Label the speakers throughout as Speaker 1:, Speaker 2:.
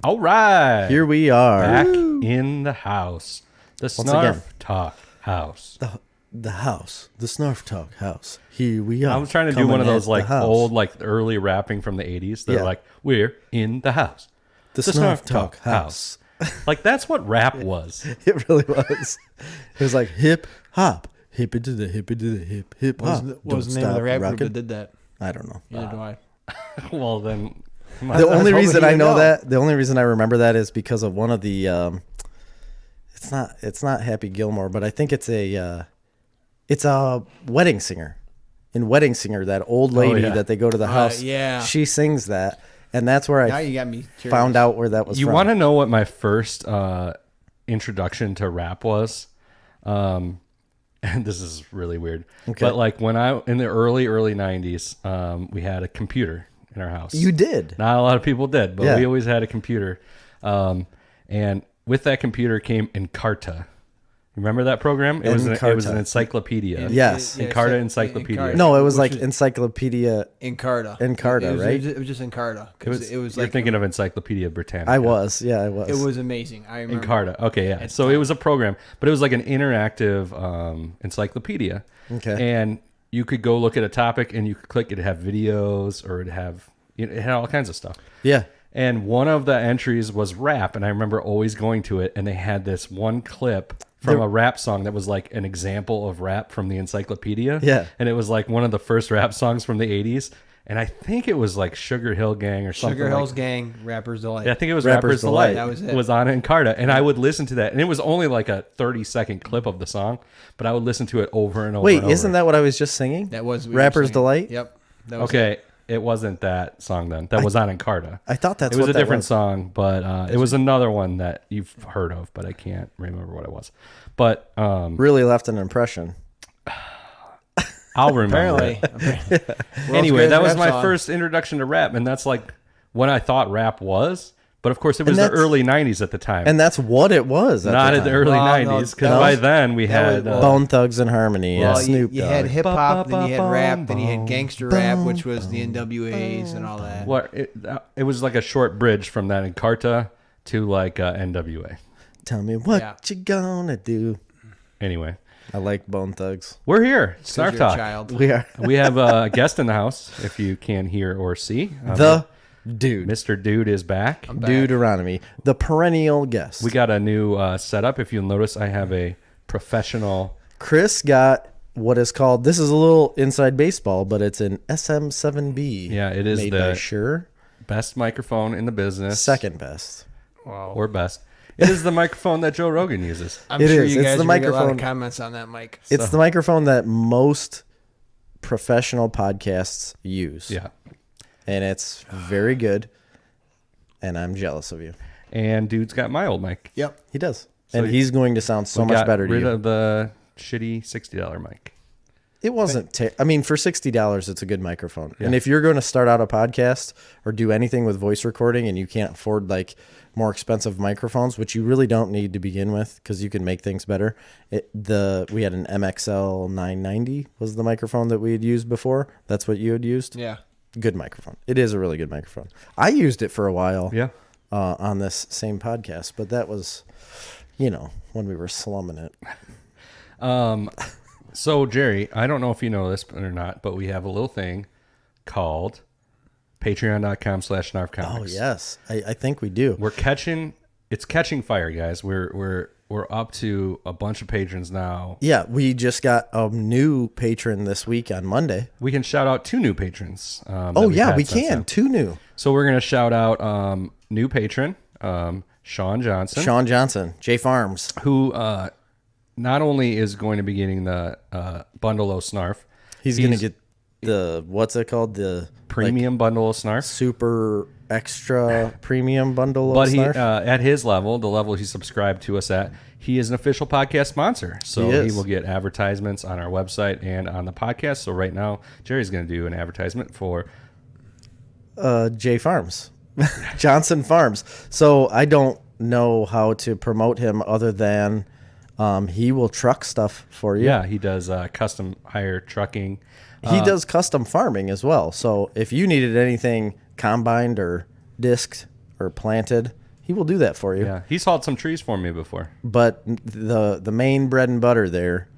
Speaker 1: All right.
Speaker 2: Here we are.
Speaker 1: Back in the house. The Snarf Talk house.
Speaker 2: The house. The Snarf Talk house. Here we are.
Speaker 1: I was trying to do one of those like old, like early rapping from the 80s. They're like, we're in the house.
Speaker 2: The Snarf Talk house.
Speaker 1: Like, that's what rap was.
Speaker 2: It really was. It was like hip hop. Hip it to the hip it to the hip hip hop.
Speaker 3: What was the name of the rap group that did that?
Speaker 2: I don't know.
Speaker 3: Neither do I.
Speaker 1: Well, then...
Speaker 2: The only reason I know that, the only reason I remember that is because of one of the, it's not Happy Gilmore, but I think it's a wedding singer. In Wedding Singer, that old lady that they go to the house, she sings that, and that's where
Speaker 3: now you got me curious.
Speaker 2: Found out where that was.
Speaker 1: You
Speaker 2: from.
Speaker 1: want to know what my first introduction to rap was? And this is really weird, but like when in the early 90s, we had a computer in our house.
Speaker 2: You did.
Speaker 1: Not a lot of people did, but we always had a computer. And with that computer came Encarta. Remember that program? It was an encyclopedia.
Speaker 2: Yes.
Speaker 1: Encarta Encyclopedia.
Speaker 2: No, it was like Encyclopedia.
Speaker 3: Encarta,
Speaker 2: right?
Speaker 3: It was just Encarta. It was
Speaker 1: you're
Speaker 3: like,
Speaker 1: thinking of Encyclopedia Britannica.
Speaker 2: I was. It was.
Speaker 3: It was amazing. I remember.
Speaker 1: Encarta. Okay, yeah. So it was a program, but it was like an interactive encyclopedia.
Speaker 2: Okay.
Speaker 1: And you could go look at a topic and you could click, it'd have videos or it had all kinds of stuff.
Speaker 2: Yeah.
Speaker 1: And one of the entries was rap, and I remember always going to it, and they had this one clip from a rap song that was like an example of rap from the encyclopedia.
Speaker 2: Yeah.
Speaker 1: And it was like one of the first rap songs from the 80s. And I think it was like Sugar Hill Gang or something.
Speaker 3: Sugar Hill's Gang, Rapper's Delight.
Speaker 1: Yeah, I think it was Rapper's Delight.
Speaker 3: That was it.
Speaker 1: Was on Encarta, and I would listen to that, and it was only like a 30-second clip of the song, but I would listen to it over and over.
Speaker 2: Wait,
Speaker 1: and over.
Speaker 2: Isn't that what I was just singing?
Speaker 3: That was
Speaker 2: Rapper's Delight.
Speaker 3: Yep. That was
Speaker 1: okay. It wasn't that song then. That was on Encarta.
Speaker 2: I thought that's
Speaker 1: it was
Speaker 2: what
Speaker 1: a
Speaker 2: that
Speaker 1: different
Speaker 2: was.
Speaker 1: song, but it was another one that you've heard of, but I can't remember what it was. But
Speaker 2: really left an impression.
Speaker 1: I'll remember it. Anyway, that was my first introduction to rap, and that's like what I thought rap was. But of course, it was the early 90s at the time.
Speaker 2: And that's what it was.
Speaker 1: Not in the early 90s, because by then we had
Speaker 2: Bone Thugs and Harmony, Snoop Dogg.
Speaker 3: You had hip hop, then you had rap, then you had gangster rap, which was the NWAs and all that.
Speaker 1: What it was like a short bridge from that Encarta to like NWA.
Speaker 2: Tell me what you gonna do.
Speaker 1: Anyway.
Speaker 2: I like Bone Thugs.
Speaker 1: We're here. Snarf Talk.
Speaker 2: We are.
Speaker 1: We have a guest in the house, if you can hear or see.
Speaker 2: The Dude.
Speaker 1: Mr. Dude is back.
Speaker 2: Deuteronomy. The perennial guest.
Speaker 1: We got a new setup. If you'll notice, I have a professional...
Speaker 2: Chris got what is called... This is a little inside baseball, but it's an SM7B.
Speaker 1: Yeah, it is
Speaker 2: the
Speaker 1: best microphone in the business.
Speaker 2: Second best.
Speaker 1: Wow. Or best. It is the microphone that Joe Rogan uses.
Speaker 3: I'm sure you guys are going to get a lot of comments on that mic.
Speaker 2: It's the microphone that most professional podcasts use.
Speaker 1: Yeah.
Speaker 2: And it's very good. And I'm jealous of you.
Speaker 1: And Dude's got my old mic.
Speaker 2: Yep. He does. So and he's going to sound so much better to you.
Speaker 1: Rid of the shitty $60 mic.
Speaker 2: It wasn't... for $60, it's a good microphone. Yeah. And if you're going to start out a podcast or do anything with voice recording and you can't afford like more expensive microphones, which you really don't need to begin with because you can make things better. We had an MXL 990 was the microphone that we had used before. That's what you had used?
Speaker 3: Yeah.
Speaker 2: Good microphone. It is a really good microphone. I used it for a while on this same podcast, but that was, when we were slumming it.
Speaker 1: So, Jerry, I don't know if you know this or not, but we have a little thing called patreon.com/snarfcomics.
Speaker 2: Oh, yes. I think we do.
Speaker 1: It's catching fire, guys. We're up to a bunch of patrons now.
Speaker 2: Yeah, we just got a new patron this week on Monday.
Speaker 1: We can shout out 2 new patrons.
Speaker 2: We can. 2 new.
Speaker 1: So we're going to shout out new patron, Sean Johnson.
Speaker 2: Sean Johnson, J Farms.
Speaker 1: Who not only is going to be getting the bundle of Snarf.
Speaker 2: He's going to get the, what's it called? The
Speaker 1: premium bundle of Snarf.
Speaker 2: Super extra premium bundle of Snarf.
Speaker 1: But at his level, the level he subscribed to us at, he is an official podcast sponsor. So he will get advertisements on our website and on the podcast. So right now, Jerry's going to do an advertisement for
Speaker 2: J Farms. Johnson Farms. So I don't know how to promote him other than he will truck stuff for you.
Speaker 1: Yeah, he does custom hire trucking.
Speaker 2: He does custom farming as well. So if you needed anything combined or disked or planted, he will do that for you.
Speaker 1: Yeah, he's hauled some trees for me before.
Speaker 2: But the main bread and butter there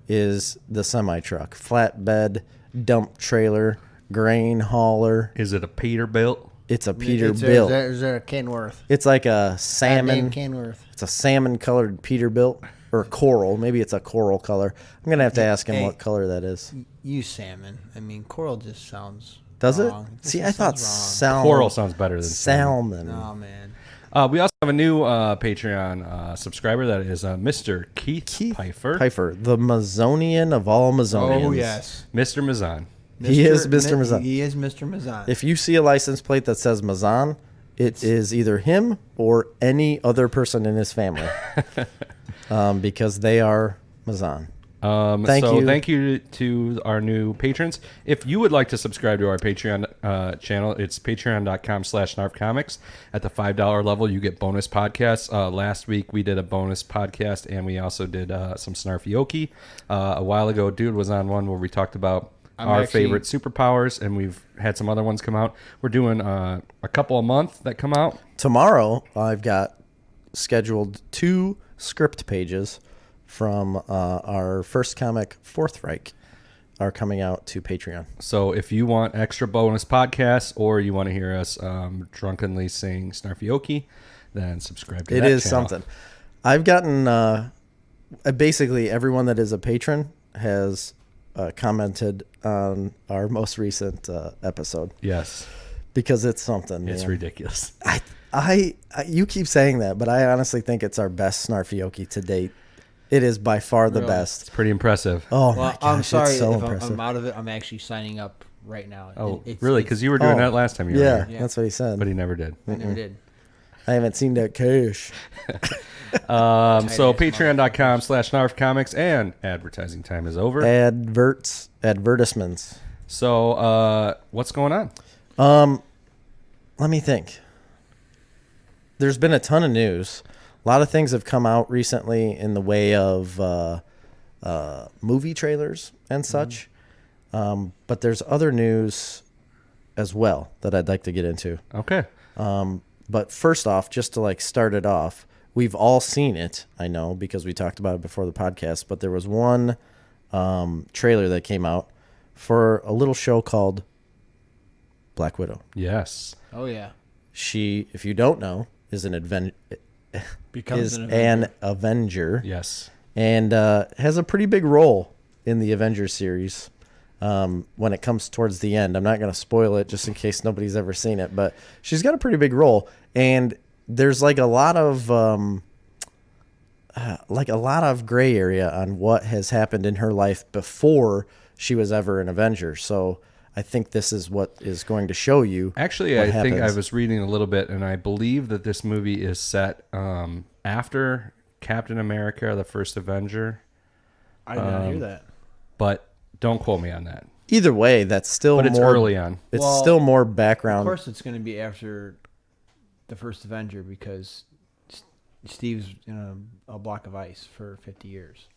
Speaker 2: is the semi-truck, flatbed, dump trailer, grain hauler.
Speaker 1: Is it a Peterbilt?
Speaker 2: It's a Peterbilt.
Speaker 3: Is there a Kenworth?
Speaker 2: It's like a salmon.
Speaker 3: Kenworth.
Speaker 2: It's a salmon-colored Peterbilt or coral. Maybe it's a coral color. I'm gonna have to ask him what color that is.
Speaker 3: You salmon. I mean, coral just sounds.
Speaker 2: Does
Speaker 3: wrong.
Speaker 2: it? See, I thought salmon.
Speaker 1: Coral sounds better than
Speaker 2: salmon.
Speaker 3: Oh man.
Speaker 1: We also have a new Patreon subscriber that is Mr. Keith Pfeiffer.
Speaker 2: Pfeiffer, the Mazonian of all Mazonians.
Speaker 3: Oh yes,
Speaker 1: Mr. Mazan.
Speaker 2: He is Mr. Mazan.
Speaker 3: He is Mr. Mazan.
Speaker 2: If you see a license plate that says Mazan, it is either him or any other person in his family, because they are Mazan.
Speaker 1: Thank you to our new patrons. If you would like to subscribe to our Patreon channel, it's patreon.com/snarfcomics. At the $5 level, you get bonus podcasts. Last week, we did a bonus podcast, and we also did some Snarfioki. A while ago, Dude was on one where we talked about our favorite superpowers, and we've had some other ones come out. We're doing a couple a month that come out.
Speaker 2: Tomorrow, I've got scheduled 2 script pages from our first comic, Fourth Reich, are coming out to Patreon.
Speaker 1: So if you want extra bonus podcasts or you want to hear us drunkenly sing Snarfioki, then subscribe to that channel.
Speaker 2: It is something. I've gotten basically everyone that is a patron has commented on our most recent episode.
Speaker 1: Yes.
Speaker 2: Because it's something.
Speaker 1: It's ridiculous.
Speaker 2: You keep saying that, but I honestly think it's our best Snarfioki to date. It is by far the best.
Speaker 1: It's pretty impressive.
Speaker 2: Oh my gosh,
Speaker 3: I'm sorry
Speaker 2: it's so
Speaker 3: if
Speaker 2: impressive.
Speaker 3: I'm out of it. I'm actually signing up right now.
Speaker 1: Oh, really? Because you were doing that last time you were here.
Speaker 2: Yeah, that's what he said.
Speaker 1: But he never did.
Speaker 3: I never did.
Speaker 2: I haven't seen that cash.
Speaker 1: So patreon.com/snarfcomics, and advertising time is over.
Speaker 2: Advertisements.
Speaker 1: So what's going on?
Speaker 2: Let me think. There's been a ton of news. A lot of things have come out recently in the way of movie trailers and such. But there's other news as well that I'd like to get into.
Speaker 1: Okay.
Speaker 2: But first off, just to start it off, we've all seen it, I know, because we talked about it before the podcast, but there was one trailer that came out for a little show called Black Widow.
Speaker 1: Yes.
Speaker 3: Oh, yeah.
Speaker 2: She, if you don't know, is an Avenger.
Speaker 1: Yes.
Speaker 2: And has a pretty big role in the Avengers series when it comes towards the end. I'm not going to spoil it just in case nobody's ever seen it, but she's got a pretty big role. And there's a lot of gray area on what has happened in her life before she was ever an Avenger. So I think this is what is going to show you.
Speaker 1: Actually, I think I was reading a little bit, and I believe that this movie is set after Captain America, the first Avenger.
Speaker 3: I did not hear that.
Speaker 1: But don't quote me on that.
Speaker 2: Either way, that's still
Speaker 1: But it's early on.
Speaker 2: It's still more background.
Speaker 3: Of course, it's going to be after the first Avenger because Steve's in a block of ice for 50 years.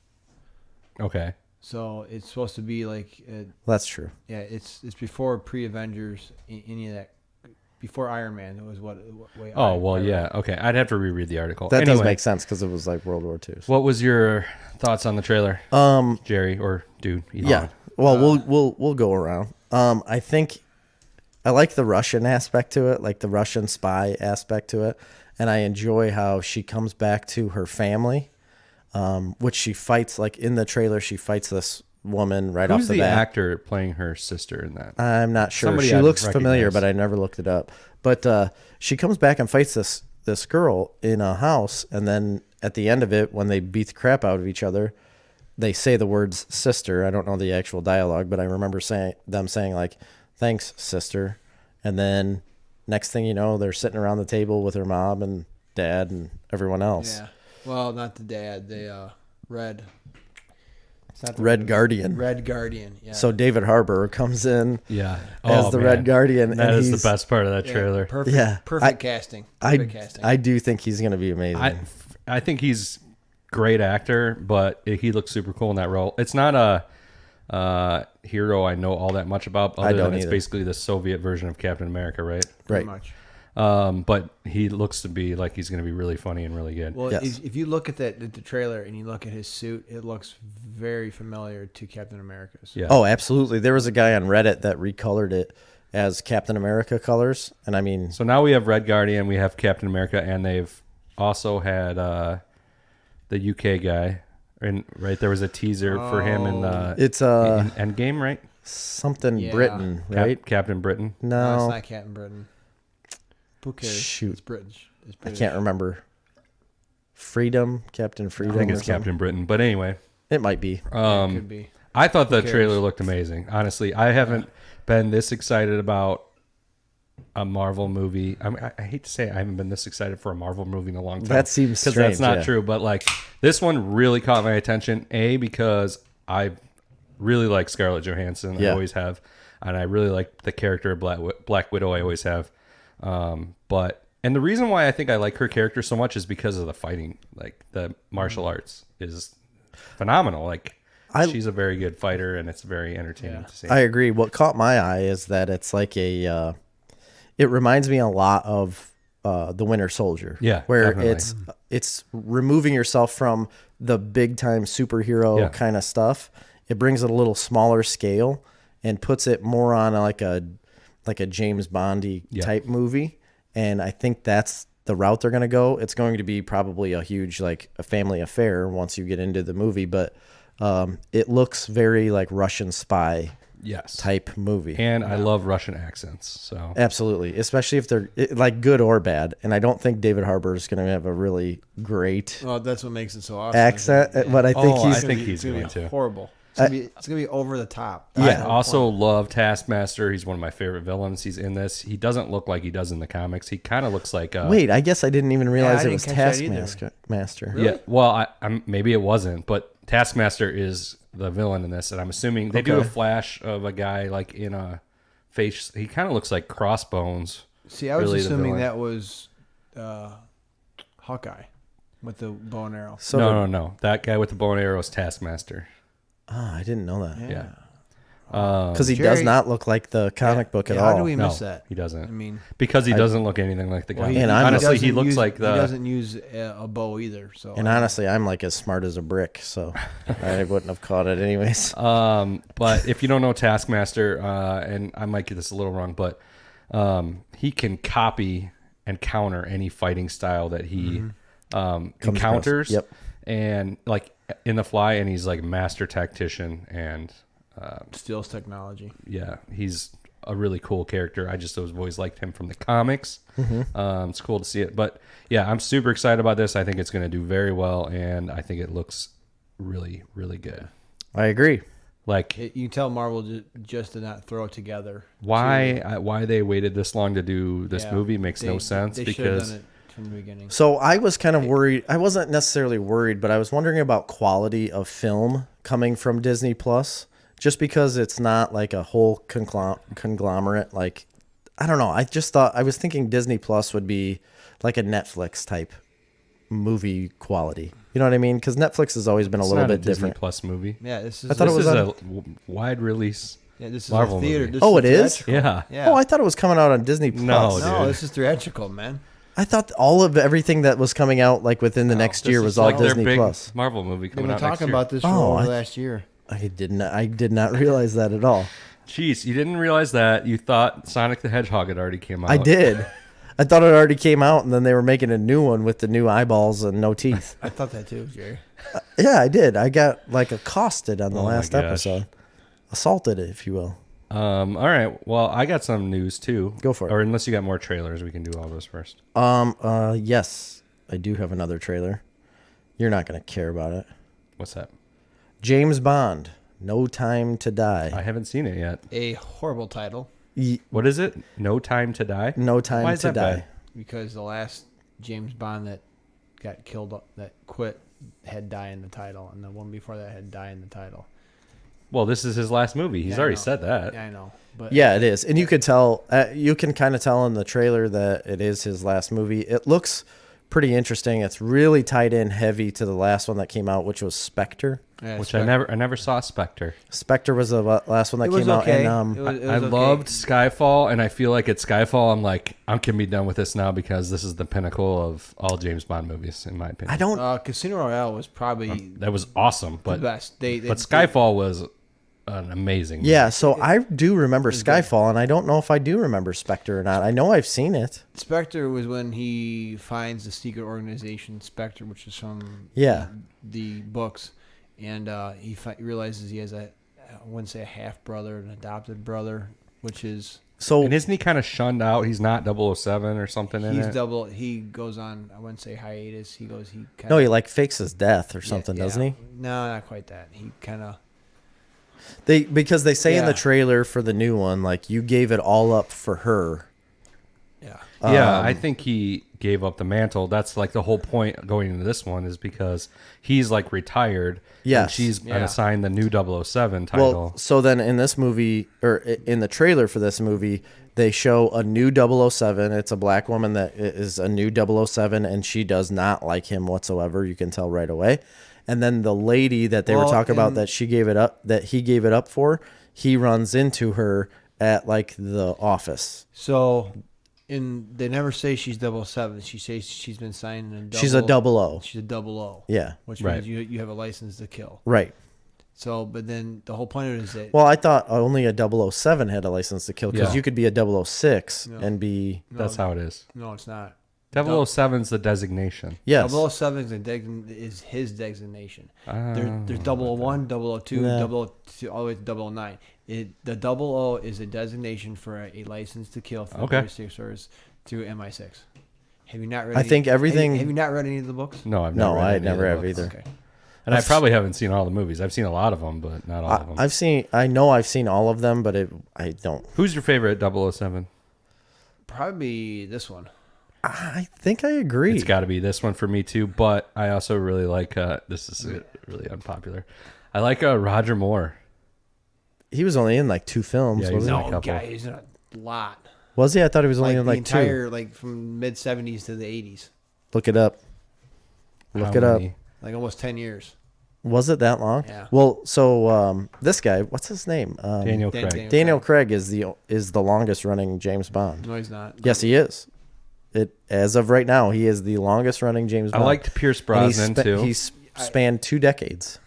Speaker 1: Okay.
Speaker 3: So it's supposed to be
Speaker 2: that's true.
Speaker 3: Yeah, it's before pre-Avengers, any of that. Before Iron Man, it was what way.
Speaker 1: Oh well, yeah. Okay, I'd have to reread the article.
Speaker 2: That does make sense because it was World War II. So.
Speaker 1: What was your thoughts on the trailer, Jerry or Dude?
Speaker 2: Yeah. Well, we'll go around. I think I like the Russian aspect to it, like the Russian spy aspect to it, and I enjoy how she comes back to her family. Which she fights, in the trailer, she fights this woman right off the bat.
Speaker 1: Who's the actor playing her sister in that?
Speaker 2: I'm not sure.
Speaker 1: Somebody
Speaker 2: She
Speaker 1: I'd
Speaker 2: looks familiar,
Speaker 1: recognize.
Speaker 2: but I never looked it up. But she comes back and fights this girl in a house, and then at the end of it, when they beat the crap out of each other, they say the words sister. I don't know the actual dialogue, but I remember them saying thanks, sister. And then next thing you know, they're sitting around the table with her mom and dad and everyone else.
Speaker 3: Yeah. Well, not the dad. The Red. It's not the
Speaker 2: Red Guardian.
Speaker 3: Red Guardian. Yeah.
Speaker 2: So David Harbour comes in as the
Speaker 1: man.
Speaker 2: Red Guardian.
Speaker 1: That
Speaker 2: and
Speaker 1: is
Speaker 2: he's
Speaker 1: the best part of that trailer.
Speaker 3: Perfect casting. Perfect casting.
Speaker 2: I do think he's going to be amazing.
Speaker 1: I think he's great actor, but he looks super cool in that role. It's not a hero I know all that much about. Other
Speaker 2: I don't
Speaker 1: than it's
Speaker 2: either.
Speaker 1: basically the Soviet version of Captain America, right?
Speaker 2: Right.
Speaker 3: Pretty much.
Speaker 1: But he looks to be like he's going to be really funny and really good.
Speaker 3: Well,
Speaker 2: Yes.
Speaker 3: if you look at the trailer and you look at his suit, it looks very familiar to Captain America's.
Speaker 1: Yeah.
Speaker 2: Oh, absolutely. There was a guy on Reddit that recolored it as Captain America colors, and I mean,
Speaker 1: So now we have Red Guardian, we have Captain America, and they've also had the UK guy. And right there was a teaser for him in
Speaker 2: it's
Speaker 1: in Endgame, right?
Speaker 2: something
Speaker 3: Yeah.
Speaker 2: Britain, right?
Speaker 1: Captain Britain.
Speaker 3: No, it's
Speaker 2: No,
Speaker 3: not Captain Britain. Who cares?
Speaker 2: Shoot.
Speaker 3: It's British. It's
Speaker 2: I
Speaker 3: British.
Speaker 2: can't remember. Captain Freedom.
Speaker 1: I think
Speaker 2: or
Speaker 1: it's
Speaker 2: something.
Speaker 1: Captain Britain. But anyway,
Speaker 2: It might be.
Speaker 3: Yeah, it could be.
Speaker 1: I thought the
Speaker 3: cares?
Speaker 1: trailer looked amazing. Honestly, I haven't been this excited about a Marvel movie. I hate to say it, I haven't been this excited for a Marvel movie in a long time.
Speaker 2: That seems
Speaker 1: because
Speaker 2: strange.
Speaker 1: that's not
Speaker 2: yeah.
Speaker 1: true. But like this one really caught my attention. Because I really like Scarlett Johansson. I
Speaker 2: Yeah.
Speaker 1: always have, and I really like the character of Black Widow. I always have. And the reason why I think I like her character so much is because of the fighting. Like the martial arts is phenomenal. Like she's a very good fighter, and it's very entertaining to see.
Speaker 2: I agree. What caught my eye is that it's like a. It reminds me a lot of the Winter Soldier.
Speaker 1: Yeah,
Speaker 2: where
Speaker 1: definitely.
Speaker 2: it's removing yourself from the big time superhero kind of stuff. It brings it a little smaller scale and puts it more on like a James Bondy type movie. And I think that's the route they're going to go. It's going to be probably a huge like a family affair once you get into the movie, but it looks very like Russian spy type movie.
Speaker 1: And I love Russian accents. So
Speaker 2: Absolutely, especially if they're like good or bad. And I don't think David Harbour is going to have a really great
Speaker 3: Well, that's what makes it so awesome.
Speaker 2: accent,
Speaker 3: isn't it?
Speaker 2: but I think
Speaker 1: I
Speaker 2: he's
Speaker 1: think
Speaker 3: It's
Speaker 1: he's
Speaker 3: gonna
Speaker 1: going
Speaker 3: be
Speaker 1: to.
Speaker 3: horrible. It's gonna be over the top.
Speaker 1: I
Speaker 2: Yeah.
Speaker 1: also love Taskmaster. He's one of my favorite villains. He's in this. He doesn't look like he does in the comics. He kind of looks like
Speaker 2: Wait, I guess I didn't even realize
Speaker 3: I
Speaker 2: it was
Speaker 3: didn't catch that either.
Speaker 2: Taskmaster.
Speaker 1: Yeah, well, maybe it wasn't, but Taskmaster is the villain in this, and I'm assuming they do a flash of a guy like in a face. He kind of looks like Crossbones.
Speaker 3: See, I was
Speaker 1: really the
Speaker 3: assuming
Speaker 1: villain.
Speaker 3: that was Hawkeye with the bow and arrow.
Speaker 2: So
Speaker 1: No. That guy with the bow and arrow is Taskmaster.
Speaker 2: I didn't know that
Speaker 1: Yeah.
Speaker 2: because he
Speaker 3: Jerry-
Speaker 2: does not look like the comic book at
Speaker 3: How
Speaker 2: all.
Speaker 3: do we
Speaker 1: No,
Speaker 3: miss that?
Speaker 1: he doesn't.
Speaker 3: I mean,
Speaker 1: Because he doesn't look anything like the guy.
Speaker 2: And I'm-
Speaker 1: honestly, he looks
Speaker 3: use,
Speaker 1: like
Speaker 3: he
Speaker 1: the.
Speaker 3: doesn't use a bow either. So
Speaker 2: And honestly, I'm like as smart as a brick, so I wouldn't have caught it anyways.
Speaker 1: But if you don't know Taskmaster, and I might get this a little wrong, but he can copy and counter any fighting style that he encounters.
Speaker 2: Yep.
Speaker 1: And like in The Fly, and he's like master tactician, and
Speaker 3: steals technology.
Speaker 1: yeah, he's a really cool character. I just always liked him from the comics. It's cool to see it, but yeah, I'm super excited about this. I think it's going to do very well, and I think it looks really, really good.
Speaker 2: I agree.
Speaker 1: Like
Speaker 3: You can tell Marvel just did not throw it together.
Speaker 1: why they waited this long to do this
Speaker 3: Yeah.
Speaker 1: movie makes no sense
Speaker 3: They should have
Speaker 1: because
Speaker 3: done it from the beginning.
Speaker 2: So I was kind of worried. I wasn't necessarily worried, but I was wondering about quality of film coming from Disney Plus, just because it's not like a whole conglomerate. Like, I don't know. I just thought I was thinking Disney Plus would be like a Netflix type movie quality. You know what I mean? Because Netflix has always been a
Speaker 1: it's
Speaker 2: little
Speaker 1: not
Speaker 2: bit
Speaker 1: a Disney
Speaker 2: different.
Speaker 1: Plus movie.
Speaker 3: Yeah, this is.
Speaker 2: I thought it
Speaker 1: This
Speaker 2: was
Speaker 1: is
Speaker 2: on-
Speaker 1: a wide release.
Speaker 3: Yeah, this is
Speaker 1: Marvel
Speaker 3: a theater.
Speaker 1: movie.
Speaker 3: This
Speaker 2: Oh,
Speaker 3: is
Speaker 2: it is?
Speaker 3: theatrical.
Speaker 1: Yeah.
Speaker 3: Yeah.
Speaker 2: Oh, I thought it was coming out on Disney Plus.
Speaker 1: No,
Speaker 3: No,
Speaker 1: dude.
Speaker 3: this is theatrical, man.
Speaker 2: I thought all of everything that was coming out like within the next
Speaker 3: this
Speaker 2: year
Speaker 3: is
Speaker 2: was all
Speaker 1: Like their
Speaker 2: Disney
Speaker 1: big
Speaker 2: Plus.
Speaker 1: Marvel movie
Speaker 3: They've
Speaker 1: coming
Speaker 3: been
Speaker 1: out next
Speaker 3: talking
Speaker 1: year.
Speaker 3: about this for
Speaker 2: Oh,
Speaker 3: over
Speaker 2: I-
Speaker 3: the last year.
Speaker 2: I did not realize that at all.
Speaker 1: Jeez, you didn't realize that. You thought Sonic the Hedgehog had already came out.
Speaker 2: I did. I thought it already came out, and then they were making a new one with the new eyeballs and no teeth.
Speaker 3: I thought that too, Jerry.
Speaker 2: Yeah, I did. I got like accosted on the
Speaker 1: Oh my
Speaker 2: last
Speaker 1: gosh.
Speaker 2: episode, assaulted, if you will.
Speaker 1: All right. Well, I got some news too.
Speaker 2: Go for it.
Speaker 1: Or unless you got more trailers, we can do all those first.
Speaker 2: Yes, I do have another trailer. You're not gonna care about it.
Speaker 1: What's that?
Speaker 2: James Bond, No Time to Die.
Speaker 1: I haven't seen it yet.
Speaker 3: A horrible title
Speaker 1: What is it? No Time to Die?
Speaker 2: No
Speaker 1: Why
Speaker 2: Time
Speaker 1: is
Speaker 2: to
Speaker 1: that
Speaker 2: Die.
Speaker 1: bad?
Speaker 3: because the last James Bond that got killed, that quit, had die in the title, and the one before that had die in the title.
Speaker 1: Well, this is his last movie. He's
Speaker 3: Yeah, I
Speaker 1: already
Speaker 3: know.
Speaker 1: said that.
Speaker 3: Yeah, I know, but
Speaker 2: Yeah, it is, and you could tell. You can kind of tell in the trailer that it is his last movie. It looks pretty interesting. It's really tied in heavy to the last one that came out, which was Spectre.
Speaker 3: Yeah,
Speaker 1: Which I never saw Spectre.
Speaker 2: Spectre was the last one that came out,
Speaker 3: okay.
Speaker 2: and
Speaker 1: I loved Skyfall, and I feel like at Skyfall, I'm like, I can be done with this now because this is the pinnacle of all James Bond movies, in my opinion.
Speaker 2: I don't.
Speaker 3: Casino Royale was probably
Speaker 1: That was awesome, but
Speaker 3: the best. But
Speaker 1: Skyfall was an amazing movie.
Speaker 2: Yeah, so I do remember Skyfall, and I don't know if I do remember Spectre or not. I know I've seen it.
Speaker 3: Spectre was when he finds the secret organization Spectre, which is from the books, and he realizes he has I wouldn't say a half brother, an adopted brother, which is
Speaker 2: so.
Speaker 1: And isn't he kind of shunned out? He's not 007 or something in it?
Speaker 3: He goes on, I wouldn't say hiatus. He
Speaker 2: He like fakes his death or something, doesn't he?
Speaker 3: No, not quite that. He kind of.
Speaker 2: Because they say in the trailer for the new one, like, you gave it all up for her.
Speaker 3: Yeah.
Speaker 1: Yeah, I think he gave up the mantle. That's like the whole point going into this one is because he's like retired.
Speaker 2: Yes.
Speaker 1: And she's been assigned the new 007 title.
Speaker 2: Well, so then in this movie, or in the trailer for this movie, they show a new 007. It's a black woman that is a new 007, and she does not like him whatsoever. You can tell right away. And then the lady that they were talking about that he gave it up for, he runs into her at like the office.
Speaker 3: So, they never say she's 007. She says she's been signed in
Speaker 2: She's a 00.
Speaker 3: She's a 00.
Speaker 2: Yeah.
Speaker 3: Which means you have a license to kill.
Speaker 2: Right.
Speaker 3: So, but then the whole point of it is that.
Speaker 2: Well, I thought only a 007 had a license to kill because you could be a 006 and be.
Speaker 1: That's how it is.
Speaker 3: No, it's not.
Speaker 1: 007's the designation.
Speaker 2: Yes.
Speaker 3: 007 is his designation. There's 001, 002, 002, all the way to 009. The 00 is a designation for a license to kill from the Secret Service through MI6. Have you not read?
Speaker 2: I think everything.
Speaker 3: Have you not read any of the books?
Speaker 1: No, I've never read
Speaker 2: I
Speaker 1: any
Speaker 2: never
Speaker 1: of the
Speaker 2: have
Speaker 1: books.
Speaker 2: either.
Speaker 3: Okay.
Speaker 1: And I probably haven't seen all the movies. I've seen a lot of them, but not all of them.
Speaker 2: I know I've seen all of them, but I don't.
Speaker 1: Who's your favorite 007?
Speaker 3: Probably this one.
Speaker 2: I think I agree.
Speaker 1: It's got to be this one for me too, but I also really like, this is really unpopular. I like Roger Moore.
Speaker 2: He was only in like 2 films,
Speaker 1: Yeah,
Speaker 2: wasn't
Speaker 1: he's
Speaker 2: he?
Speaker 1: in a couple.
Speaker 3: Guy, he's in a lot.
Speaker 2: Was he? I thought he was only in like 2.
Speaker 3: Entire, like from mid 70s to the 80s.
Speaker 2: Look it up. Look it up.
Speaker 3: Like almost 10 years.
Speaker 2: Was it that long?
Speaker 3: Yeah.
Speaker 2: Well, so this guy, what's his name?
Speaker 1: Daniel Craig.
Speaker 2: Daniel Craig is the longest running James Bond.
Speaker 3: No, he's not.
Speaker 2: Yes, he is. As of right now, he is the longest running James Bond.
Speaker 1: I liked Pierce Brosnan too.
Speaker 2: He's spanned 2 decades.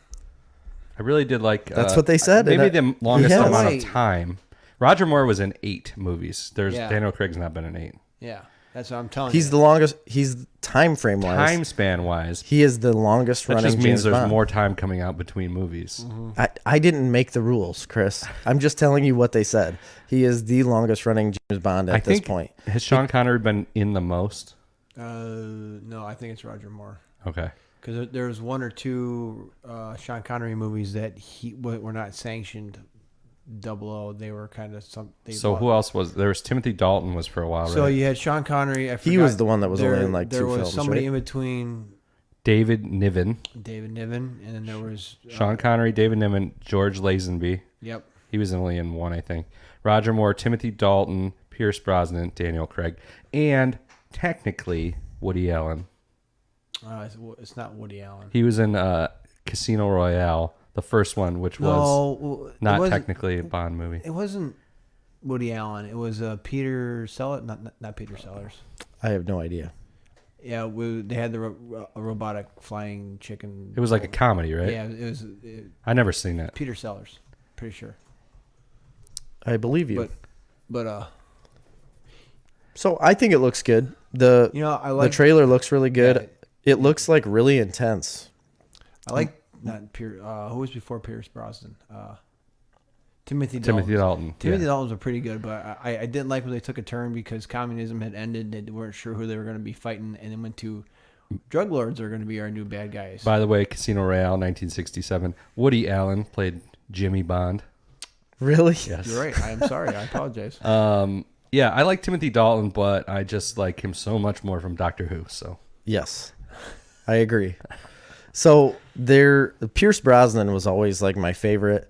Speaker 1: I really did like.
Speaker 2: That's what they said.
Speaker 1: Maybe the longest
Speaker 2: Yes.
Speaker 1: amount of time. Roger Moore was in 8 movies. Daniel Craig's not been in 8.
Speaker 3: Yeah, that's what I'm telling you.
Speaker 2: He's the longest. He's time frame wise.
Speaker 1: Time span wise,
Speaker 2: He is the longest
Speaker 1: that
Speaker 2: running
Speaker 1: just means
Speaker 2: James
Speaker 1: there's
Speaker 2: Bond.
Speaker 1: more time coming out between movies.
Speaker 3: Mm-hmm.
Speaker 2: I didn't make the rules, Chris. I'm just telling you what they said. He is the longest running James Bond at this point.
Speaker 1: Has Sean Connery been in the most?
Speaker 3: No, I think it's Roger Moore.
Speaker 1: Okay.
Speaker 3: Because there's 1 or 2 Sean Connery movies that were not sanctioned 00. They were kind of some.
Speaker 1: Who else was there? Was Timothy Dalton was for a while, right?
Speaker 3: So you had Sean Connery.
Speaker 2: He was the one that was only in like 2 films.
Speaker 3: There was somebody
Speaker 2: right?
Speaker 3: in between.
Speaker 1: David Niven,
Speaker 3: and then there was
Speaker 1: Sean Connery, David Niven, George Lazenby.
Speaker 3: Yep.
Speaker 1: He was only in 1, I think. Roger Moore, Timothy Dalton, Pierce Brosnan, Daniel Craig, and technically Woody Allen.
Speaker 3: It's not Woody Allen.
Speaker 1: He was in Casino Royale, the first one, which was not technically a Bond movie.
Speaker 3: It wasn't Woody Allen. It was Peter Sellers. Not Peter Sellers.
Speaker 2: I have no idea.
Speaker 3: Yeah, they had the robotic flying chicken.
Speaker 1: It was like a comedy, right?
Speaker 3: Yeah, it was.
Speaker 1: I never seen it.
Speaker 3: Peter Sellers, pretty sure.
Speaker 2: I believe you.
Speaker 3: But
Speaker 2: so I think it looks good. The trailer looks really good.
Speaker 3: Yeah,
Speaker 2: it looks like really intense.
Speaker 3: I like not Pierce. Who was before Pierce Brosnan? Timothy Dalton. Timothy Dalton's were pretty good, but I didn't like when they took a turn because communism had ended. They weren't sure who they were going to be fighting, and then went to drug lords are going to be our new bad guys.
Speaker 1: By the way, Casino Royale, 1967. Woody Allen played Jimmy Bond.
Speaker 2: Really?
Speaker 1: Yes.
Speaker 3: You're right. I'm sorry. I apologize.
Speaker 1: Yeah, I like Timothy Dalton, but I just like him so much more from Doctor Who. So
Speaker 2: Yes, I agree. So Pierce Brosnan was always like my favorite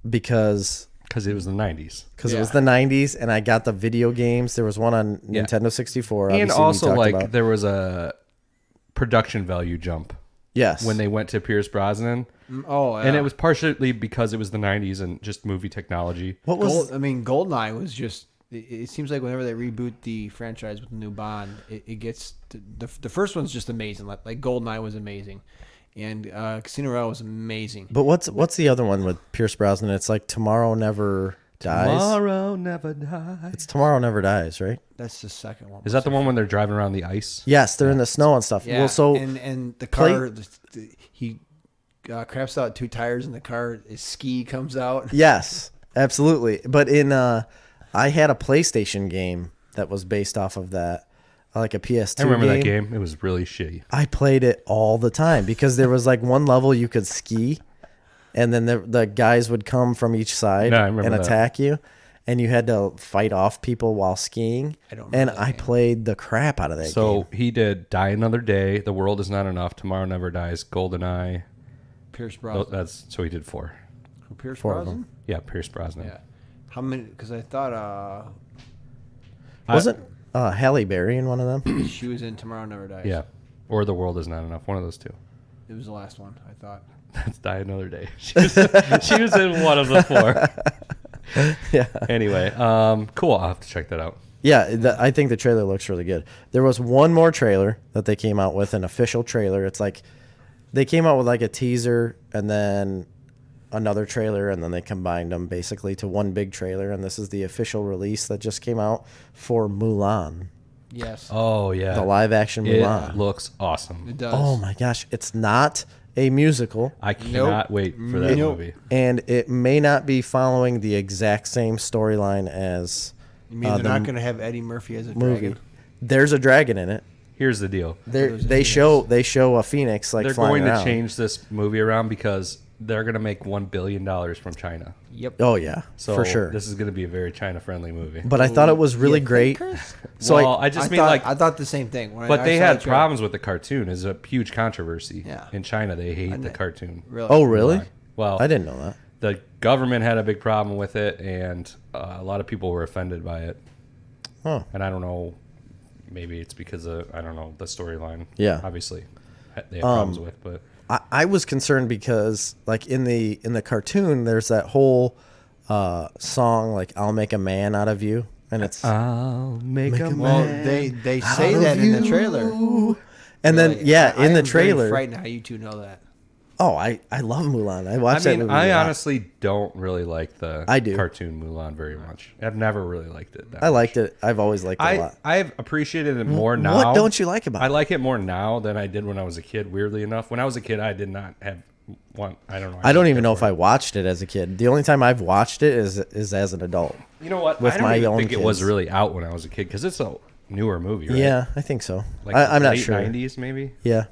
Speaker 2: because
Speaker 1: Because it was the 90s.
Speaker 2: Because it was the 90s, and I got the video games. There was one on Nintendo 64.
Speaker 1: And also,
Speaker 2: about.
Speaker 1: there was a production value jump.
Speaker 2: Yes.
Speaker 1: When they went to Pierce Brosnan.
Speaker 3: Oh, yeah.
Speaker 1: And it was partially because it was the 90s and just movie technology.
Speaker 2: What was...
Speaker 3: GoldenEye was just... It seems like whenever they reboot the franchise with a new Bond, it gets... The first one's just amazing. Like GoldenEye was amazing. And Casino Royale was amazing.
Speaker 2: But what's the other one with Pierce Brosnan? It's like Tomorrow Never Dies.
Speaker 1: Tomorrow Never Dies.
Speaker 2: It's Tomorrow Never Dies, right?
Speaker 3: That's the second one.
Speaker 1: Is that the one when they're driving around the ice?
Speaker 2: Yes, they're in the snow and stuff.
Speaker 3: Yeah.
Speaker 2: Well, so
Speaker 3: and the car, he craps out 2 tires in the car. His ski comes out.
Speaker 2: Yes, absolutely. But I had a PlayStation game that was based off of that. Like a PS2
Speaker 1: I remember
Speaker 2: game.
Speaker 1: that game. It was really shitty.
Speaker 2: I played it all the time because there was like one level you could ski, and then the guys would come from each side and attack you, and you had to fight off people while skiing. I played the crap out of that game.
Speaker 1: So he did Die Another Day, The World Is Not Enough, Tomorrow Never Dies, GoldenEye.
Speaker 3: Pierce Brosnan.
Speaker 1: So he did 4.
Speaker 3: Pierce
Speaker 2: 4
Speaker 3: Brosnan?
Speaker 2: of them.
Speaker 1: Yeah, Pierce Brosnan.
Speaker 3: Yeah. How many? Because I thought
Speaker 2: wasn't Halle Berry in one of them?
Speaker 3: she was in Tomorrow Never Dies.
Speaker 1: Yeah. Or The World Is Not Enough. One of those two.
Speaker 3: It was the last one, I thought.
Speaker 1: That's Die Another Day. She was in one of the 4.
Speaker 2: Yeah.
Speaker 1: Anyway, cool. I'll have to check that out.
Speaker 2: Yeah, I think the trailer looks really good. There was one more trailer that they came out with, an official trailer. It's like they came out with like a teaser and then another trailer, and then they combined them basically to one big trailer. And this is the official release that just came out for Mulan.
Speaker 3: Yes.
Speaker 1: Oh, yeah.
Speaker 2: The live action Mulan.
Speaker 1: It looks awesome.
Speaker 3: It does.
Speaker 2: Oh my gosh. It's not a musical.
Speaker 1: I cannot wait for that movie.
Speaker 2: And it may not be following the exact same storyline as
Speaker 3: You mean they're not going to have Eddie Murphy as a
Speaker 2: movie.
Speaker 3: dragon?
Speaker 2: There's a dragon in it.
Speaker 1: Here's the deal.
Speaker 2: They show a phoenix like
Speaker 1: They're
Speaker 2: flying
Speaker 1: going to
Speaker 2: around.
Speaker 1: change this movie around because they're going to make $1 billion from China.
Speaker 3: Yep.
Speaker 2: Oh yeah,
Speaker 1: So
Speaker 2: for sure.
Speaker 1: this is going to be a very China-friendly movie.
Speaker 2: But I thought it was really great. So
Speaker 1: I
Speaker 3: thought the same thing.
Speaker 1: But they had problems with the cartoon. It's a huge controversy.
Speaker 3: Yeah.
Speaker 1: In China, they hate the cartoon.
Speaker 3: Really?
Speaker 2: Oh really?
Speaker 1: Well,
Speaker 2: I didn't know that.
Speaker 1: The government had a big problem with it, and a lot of people were offended by it.
Speaker 2: Oh.
Speaker 1: And I don't know. Maybe it's because of, I don't know, the storyline.
Speaker 2: Yeah.
Speaker 1: Obviously, they have problems with, but
Speaker 2: I was concerned because like in the cartoon there's that whole song like "I'll make a man out of you," and it's
Speaker 1: I'll make a man.
Speaker 3: Well, they say that in the trailer.
Speaker 2: And then in the trailer.
Speaker 3: I'm frightened how you two know that.
Speaker 2: Oh, I love Mulan. I watched that movie.
Speaker 1: I honestly don't really like the
Speaker 2: I do.
Speaker 1: cartoon Mulan very much. I've never really liked it that
Speaker 2: I
Speaker 1: much.
Speaker 2: liked it. I've always liked it a lot.
Speaker 1: I've appreciated it more now.
Speaker 2: What don't you like about it?
Speaker 1: I like it more now than I did when I was a kid, weirdly enough. When I was a kid, I did not have one. I don't know.
Speaker 2: I don't even know if I watched it as a kid. The only time I've watched it is as an adult.
Speaker 1: You know what?
Speaker 2: With
Speaker 1: I don't
Speaker 2: my
Speaker 1: even
Speaker 2: own
Speaker 1: think
Speaker 2: kids.
Speaker 1: it was really out when I was a kid because it's a newer movie, right?
Speaker 2: Yeah, I think so.
Speaker 1: Like
Speaker 2: I'm not
Speaker 1: late
Speaker 2: sure.
Speaker 1: 90s maybe?
Speaker 2: Yeah.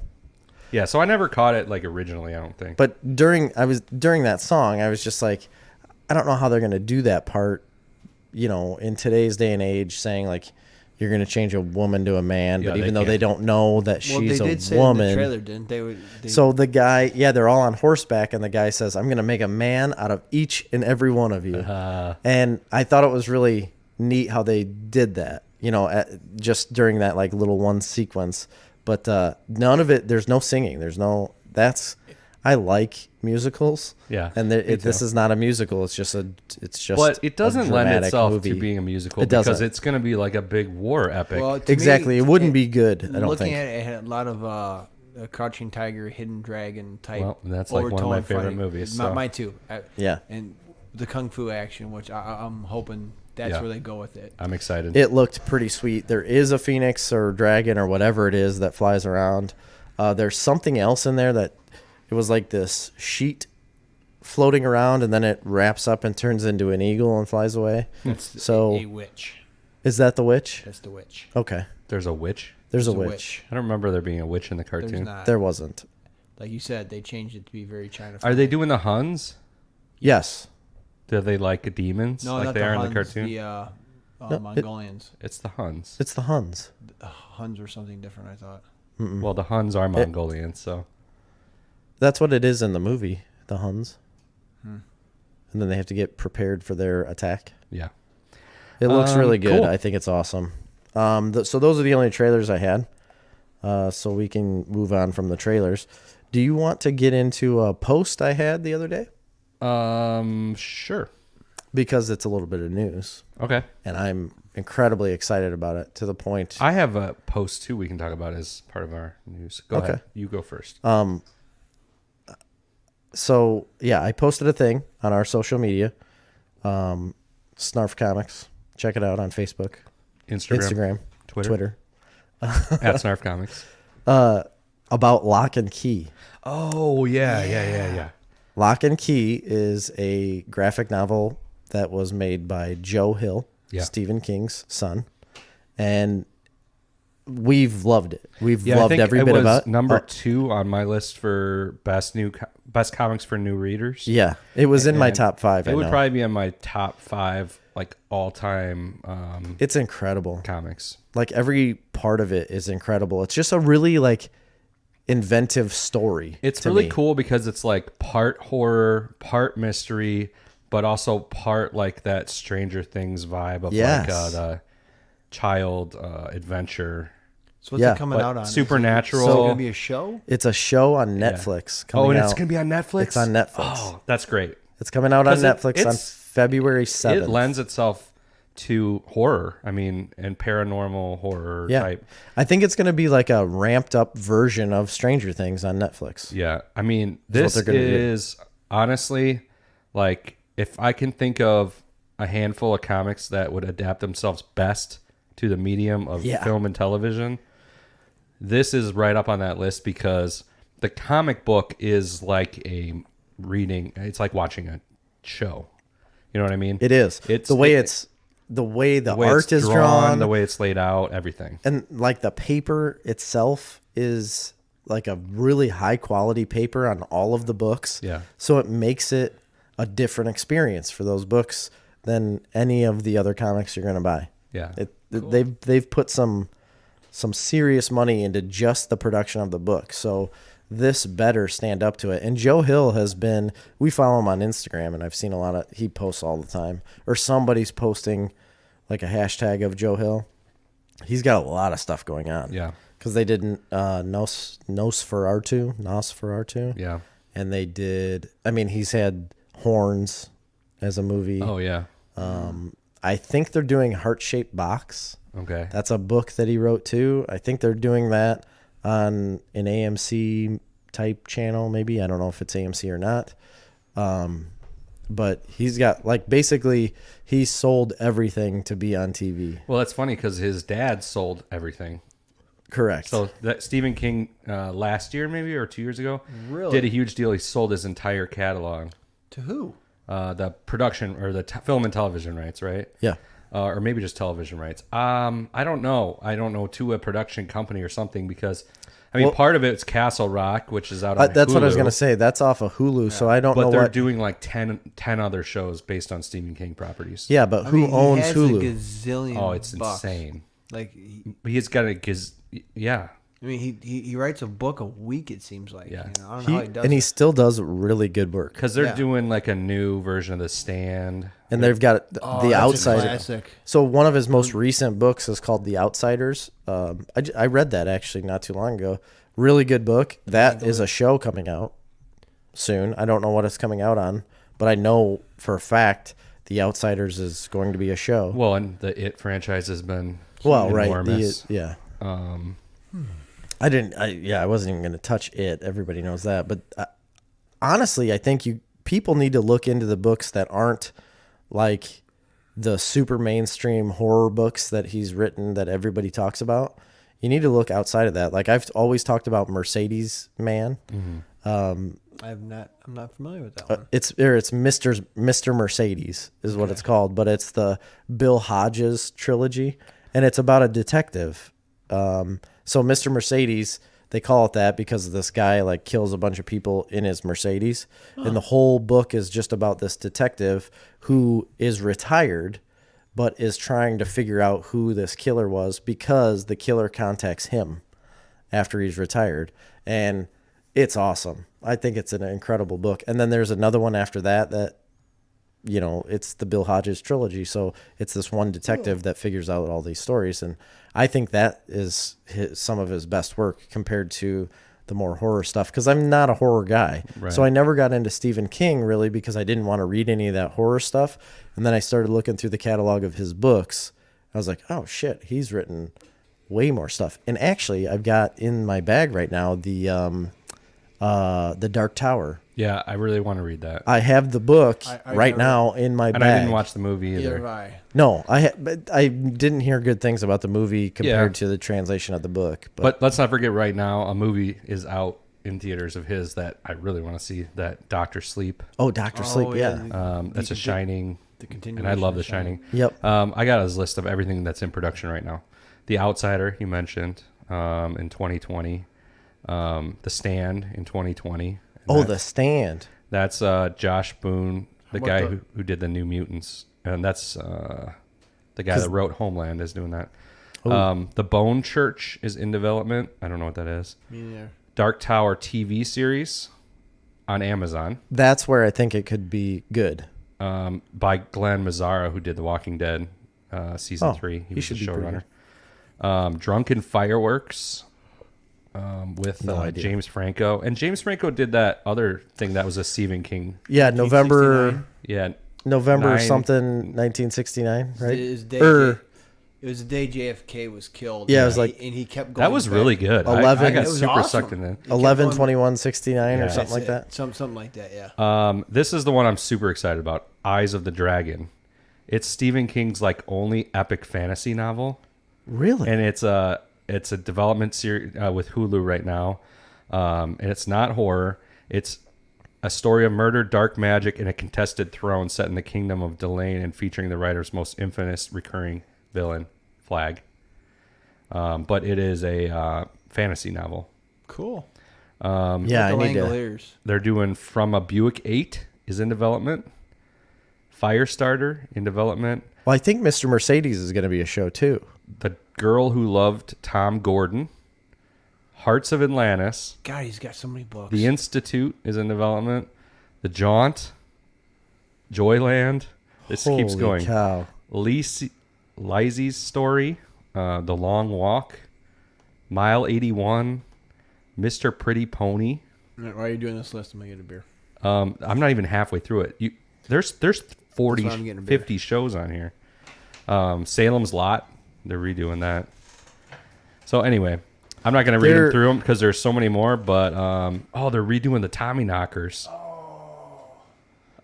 Speaker 1: Yeah, so I never caught it like originally, I don't think.
Speaker 2: But during that song, I was just like, I don't know how they're going to do that part, in today's day and age, saying like you're going to change a woman to a man,
Speaker 1: Yeah,
Speaker 2: but
Speaker 1: they
Speaker 2: even though they
Speaker 1: can't.
Speaker 2: don't know that she's
Speaker 3: they
Speaker 2: a
Speaker 3: did say
Speaker 2: woman.
Speaker 3: in the trailer, didn't they?
Speaker 2: So the guy, they're all on horseback, and the guy says, "I'm going to make a man out of each and every one of you." And I thought it was really neat how they did that, just during that like little one sequence. But none of it. There's no singing. I like musicals.
Speaker 1: Yeah,
Speaker 2: and this is not a musical. It's just
Speaker 1: But it doesn't lend itself
Speaker 2: movie.
Speaker 1: to being a musical
Speaker 2: It
Speaker 1: because
Speaker 2: doesn't.
Speaker 1: it's going to be like a big war epic.
Speaker 3: Well, to
Speaker 2: Exactly.
Speaker 3: me,
Speaker 2: It wouldn't be good. I don't
Speaker 3: looking
Speaker 2: think.
Speaker 3: at it, it had a lot of Crouching Tiger, Hidden Dragon type.
Speaker 1: Well, that's like one of my
Speaker 3: overtone
Speaker 1: favorite
Speaker 3: fighting.
Speaker 1: movies, so.
Speaker 3: Mine too.
Speaker 2: Yeah.
Speaker 3: And the kung fu action, which I'm hoping that's
Speaker 1: Yeah.
Speaker 3: where they go with it.
Speaker 1: I'm excited.
Speaker 2: It looked pretty sweet. There is a phoenix or dragon or whatever it is that flies around. There's something else in there that it was like this sheet floating around, and then it wraps up and turns into an eagle and flies away.
Speaker 3: That's
Speaker 2: So-
Speaker 3: a witch.
Speaker 2: Is that the witch?
Speaker 3: That's the witch.
Speaker 2: Okay.
Speaker 1: There's a witch?
Speaker 2: There's a
Speaker 3: It's
Speaker 2: witch.
Speaker 1: I don't remember there being a witch in the
Speaker 3: There's
Speaker 1: cartoon.
Speaker 3: not.
Speaker 2: There wasn't.
Speaker 3: Like you said, they changed it to be very China.
Speaker 1: Are they doing the Huns?
Speaker 2: Yes.
Speaker 1: Do they like demons
Speaker 3: No,
Speaker 1: like
Speaker 3: not
Speaker 1: they
Speaker 3: the
Speaker 1: are
Speaker 3: Huns,
Speaker 1: in the cartoon?
Speaker 3: The Mongolians.
Speaker 1: It's the Huns.
Speaker 2: It's the Huns.
Speaker 3: The Huns were something different, I thought.
Speaker 1: Well, the Huns are Mongolians, so.
Speaker 2: That's what it is in the movie, the Huns. and then they have to get prepared for their attack.
Speaker 1: Yeah.
Speaker 2: It looks really good.
Speaker 1: Cool.
Speaker 2: I think it's awesome. So those are the only trailers I had. So we can move on from the trailers. Do you want to get into a post I had the other day?
Speaker 1: Sure.
Speaker 2: Because it's a little bit of news.
Speaker 1: Okay.
Speaker 2: And I'm incredibly excited about it to the point.
Speaker 1: I have a post too we can talk about as part of our news. Go ahead. You go first.
Speaker 2: So yeah, I posted a thing on our social media. Snarf Comics. Check it out on Facebook. Instagram. Twitter.
Speaker 1: At Snarf Comics.
Speaker 2: About Lock and Key.
Speaker 1: Oh, yeah.
Speaker 2: Lock and Key is a graphic novel that was made by Joe Hill, Stephen King's son. And we've loved it. We've loved every bit about it.
Speaker 1: Number 2 on my list for best comics for new readers.
Speaker 2: Yeah, it was in my top 5.
Speaker 1: It would probably be in my top 5, like all time.
Speaker 2: It's incredible
Speaker 1: comics.
Speaker 2: Like every part of it is incredible. It's just a really like inventive story.
Speaker 1: It's really cool because it's like part horror, part mystery, but also part like that Stranger Things vibe of like the child adventure.
Speaker 3: So what's it coming out on?
Speaker 1: Supernatural.
Speaker 3: So it's going to be a show?
Speaker 2: It's a show on Netflix.
Speaker 1: It's going to be on Netflix?
Speaker 2: It's on Netflix.
Speaker 1: Oh, that's great.
Speaker 2: It's coming out on Netflix on February 7th.
Speaker 1: It lends itself to horror. I mean, and paranormal horror type.
Speaker 2: I think it's going to be like a ramped up version of Stranger Things on Netflix.
Speaker 1: Yeah. I mean, this is honestly like if I can think of a handful of comics that would adapt themselves best to the medium of film and television, this is right up on that list because the comic book is like a reading. It's like watching a show. You know what I mean?
Speaker 2: It is. It's the way the art is drawn,
Speaker 1: the way it's laid out, everything.
Speaker 2: And like the paper itself is like a really high quality paper on all of the books.
Speaker 1: Yeah.
Speaker 2: So it makes it a different experience for those books than any of the other comics you're going to buy.
Speaker 1: Yeah.
Speaker 2: Cool. They've put some serious money into just the production of the book. So this better stand up to it. And Joe Hill we follow him on Instagram, and I've seen he posts all the time, or somebody's posting like a hashtag of Joe Hill. He's got a lot of stuff going on.
Speaker 1: Yeah.
Speaker 2: Because they did Nosferatu.
Speaker 1: Yeah.
Speaker 2: And they did, he's had Horns as a movie.
Speaker 1: Oh, yeah.
Speaker 2: I think they're doing Heart-Shaped Box.
Speaker 1: Okay.
Speaker 2: That's a book that he wrote too. I think they're doing that on an AMC type channel, maybe. I don't know if it's AMC or not. But he's got basically he sold everything to be on TV.
Speaker 1: Well, that's funny because his dad sold everything.
Speaker 2: Correct.
Speaker 1: So that Stephen King last year, maybe, or 2 years ago,
Speaker 3: really
Speaker 1: did a huge deal. He sold his entire catalog.
Speaker 3: To who?
Speaker 1: The production or the film and television rights, right?
Speaker 2: Yeah.
Speaker 1: Or maybe just television rights. I don't know, to a production company or something because, part of it's Castle Rock, which is out on
Speaker 2: that's
Speaker 1: Hulu.
Speaker 2: what I was going to say. That's off of Hulu, yeah. So I don't know what...
Speaker 1: But they're doing like 10 other shows based on Stephen King properties.
Speaker 2: Yeah, but who owns Hulu?
Speaker 3: A gazillion
Speaker 1: it's
Speaker 3: bucks.
Speaker 1: Insane.
Speaker 3: Like
Speaker 1: he's got yeah.
Speaker 3: He writes a book a week, it seems like.
Speaker 1: Yeah.
Speaker 3: I don't know how he does
Speaker 2: and
Speaker 3: it.
Speaker 2: he still does really good work.
Speaker 1: Because they're doing like a new version of The Stand.
Speaker 2: And they've got The Outsiders.
Speaker 3: Classic.
Speaker 2: So one of his most recent books is called The Outsiders. I read that actually not too long ago. Really good book. That is a show coming out soon. I don't know what it's coming out on, but I know for a fact The Outsiders is going to be a show.
Speaker 1: Well, and the It franchise has been
Speaker 2: enormous.
Speaker 1: Right.
Speaker 2: I wasn't even going to touch it. Everybody knows that. But honestly, I think people need to look into the books that aren't like the super mainstream horror books that he's written that everybody talks about. You need to look outside of that. Like I've always talked about Mercedes Man.
Speaker 3: Mm-hmm. I'm not familiar with that one.
Speaker 2: It's Mr. Mercedes is what it's called, but it's the Bill Hodges trilogy, and it's about a detective. So Mr. Mercedes, they call it that because this guy kills a bunch of people in his Mercedes. And the whole book is just about this detective who is retired, but is trying to figure out who this killer was because the killer contacts him after he's retired. And it's awesome. I think it's an incredible book. And then there's another one after that it's the Bill Hodges trilogy. So it's this one detective that figures out all these stories. And I think that is some of his best work compared to the more horror stuff, because I'm not a horror guy. Right. So I never got into Stephen King really because I didn't want to read any of that horror stuff. And then I started looking through the catalog of his books. I was like, oh shit, he's written way more stuff. And actually I've got in my bag right now the Dark Tower.
Speaker 1: Yeah, I really want to read that.
Speaker 2: I have the book right now in my bag.
Speaker 1: And I didn't watch the movie either.
Speaker 2: No, but I didn't hear good things about the movie compared to the translation of the book.
Speaker 1: But let's not forget right now, a movie is out in theaters of his that I really want to see, that Dr. Sleep.
Speaker 2: Oh, Dr. Sleep, yeah.
Speaker 1: That's a Shining, and I love The Shining.
Speaker 2: Yep.
Speaker 1: I got his list of everything that's in production right now. The Outsider, you mentioned, in 2020. The Stand in 2020.
Speaker 2: Oh, The Stand.
Speaker 1: That's Josh Boone, the guy who did the New Mutants, and that's the guy that wrote Homeland is doing that. The Bone Church is in development. I don't know what that is.
Speaker 3: Me neither.
Speaker 1: Dark Tower TV series on Amazon.
Speaker 2: That's where I think it could be good.
Speaker 1: By Glenn Mazzara, who did The Walking Dead season 3. He was the showrunner. Drunken Fireworks. With James Franco. And James Franco did that other thing that was a Stephen King.
Speaker 2: Yeah, November.
Speaker 1: Yeah.
Speaker 2: November something, 1969, right?
Speaker 3: It was the day JFK was killed.
Speaker 2: Yeah, it was like...
Speaker 3: And he kept going.
Speaker 1: That was really good.
Speaker 2: 11,
Speaker 1: I got super sucked in that.
Speaker 2: 11/21/69 or something like that.
Speaker 3: Something like that, yeah.
Speaker 1: This is the one I'm super excited about. Eyes of the Dragon. It's Stephen King's only epic fantasy novel.
Speaker 2: Really?
Speaker 1: And it's a development series with Hulu right now, and it's not horror. It's a story of murder, dark magic, and a contested throne set in the kingdom of Delane and featuring the writer's most infamous recurring villain, Flag. But it is a fantasy novel.
Speaker 3: Cool.
Speaker 2: Yeah, I need to.
Speaker 1: They're doing From a Buick 8 is in development. Firestarter in development.
Speaker 2: Well, I think Mr. Mercedes is going to be a show too.
Speaker 1: The Girl Who Loved Tom Gordon. Hearts of Atlantis.
Speaker 3: God, he's got so many books.
Speaker 1: The Institute is in development. The Jaunt. Joyland. This keeps going.
Speaker 2: Cow.
Speaker 1: Lizzie's Story. The Long Walk. Mile 81. Mr. Pretty Pony.
Speaker 3: Why are you doing this list? I'm going to get a beer.
Speaker 1: I'm not even halfway through it. There's 40, 50 shows on here. Salem's Lot. They're redoing that. So anyway, I'm not going to read them through them because there's so many more. But they're redoing the Tommyknockers.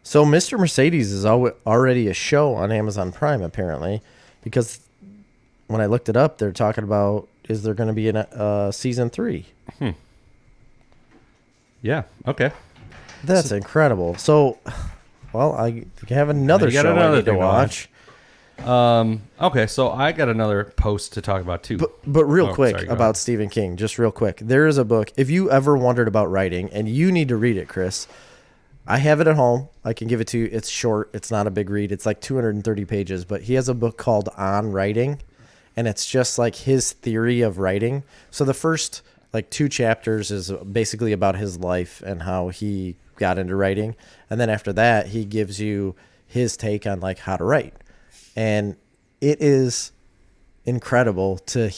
Speaker 2: So Mr. Mercedes is already a show on Amazon Prime apparently, because when I looked it up, they're talking about is there going to be a season 3?
Speaker 1: Yeah. Okay.
Speaker 2: That's incredible. So, well, I have another show I need to watch.
Speaker 1: Okay, so I got another post to talk about too.
Speaker 2: But real quick about Stephen King, just real quick. There is a book. If you ever wondered about writing, and you need to read it, Chris, I have it at home. I can give it to you. It's short. It's not a big read. It's like 230 pages. But he has a book called On Writing, and it's just like his theory of writing. So the first 2 chapters is basically about his life and how he got into writing, and then after that, he gives you his take on how to write. And it is incredible to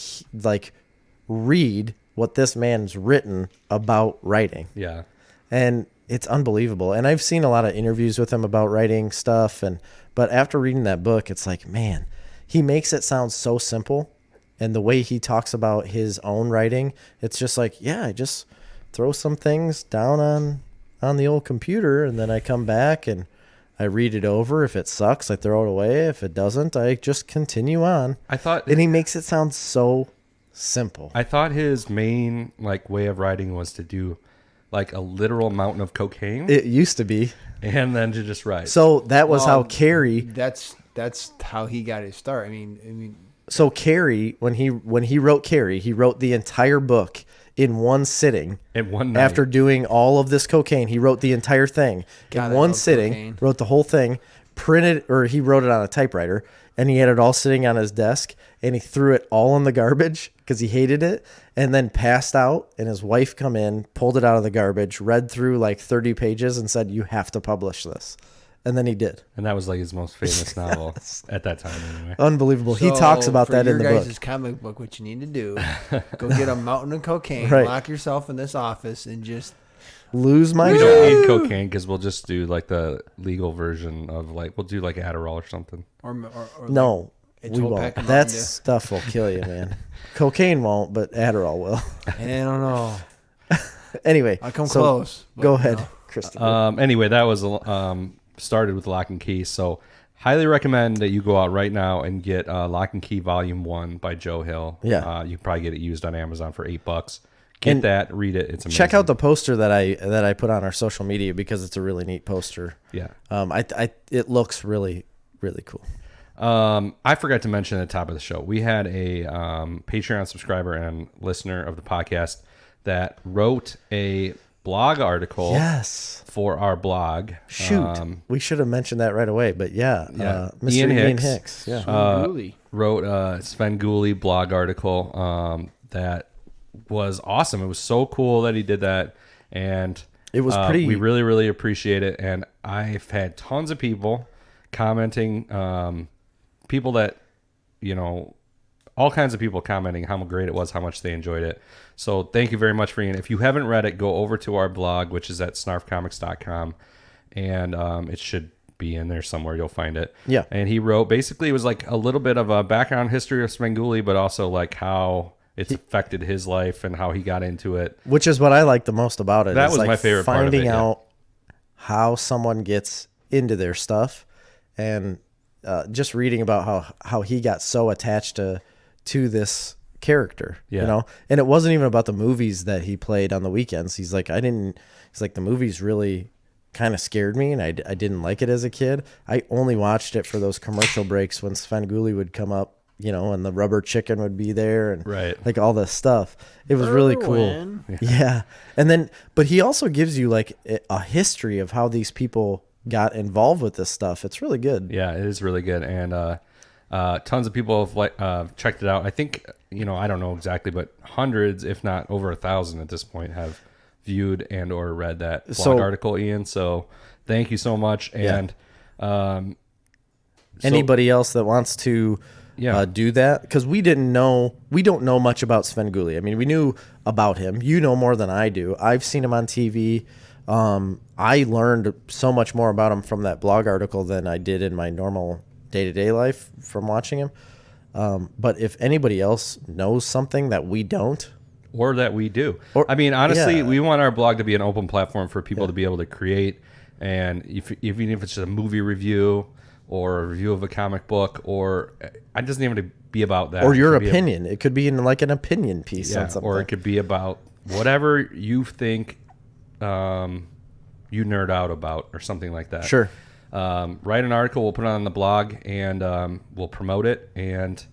Speaker 2: read what this man's written about writing.
Speaker 1: Yeah.
Speaker 2: And it's unbelievable. And I've seen a lot of interviews with him about writing stuff. But after reading that book, it's like, man, he makes it sound so simple. And the way he talks about his own writing, it's just I just throw some things down on the old computer, and then I come back and I read it over. If it sucks, I throw it away. If it doesn't, I just continue on. And he makes it sound so simple.
Speaker 1: I thought his main way of writing was to do a literal mountain of cocaine.
Speaker 2: It used to be.
Speaker 1: And then to just write.
Speaker 2: So that was how Carrie.
Speaker 3: That's how he got his start. I mean.
Speaker 2: So Carrie, when he wrote Carrie, he wrote the entire book in one sitting.
Speaker 1: In one night.
Speaker 2: After doing all of this cocaine, he wrote the entire thing in one sitting. Cocaine. Wrote the whole thing, he wrote it on a typewriter, and he had it all sitting on his desk, and he threw it all in the garbage because he hated it, and then passed out. And his wife come in, pulled it out of the garbage, read through 30 pages, and said, "You have to publish this." And then he did.
Speaker 1: And that was like his most famous novel at that time, anyway.
Speaker 2: Unbelievable. He talks about that in the book.
Speaker 3: For your guys' comic book, what you need to do, go get a mountain of cocaine, lock yourself in this office, and just
Speaker 2: lose my
Speaker 1: We
Speaker 2: job.
Speaker 1: don't need cocaine because we'll just do like the legal version of like, we'll do like Adderall or something.
Speaker 3: Or
Speaker 2: no,
Speaker 3: like
Speaker 2: we won't. That stuff will kill you, man. Cocaine won't, but Adderall will.
Speaker 3: I don't know.
Speaker 2: Anyway.
Speaker 3: I'll come close.
Speaker 2: Go ahead, Christopher.
Speaker 1: Anyway, that was started with Lock and Key. So highly recommend that you go out right now and get Lock and Key Volume 1 by Joe Hill.
Speaker 2: Yeah.
Speaker 1: You can probably get it used on Amazon for $8. Get that, read it. It's amazing.
Speaker 2: Check out the poster that I put on our social media because it's a really neat poster.
Speaker 1: Yeah.
Speaker 2: It looks really, really cool.
Speaker 1: I forgot to mention at the top of the show, we had a Patreon subscriber and listener of the podcast that wrote a blog article for our blog.
Speaker 2: Shoot. We should have mentioned that right away, but Mr.
Speaker 1: Ian
Speaker 2: Hicks
Speaker 1: wrote a Svengoolie blog article that was awesome. It was so cool that he did that, and
Speaker 2: it was pretty.
Speaker 1: We really, really appreciate it, and I've had tons of people commenting, people that, all kinds of people commenting how great it was, how much they enjoyed it. So thank you very much for it. If you haven't read it, go over to our blog, which is at snarfcomics.com, and it should be in there somewhere. You'll find it.
Speaker 2: Yeah.
Speaker 1: And he wrote, basically, it was like a little bit of a background history of Svengoolie, but also like how it's affected his life and how he got into it.
Speaker 2: Which is what I like the most about it.
Speaker 1: That was my favorite part of it.
Speaker 2: Finding out how someone gets into their stuff, and just reading about how he got so attached to this character, and it wasn't even about the movies that he played on the weekends. He's like, the movies really kind of scared me, and I didn't like it as a kid. I only watched it for those commercial breaks when Svengoolie would come up, and the rubber chicken would be there, and like all this stuff. It was really cool. Yeah. And then, but he also gives you like a history of how these people got involved with this stuff. It's really good.
Speaker 1: Yeah, it is really good. And tons of people have checked it out. I think, I don't know exactly, but hundreds, if not over 1,000 at this point, have viewed and or read that blog article, Ian. So thank you so much. And
Speaker 2: anybody else that wants to do that, because we don't know much about Svengoolie. I mean, we knew about him. You know more than I do. I've seen him on TV. I learned so much more about him from that blog article than I did in my normal day-to-day life from watching him. But if anybody else knows something that we don't,
Speaker 1: or that we do, I mean, honestly, we want our blog to be an open platform for people to be able to create. And even if it's just a movie review or a review of a comic book, or it doesn't even have to be about that.
Speaker 2: Or your opinion. It could be in like an opinion piece on something.
Speaker 1: Or it could be about whatever you think you nerd out about or something like that.
Speaker 2: Sure.
Speaker 1: Write an article, we'll put it on the blog, and we'll promote it. And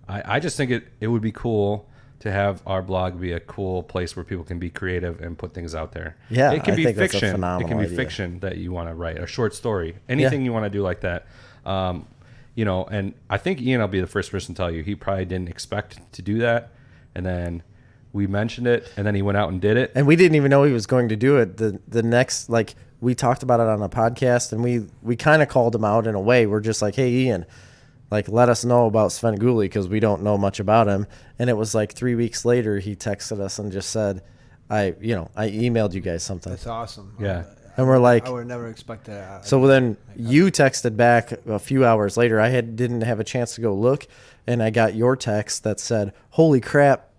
Speaker 1: I just think it would be cool to have our blog be a cool place where people can be creative and put things out there.
Speaker 2: Yeah,
Speaker 1: it can be
Speaker 2: think
Speaker 1: fiction.
Speaker 2: That's a phenomenal
Speaker 1: it can be
Speaker 2: idea.
Speaker 1: fiction that you want to write, a short story, anything you want to do like that. And I think Ian will be the first person to tell you he probably didn't expect to do that, and then we mentioned it, and then he went out and did it.
Speaker 2: And we didn't even know he was going to do it. The next, like, we talked about it on a podcast, and we kind of called him out in a way. We're just like, hey, Ian, like, let us know about Svengoolie because we don't know much about him. And it was like 3 weeks later, he texted us and just said, I emailed you guys something.
Speaker 3: That's awesome.
Speaker 1: Yeah.
Speaker 2: And we're like,
Speaker 3: I would never expect that.
Speaker 2: So then you texted back a few hours later. I didn't have a chance to go look, and I got your text that said, holy crap,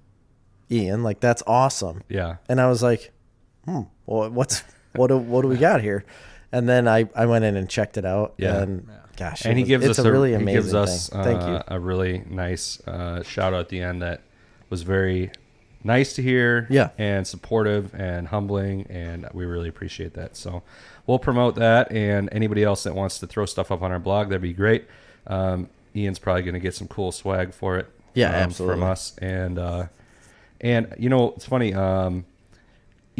Speaker 2: Ian, like, that's awesome.
Speaker 1: Yeah.
Speaker 2: And I was like, well, what do we got here? And then I went in and checked it out.
Speaker 1: Yeah.
Speaker 2: And gosh,
Speaker 1: and it's a really amazing
Speaker 2: he gives us thing. Thank you.
Speaker 1: A really nice shout out at the end that was very nice to hear, and supportive and humbling, and we really appreciate that. So we'll promote that, and anybody else that wants to throw stuff up on our blog, that'd be great. Ian's probably going to get some cool swag for it.
Speaker 2: Yeah, absolutely.
Speaker 1: From us. And it's funny,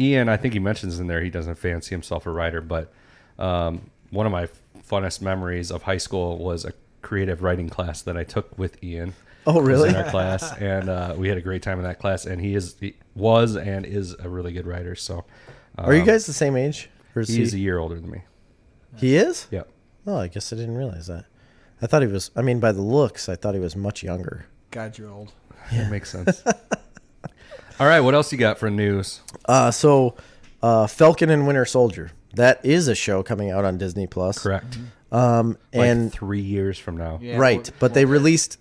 Speaker 1: Ian, I think he mentions in there he doesn't fancy himself a writer, but one of my funnest memories of high school was a creative writing class that I took with Ian.
Speaker 2: Oh, really?
Speaker 1: In our class, and we had a great time in that class. And he was and is a really good writer. So,
Speaker 2: are you guys the same age? Or is
Speaker 1: he's a year older than me.
Speaker 2: He is?
Speaker 1: Yep.
Speaker 2: Oh, I guess I didn't realize that. I thought he was. I mean, by the looks, I thought he was much younger.
Speaker 3: God, you're old.
Speaker 1: Yeah, it makes sense. All right, what else you got for news?
Speaker 2: So Falcon and Winter Soldier. That is a show coming out on Disney Plus.
Speaker 1: Correct.
Speaker 2: And
Speaker 1: like 3 years from now.
Speaker 3: Yeah,
Speaker 2: right, but they released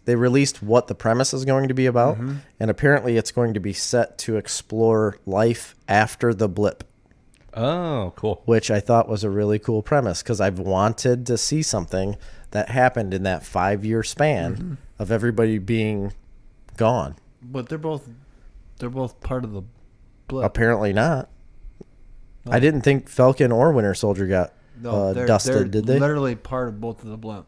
Speaker 2: what the premise is going to be about, and apparently it's going to be set to explore life after the blip.
Speaker 1: Oh, cool.
Speaker 2: Which I thought was a really cool premise because I've wanted to see something that happened in that 5-year span of everybody being gone.
Speaker 3: But they're both part of the blip.
Speaker 2: Apparently not. No. I didn't think Falcon or Winter Soldier got dusted, did they?
Speaker 3: Literally part of both of the blip.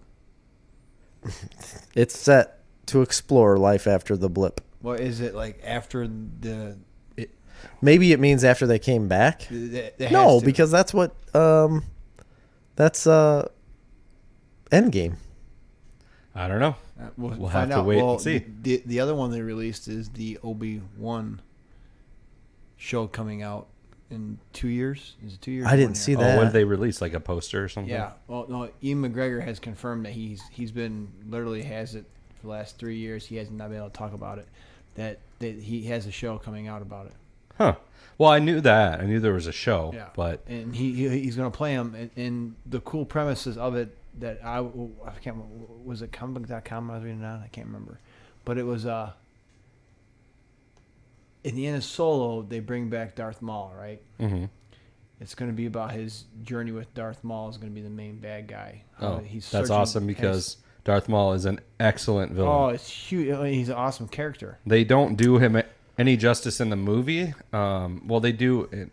Speaker 2: It's set to explore life after the blip.
Speaker 3: Well, is it like after the...
Speaker 2: Maybe it means after they came back. No, because that's what that's Endgame.
Speaker 1: I don't know. We'll have to wait and see.
Speaker 3: The other one they released is the Obi-Wan show coming out in 2 years. Is it 2 years?
Speaker 2: I didn't see that.
Speaker 1: Oh, when did they release? Like a poster or something?
Speaker 3: Yeah. Well, no. Ian McGregor has confirmed that he's been literally has it for the last 3 years. He has not been able to talk about it. That he has a show coming out about it.
Speaker 1: Huh. Well, I knew that. I knew there was a show.
Speaker 3: Yeah.
Speaker 1: But
Speaker 3: and he's going to play him. And the cool premises of it that I can't remember, was it comicbook.com I was reading on? I can't remember. But it was in the end of Solo, they bring back Darth Maul, right?
Speaker 1: Mm-hmm.
Speaker 3: It's going to be about his journey with Darth Maul is going to be the main bad guy.
Speaker 1: Oh, that's awesome because Darth Maul is an excellent villain.
Speaker 3: Oh, it's huge. I mean, he's an awesome character.
Speaker 1: They don't do him any justice in the movie. Well, they do in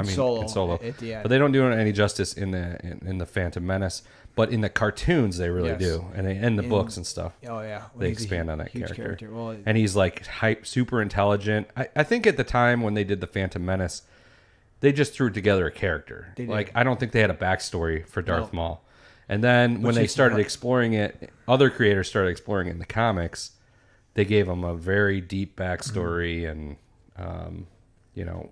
Speaker 1: Solo
Speaker 3: at the end.
Speaker 1: But they don't do any justice in the Phantom Menace. But in the cartoons, they really do, and in the books and stuff.
Speaker 3: Oh yeah,
Speaker 1: they expand on that character.
Speaker 3: Well,
Speaker 1: and he's like super intelligent. I think at the time when they did the Phantom Menace, they just threw together a character. Like I don't think they had a backstory for Darth Maul. And then when they started exploring it, other creators started exploring it in the comics. They gave him a very deep backstory, and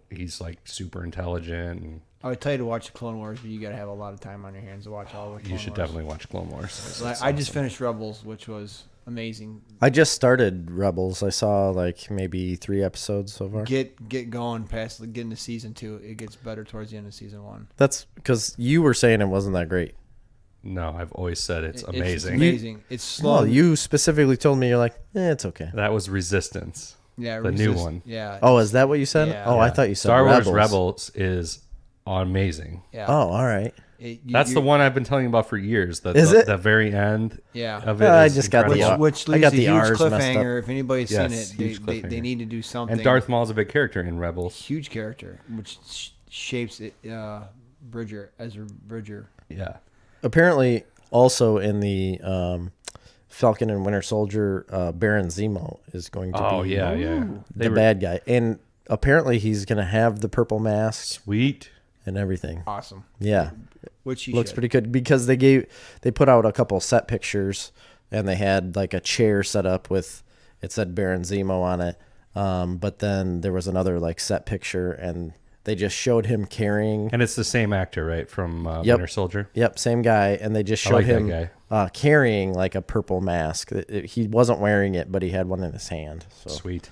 Speaker 1: he's like super intelligent. And
Speaker 3: I would tell you to watch Clone Wars, but you got to have a lot of time on your hands to watch all of Clone Wars.
Speaker 1: You should definitely watch Clone Wars.
Speaker 3: I just finished Rebels, which was amazing.
Speaker 2: I just started Rebels. I saw like maybe 3 episodes so far.
Speaker 3: Get going past getting to season 2. It gets better towards the end of season 1.
Speaker 2: That's because you were saying it wasn't that great.
Speaker 1: No, I've always said it's amazing.
Speaker 3: It's amazing. It's slow.
Speaker 2: Well, you specifically told me you're like, it's okay.
Speaker 1: That was Resistance.
Speaker 3: Yeah,
Speaker 1: the new one.
Speaker 3: Yeah.
Speaker 2: Oh, is that what you said?
Speaker 3: Yeah.
Speaker 2: Oh, I thought you said
Speaker 1: Star
Speaker 2: Rebels.
Speaker 1: Wars Rebels is amazing.
Speaker 3: Yeah.
Speaker 2: Oh, all right.
Speaker 1: That's the one I've been telling you about for years.
Speaker 2: Is it?
Speaker 1: The very end of it
Speaker 2: I
Speaker 1: is
Speaker 2: just
Speaker 1: incredible.
Speaker 2: got
Speaker 3: which leaves a huge cliffhanger. If anybody's seen it, they need to do something.
Speaker 1: And Darth Maul's a big character in Rebels.
Speaker 3: Huge character, which shapes it. Ezra Bridger.
Speaker 1: Yeah.
Speaker 2: Apparently, also in the Falcon and Winter Soldier, Baron Zemo is going to be the bad guy. And apparently he's going to have the purple mask.
Speaker 1: Sweet.
Speaker 2: And everything.
Speaker 3: Awesome.
Speaker 2: Yeah.
Speaker 3: Which
Speaker 2: looks pretty good because they put out a couple set pictures and they had like a chair set up with, it said Baron Zemo on it. But then there was another like set picture and they just showed him carrying.
Speaker 1: And it's the same actor, right? From Winter Soldier?
Speaker 2: Yep, same guy. And they just showed him carrying like a purple mask. He wasn't wearing it, but he had one in his hand. So.
Speaker 1: Sweet.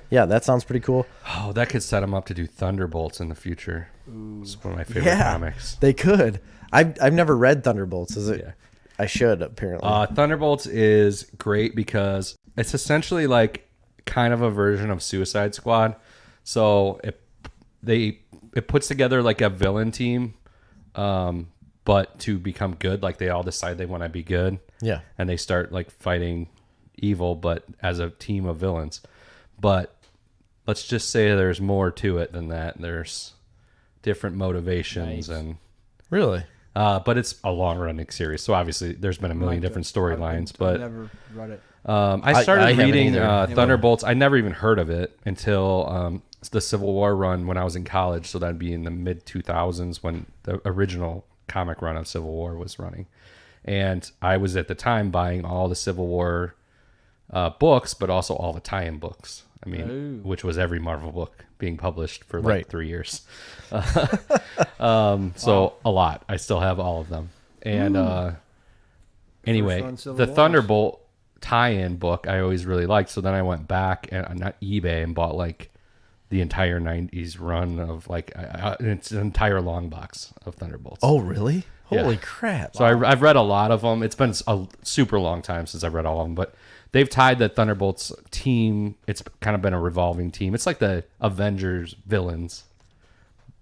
Speaker 2: Yeah, that sounds pretty cool.
Speaker 1: Oh, that could set him up to do Thunderbolts in the future. Ooh. It's one of my favorite comics.
Speaker 2: They could. I've never read Thunderbolts. Is it? Yeah. I should, apparently.
Speaker 1: Thunderbolts is great because it's essentially like kind of a version of Suicide Squad. So it puts together like a villain team, but to become good, like they all decide they want to be good.
Speaker 2: Yeah.
Speaker 1: And they start like fighting evil, but as a team of villains. But let's just say there's more to it than that. There's different motivations and
Speaker 2: really,
Speaker 1: but it's a long running series. So obviously there's been a million different storylines, but
Speaker 3: I've never read it.
Speaker 1: I started reading Thunderbolts. I never even heard of it until the Civil War run when I was in college. So that'd be in the mid 2000s when the original comic run of Civil War was running. And I was at the time buying all the Civil War books, but also all the tie-in books. I mean, which was every Marvel book being published for like 3 years. So a lot. I still have all of them. And anyway, the Thunderbolt tie-in book I always really liked. So then I went back and on eBay and bought like the entire 90s run of like it's an entire long box of Thunderbolts.
Speaker 2: Oh, really? Holy crap.
Speaker 1: So I've read a lot of them. It's been a super long time since I've read all of them, but they've tied the Thunderbolts team. It's kind of been a revolving team. It's like the Avengers villains.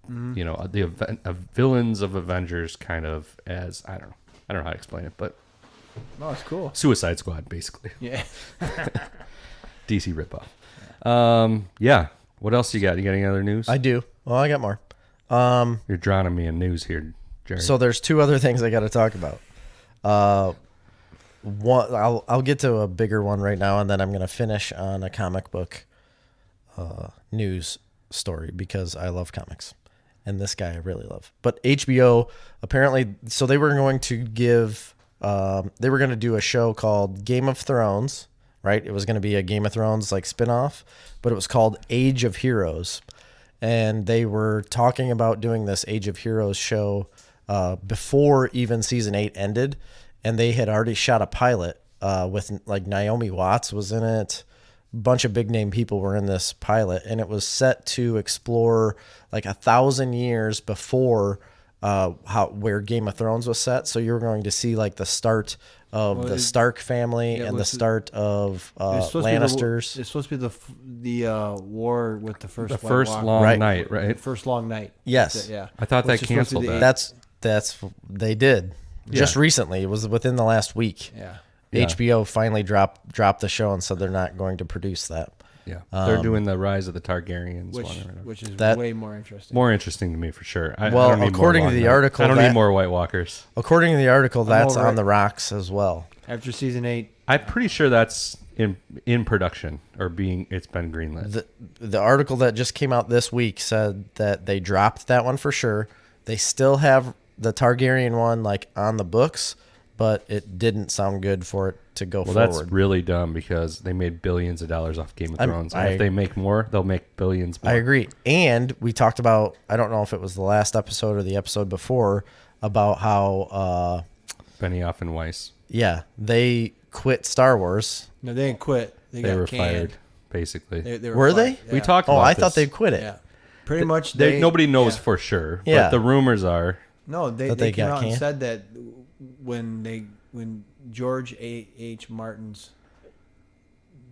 Speaker 1: You know, the villains of Avengers kind of as, I don't know how to explain it, but
Speaker 3: oh, it's cool.
Speaker 1: Suicide Squad, basically.
Speaker 3: Yeah.
Speaker 1: DC ripoff. Yeah. What else you got? You got any other news?
Speaker 2: I do. Well, I got more.
Speaker 1: You're drowning me in news here, Jerry.
Speaker 2: So there's two other things I got to talk about. One, I'll get to a bigger one right now, and then I'm going to finish on a comic book news story because I love comics, and this guy I really love. But HBO apparently, so they were going to give, they were going to do a show called Game of Thrones, right? It was going to be a Game of Thrones like spinoff, but it was called Age of Heroes, and they were talking about doing this Age of Heroes show before even season 8 ended, and they had already shot a pilot with like Naomi Watts was in it. A bunch of big name people were in this pilot, and it was set to explore like 1,000 years before where Game of Thrones was set. So you're going to see like the start of the Stark family and the start of Lannisters.
Speaker 3: It's supposed to be the war with the first
Speaker 1: long night, right?
Speaker 3: First long night.
Speaker 2: Yes.
Speaker 3: Yeah.
Speaker 1: I thought they canceled that.
Speaker 2: That's they did just recently. It was within the last week.
Speaker 3: Yeah.
Speaker 2: HBO finally dropped the show and said they're not going to produce that.
Speaker 1: Yeah, they're doing the Rise of the Targaryens,
Speaker 3: which is way more interesting.
Speaker 1: More interesting to me for sure.
Speaker 2: According to the article,
Speaker 1: I don't need more White Walkers.
Speaker 2: According to the article, that's on the rocks as well.
Speaker 3: After season 8,
Speaker 1: I'm pretty sure that's in production or it's been greenlit.
Speaker 2: The article that just came out this week said that they dropped that one for sure. They still have the Targaryen one like on the books, but it didn't sound good for it to go forward.
Speaker 1: Well, that's really dumb because they made billions of dollars off Game of Thrones. And if they make more, they'll make billions more.
Speaker 2: I agree. And we talked about, I don't know if it was the last episode or the episode before, about how
Speaker 1: Benioff and Weiss.
Speaker 2: Yeah, they quit Star Wars.
Speaker 3: No, they didn't quit. They got
Speaker 1: fired, basically.
Speaker 3: They
Speaker 2: were they?
Speaker 3: Yeah.
Speaker 1: We talked about
Speaker 2: I
Speaker 1: this.
Speaker 2: thought they quit it.
Speaker 3: Yeah. Pretty much.
Speaker 1: Nobody knows for sure, but the rumors are.
Speaker 3: No, they came out and said that when George H. Martin's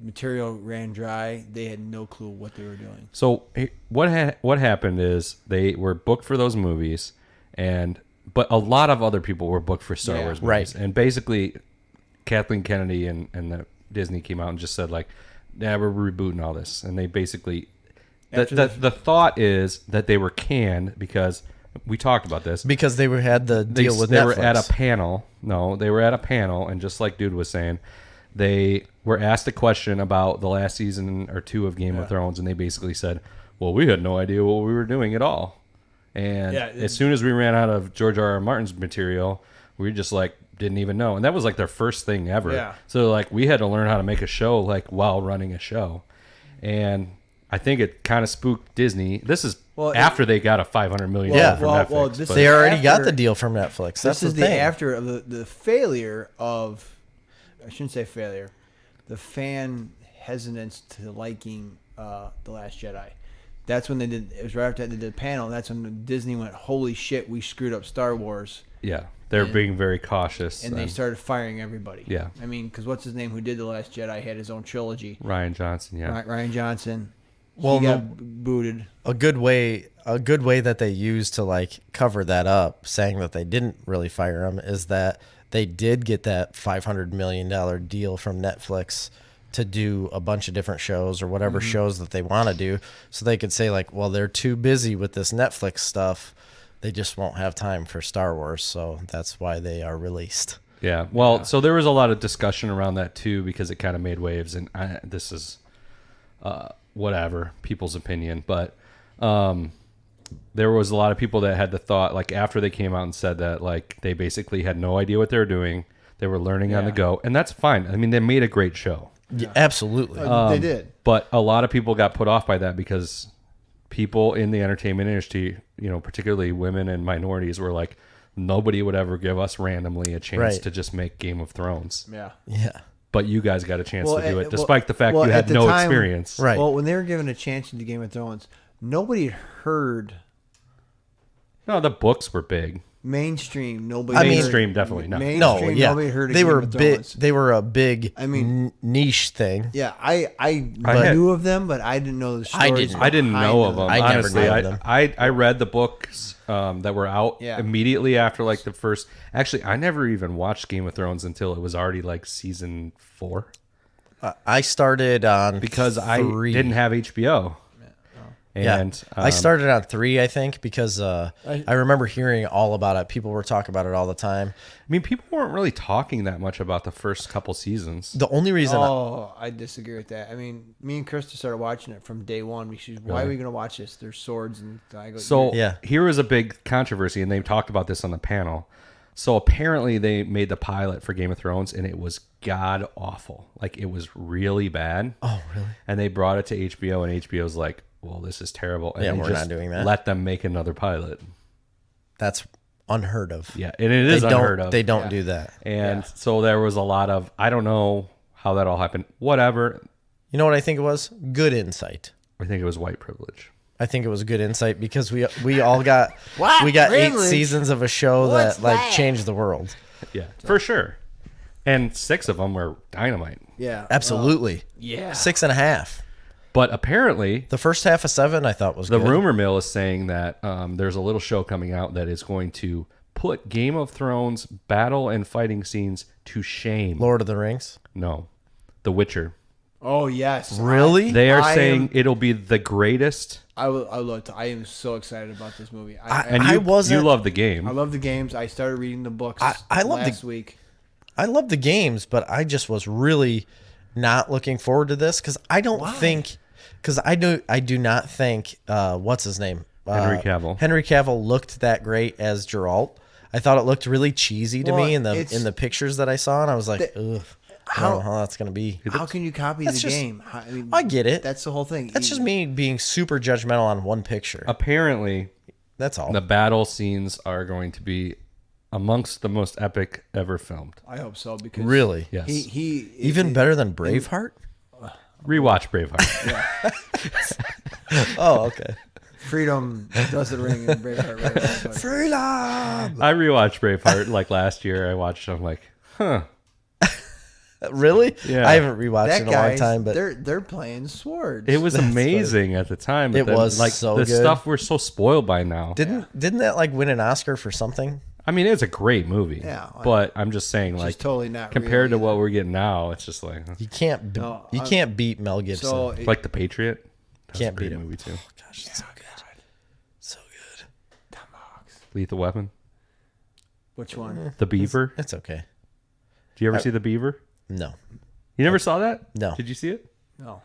Speaker 3: material ran dry, they had no clue what they were doing.
Speaker 1: So what happened is they were booked for those movies, but a lot of other people were booked for Star Wars movies. Right. And basically, Kathleen Kennedy and Disney came out and just said like, "Yeah, we're rebooting all this." And they basically the thought is that they were canned because we talked about this.
Speaker 2: Because they had the deal with Netflix.
Speaker 1: They were at a panel. No, they were at a panel, and just like Dude was saying, they were asked a question about the last season or 2 of Game of Thrones, and they basically said, well, we had no idea what we were doing at all. And as soon as we ran out of George R.R. Martin's material, we just like didn't even know. And that was like their first thing ever.
Speaker 3: Yeah.
Speaker 1: So like we had to learn how to make a show like while running a show. And I think it kind of spooked Disney. This is after they got a $500 million from Netflix.
Speaker 2: They already got the deal from Netflix. That's
Speaker 3: this is the after of the failure of, I shouldn't say failure, the fan hesitance to liking The Last Jedi. That's when they did. It was right after they did the panel. That's when Disney went, "Holy shit, we screwed up Star Wars."
Speaker 1: Yeah, they're being very cautious,
Speaker 3: and they started firing everybody.
Speaker 1: Yeah,
Speaker 3: I mean, because what's his name who did The Last Jedi had his own trilogy.
Speaker 1: Rian Johnson. Yeah,
Speaker 3: Rian Johnson. Well, he got booted.
Speaker 2: A good way that they used to like cover that up, saying that they didn't really fire him, is that they did get that $500 million deal from Netflix to do a bunch of different shows or whatever shows that they want to do. So they could say like, well, they're too busy with this Netflix stuff. They just won't have time for Star Wars. So that's why they are released.
Speaker 1: Yeah. Well, so there was a lot of discussion around that too, because it kind of made waves, and this is whatever, people's opinion. But there was a lot of people that had the thought, like after they came out and said that, like they basically had no idea what they were doing. They were learning on the go, and that's fine. I mean, they made a great show.
Speaker 2: Yeah, absolutely.
Speaker 3: They did.
Speaker 1: But a lot of people got put off by that because people in the entertainment industry, you know, particularly women and minorities, were like, nobody would ever give us randomly a chance
Speaker 2: Right.
Speaker 1: to just make Game of Thrones.
Speaker 3: Yeah.
Speaker 2: Yeah.
Speaker 1: But you guys got a chance
Speaker 3: Well,
Speaker 1: to do it,
Speaker 3: well-
Speaker 1: despite the fact
Speaker 3: well,
Speaker 1: you
Speaker 3: at
Speaker 1: had
Speaker 3: the
Speaker 1: no
Speaker 3: time-
Speaker 1: experience.
Speaker 2: Right.
Speaker 3: Well, when they were given a chance in the Game of Thrones, nobody had heard
Speaker 1: No, the books were big.
Speaker 3: mainstream. Nobody.
Speaker 2: I mean-
Speaker 1: Mainstream, definitely not.
Speaker 3: Mainstream,
Speaker 2: No, yeah.
Speaker 3: Nobody heard of
Speaker 2: They
Speaker 3: Game
Speaker 2: were
Speaker 3: of
Speaker 2: big.
Speaker 3: Thrones.
Speaker 2: They were a big
Speaker 3: I mean-
Speaker 2: niche thing.
Speaker 3: Yeah, I
Speaker 1: had-
Speaker 3: knew of them, but I didn't know the
Speaker 2: I
Speaker 3: stories.
Speaker 2: didn't.
Speaker 1: I didn't
Speaker 3: behind
Speaker 1: know of them.
Speaker 2: I never
Speaker 1: Honestly,
Speaker 2: knew of them.
Speaker 1: I read the books that were out
Speaker 3: Yeah.
Speaker 1: immediately after like the first. Actually, I never even watched Game of Thrones until it was already like season 4
Speaker 2: I started on
Speaker 1: because
Speaker 2: 3.
Speaker 1: I didn't have HBO. And
Speaker 2: I started on 3, I think, because I remember hearing all about it. People were talking about it all the time.
Speaker 1: I mean, people weren't really talking that much about the first couple seasons.
Speaker 2: The only reason
Speaker 3: Oh, I disagree with that. I mean, me and Krista started watching it from day one. She's, why are we going to watch this? There's swords and I go.
Speaker 1: So
Speaker 2: Yeah.
Speaker 1: here was a big controversy, and they talked about this on the panel. So apparently they made the pilot for Game of Thrones, and it was god awful. Like it was really bad.
Speaker 2: Oh, really?
Speaker 1: And they brought it to HBO, and HBO's like, "Well, this is terrible." And
Speaker 2: Yeah,
Speaker 1: they
Speaker 2: we're
Speaker 1: just
Speaker 2: not doing that.
Speaker 1: Let them make another pilot.
Speaker 2: that's unheard of.
Speaker 1: Yeah, and it is
Speaker 2: They don't,
Speaker 1: unheard of.
Speaker 2: They don't
Speaker 3: Yeah.
Speaker 2: do that.
Speaker 1: And so there was a lot of I don't know how that all happened. Whatever.
Speaker 2: You know what I think it was? Good insight.
Speaker 1: I think it was white privilege.
Speaker 2: I think it was good insight because we all got
Speaker 3: What?
Speaker 2: we got 8
Speaker 3: Privilege?
Speaker 2: seasons of a show
Speaker 3: What's
Speaker 2: that like
Speaker 3: that?
Speaker 2: changed the world.
Speaker 1: Yeah, for sure. And 6 of them were dynamite.
Speaker 3: Yeah.
Speaker 2: Absolutely.
Speaker 3: Yeah.
Speaker 2: 6.5.
Speaker 1: But apparently,
Speaker 2: The first half of 7 I thought was
Speaker 1: the
Speaker 2: good.
Speaker 1: rumor mill is saying that there's a little show coming out that is going to put Game of Thrones battle and fighting scenes to shame.
Speaker 2: Lord of the Rings.
Speaker 1: No, The Witcher.
Speaker 3: Oh yes.
Speaker 2: Really?
Speaker 1: They are
Speaker 3: I
Speaker 1: saying
Speaker 3: am-
Speaker 1: it'll be the greatest.
Speaker 3: I am so excited about this movie.
Speaker 1: And
Speaker 2: I
Speaker 1: you,
Speaker 2: wasn't-
Speaker 1: you love the game.
Speaker 3: I love the games. I started reading the books
Speaker 2: I love
Speaker 3: last week.
Speaker 2: I love the games, but I just was really not looking forward to this because I don't think because I do not think what's his name
Speaker 1: Henry Cavill.
Speaker 2: Henry Cavill looked that great as Geralt. I thought it looked really cheesy to
Speaker 3: Well,
Speaker 2: me in
Speaker 3: it's-
Speaker 2: the pictures that I saw, and I was like, ugh, I don't know how that's gonna be.
Speaker 3: How can you copy the
Speaker 2: That's just-
Speaker 3: game? I mean,
Speaker 2: I get it.
Speaker 3: That's the whole thing.
Speaker 2: That's just me being super judgmental on one picture.
Speaker 1: Apparently,
Speaker 2: That's all.
Speaker 1: the battle scenes are going to be amongst the most epic ever filmed.
Speaker 3: I hope so because
Speaker 2: Really?
Speaker 1: Yes.
Speaker 3: he
Speaker 2: Even better than Braveheart?
Speaker 1: Rewatch Braveheart.
Speaker 2: Oh, okay.
Speaker 3: freedom doesn't ring in Braveheart. Right?
Speaker 2: Freedom.
Speaker 1: I rewatched Braveheart like last year. I watched it. I'm like, huh.
Speaker 2: Really?
Speaker 1: Yeah.
Speaker 2: I haven't rewatched
Speaker 3: That
Speaker 2: it in a long
Speaker 3: guy's
Speaker 2: time, but
Speaker 3: they're playing swords.
Speaker 1: It was amazing at the time. But
Speaker 2: It was
Speaker 1: like
Speaker 2: so
Speaker 1: the
Speaker 2: good.
Speaker 1: stuff we're so spoiled by now.
Speaker 2: didn't that like win an Oscar for something?
Speaker 1: I mean, it's a great movie.
Speaker 3: Yeah,
Speaker 1: but I'm just saying, like,
Speaker 3: just totally not
Speaker 1: compared
Speaker 3: real
Speaker 1: to what we're getting now, it's just like,
Speaker 2: You can't
Speaker 3: No,
Speaker 2: you can't beat Mel Gibson.
Speaker 3: so
Speaker 1: like The Patriot. That's
Speaker 2: Can't
Speaker 1: a great
Speaker 2: beat him.
Speaker 1: movie too.
Speaker 2: Gosh, it's so good. So good.
Speaker 1: Lethal Weapon.
Speaker 3: which one?
Speaker 1: The Beaver.
Speaker 2: It's okay.
Speaker 1: Do you ever see The Beaver?
Speaker 2: No.
Speaker 1: You never saw that?
Speaker 2: No.
Speaker 1: Did you see it?
Speaker 3: No.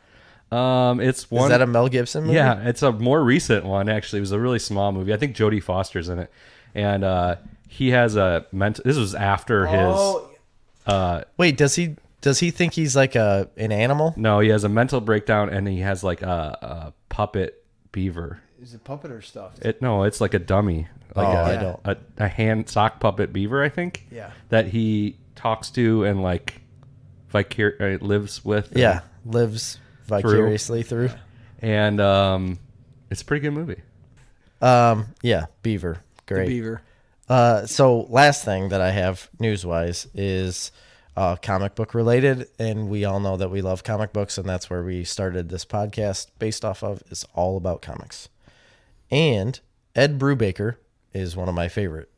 Speaker 1: It's one.
Speaker 2: Is that a Mel Gibson movie?
Speaker 1: Yeah, it's a more recent one actually. It was a really small movie. I think Jodie Foster's in it, and he has a mental. This was after his.
Speaker 2: Wait, does he think he's like an animal?
Speaker 1: No, he has a mental breakdown, and he has like a puppet beaver.
Speaker 3: Is it puppet or stuffed?
Speaker 1: No, it's like a dummy, like
Speaker 2: I
Speaker 1: a,
Speaker 2: don't.
Speaker 1: a hand sock puppet beaver, I think.
Speaker 3: Yeah.
Speaker 1: That he talks to and like lives with.
Speaker 2: Yeah, lives vicariously through.
Speaker 1: And it's a pretty good movie.
Speaker 2: Yeah, Beaver. Great.
Speaker 3: Beaver.
Speaker 2: So last thing that I have news-wise is comic book related, and we all know that we love comic books, and that's where we started this podcast based off of. It's all about comics. And Ed Brubaker is one of my favorite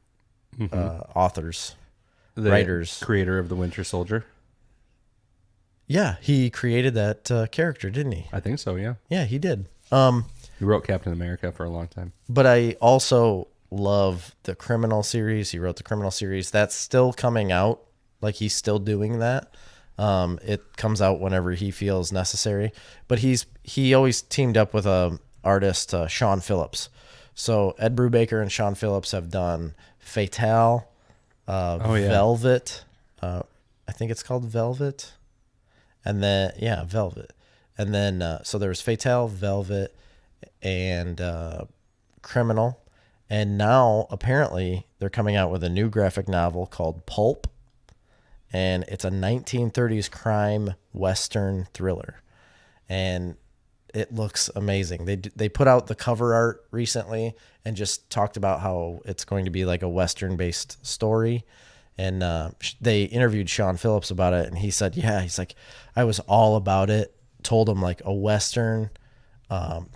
Speaker 2: authors,
Speaker 1: The
Speaker 2: writers.
Speaker 1: creator of the Winter Soldier.
Speaker 2: Yeah, he created that character, didn't he?
Speaker 1: I think so. Yeah,
Speaker 2: Yeah, he did.
Speaker 1: he wrote Captain America for a long time.
Speaker 2: But I also love the Criminal series. He wrote the Criminal series. That's still coming out. Like, he's still doing that. It comes out whenever he feels necessary. But he always teamed up with a artist, Sean Phillips. So Ed Brubaker and Sean Phillips have done Fatale, Velvet. I think it's called Velvet. And then, Velvet. And then, so there was Fatale, Velvet, and Criminal. And now apparently they're coming out with a new graphic novel called Pulp, and it's a 1930s crime western thriller, and it looks amazing. They put out the cover art recently and just talked about how it's going to be like a western based story. And they interviewed Sean Phillips about it, and he said, yeah, he's like, I was all about it. Told him like a western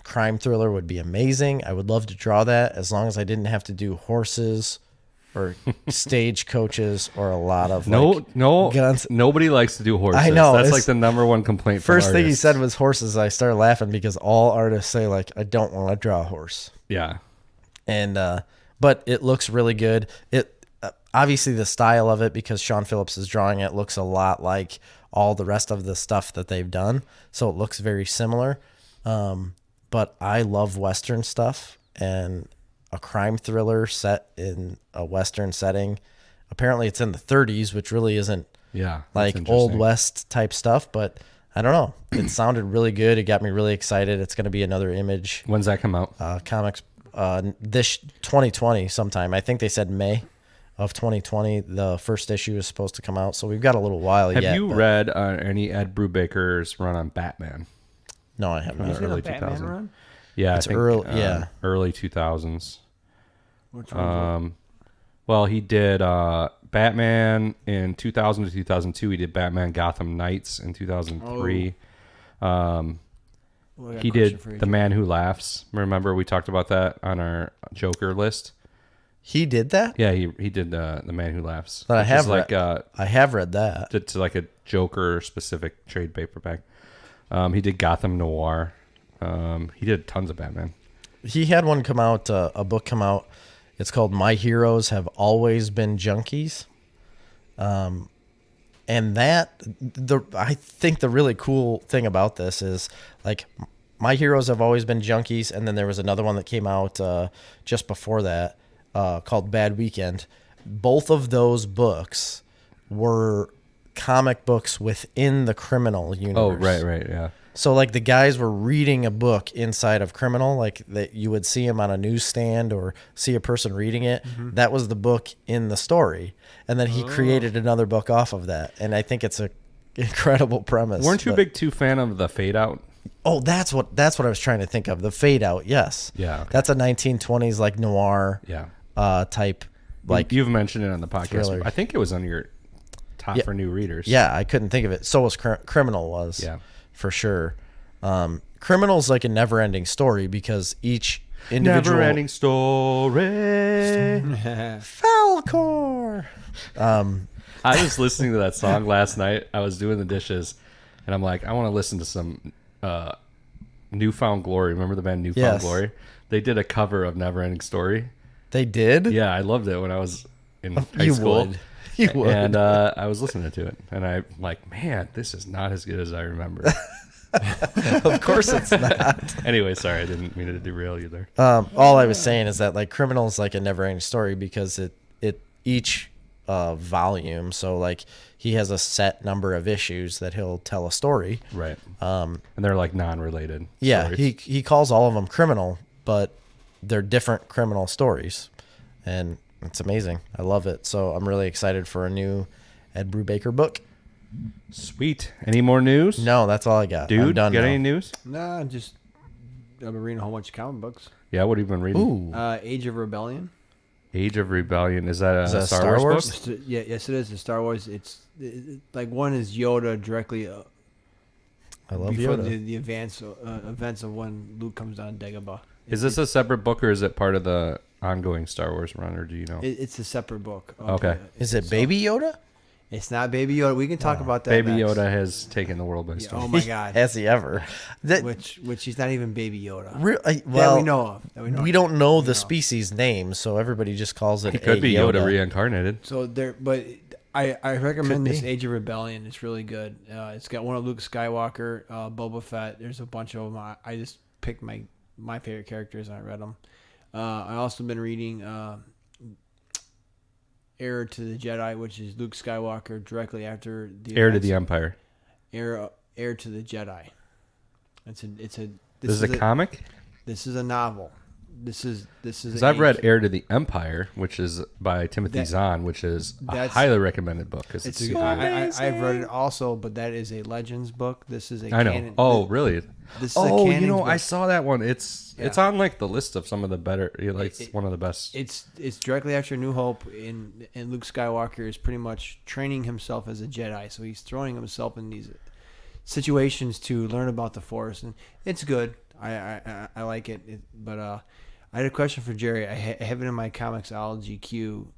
Speaker 2: crime thriller would be amazing. I would love to draw that as long as I didn't have to do horses or stage coaches or a lot of guns.
Speaker 1: Nobody likes to do horses.
Speaker 2: I know.
Speaker 1: That's like the number one complaint from
Speaker 2: First thing he
Speaker 1: artists.
Speaker 2: said was horses. I started laughing because all artists say like, I don't want to draw a horse.
Speaker 1: Yeah.
Speaker 2: And but it looks really good. It obviously the style of it, because Sean Phillips is drawing it, looks a lot like all the rest of the stuff that they've done. So it looks very similar. But I love Western stuff, and a crime thriller set in a Western setting. Apparently it's in the 30s, which really isn't like Old West type stuff, but I don't know. It sounded really good. It got me really excited. It's going to be another Image.
Speaker 1: When's that come out?
Speaker 2: Comics this 2020 sometime. I think they said May of 2020 the first issue is supposed to come out, so we've got a little while yet.
Speaker 1: Have you read any Ed Brubaker's run on Batman?
Speaker 2: No, I have not.
Speaker 1: Early 2000s. Run? Yeah,
Speaker 2: it's
Speaker 1: I think, early 2000s.
Speaker 3: Which one?
Speaker 1: Well, he did Batman in 2000 to 2002. He did Batman Gotham Knights in 2003. He did The Man Who Laughs. Remember we talked about that on our Joker list?
Speaker 2: He did that?
Speaker 1: Yeah, he did The Man Who Laughs.
Speaker 2: But I have read that.
Speaker 1: It's like a Joker specific trade paperback. He did Gotham Noir. He did tons of Batman.
Speaker 2: He had one come out, a book come out. It's called My Heroes Have Always Been Junkies. And I think the really cool thing about this is like My Heroes Have Always Been Junkies. And then there was another one that came out just before that called Bad Weekend. Both of those books were comic books within the Criminal universe.
Speaker 1: Oh, right, yeah.
Speaker 2: So like the guys were reading a book inside of Criminal, like that you would see them on a newsstand or see a person reading it. Mm-hmm. That was the book in the story. And then he created another book off of that. And I think it's a incredible premise.
Speaker 1: Weren't you a big fan of the Fade Out?
Speaker 2: Oh, that's what I was trying to think of. The Fade Out, yes.
Speaker 1: Yeah. Okay.
Speaker 2: That's a 1920s like noir type. Like
Speaker 1: you've mentioned it on the podcast.
Speaker 2: Thriller.
Speaker 1: I think it was on your top for new readers.
Speaker 2: Yeah, I couldn't think of it. So was Criminal was.
Speaker 1: Yeah.
Speaker 2: For sure. Criminal's like a never-ending story because each individual...
Speaker 1: Never-ending story.
Speaker 2: Falcor.
Speaker 1: I was listening to that song last night. I was doing the dishes, and I'm like, I want to listen to some Newfound Glory. Remember the band Newfound Glory? They did a cover of Never-ending Story.
Speaker 2: They did?
Speaker 1: Yeah, I loved it when I was in high school.
Speaker 2: You would.
Speaker 1: And I was listening to it, and I'm like, man, this is not as good as I remember.
Speaker 2: Of course it's not.
Speaker 1: Anyway, sorry, I didn't mean to derail you there.
Speaker 2: All I was saying is that like Criminal is like a never-ending story because it each volume, so like he has a set number of issues that he'll tell a story.
Speaker 1: Right. And they're like non-related.
Speaker 2: Yeah,
Speaker 1: stories.
Speaker 2: he calls all of them criminal, but they're different criminal stories, and it's amazing. I love it. So I'm really excited for a new Ed Brubaker book.
Speaker 1: Sweet. Any more news?
Speaker 2: No, that's all I got.
Speaker 1: Dude,
Speaker 2: I'm done
Speaker 1: got
Speaker 2: now.
Speaker 1: any news?
Speaker 3: Nah, just I've been reading a whole bunch of comic books.
Speaker 1: Yeah, what have you been reading?
Speaker 2: Ooh.
Speaker 3: Age of Rebellion.
Speaker 1: Age of Rebellion. Is that a
Speaker 2: Star Wars?
Speaker 1: book?
Speaker 3: Yes, it is. It's Star Wars. It's like one is Yoda directly.
Speaker 2: I love
Speaker 3: before
Speaker 2: Yoda.
Speaker 3: the events of when Luke comes on Dagobah.
Speaker 1: Is this a separate book, or is it part of the ongoing Star Wars run, or do you know?
Speaker 3: It's a separate book.
Speaker 1: Okay.
Speaker 2: Is it Baby Yoda?
Speaker 3: It's not Baby Yoda. We can talk about that.
Speaker 1: Baby
Speaker 3: next.
Speaker 1: Yoda has taken the world by storm.
Speaker 3: Oh my God!
Speaker 2: Has he ever?
Speaker 3: Which he's not even Baby Yoda.
Speaker 2: Well,
Speaker 3: that we know of.
Speaker 2: We don't know the species name, so everybody just calls it.
Speaker 1: He could be Yoda reincarnated.
Speaker 3: So but I recommend this Age of Rebellion. It's really good. It's got one of Luke Skywalker, Boba Fett. There's a bunch of them. I just picked my favorite characters and I read them. I also been reading Heir to the Jedi, which is Luke Skywalker directly after the
Speaker 1: Heir to the Empire.
Speaker 3: Heir to the Jedi. This is
Speaker 1: a comic?
Speaker 3: This is a novel. This is.
Speaker 1: Because I've read Heir to the Empire, which is by Timothy Zahn, which is a highly recommended book. Cause it's
Speaker 3: I've read it also, but that is a Legends book. This is a
Speaker 1: I know.
Speaker 3: canon.
Speaker 1: Oh, really?
Speaker 3: This is a canon book.
Speaker 1: I saw that one. It's on like the list of some of the better. It's one of the best.
Speaker 3: It's directly after New Hope, and Luke Skywalker is pretty much training himself as a Jedi. So he's throwing himself in these situations to learn about the Force, and it's good. I like it. But I had a question for Jerry. I have it in my Comixology queue.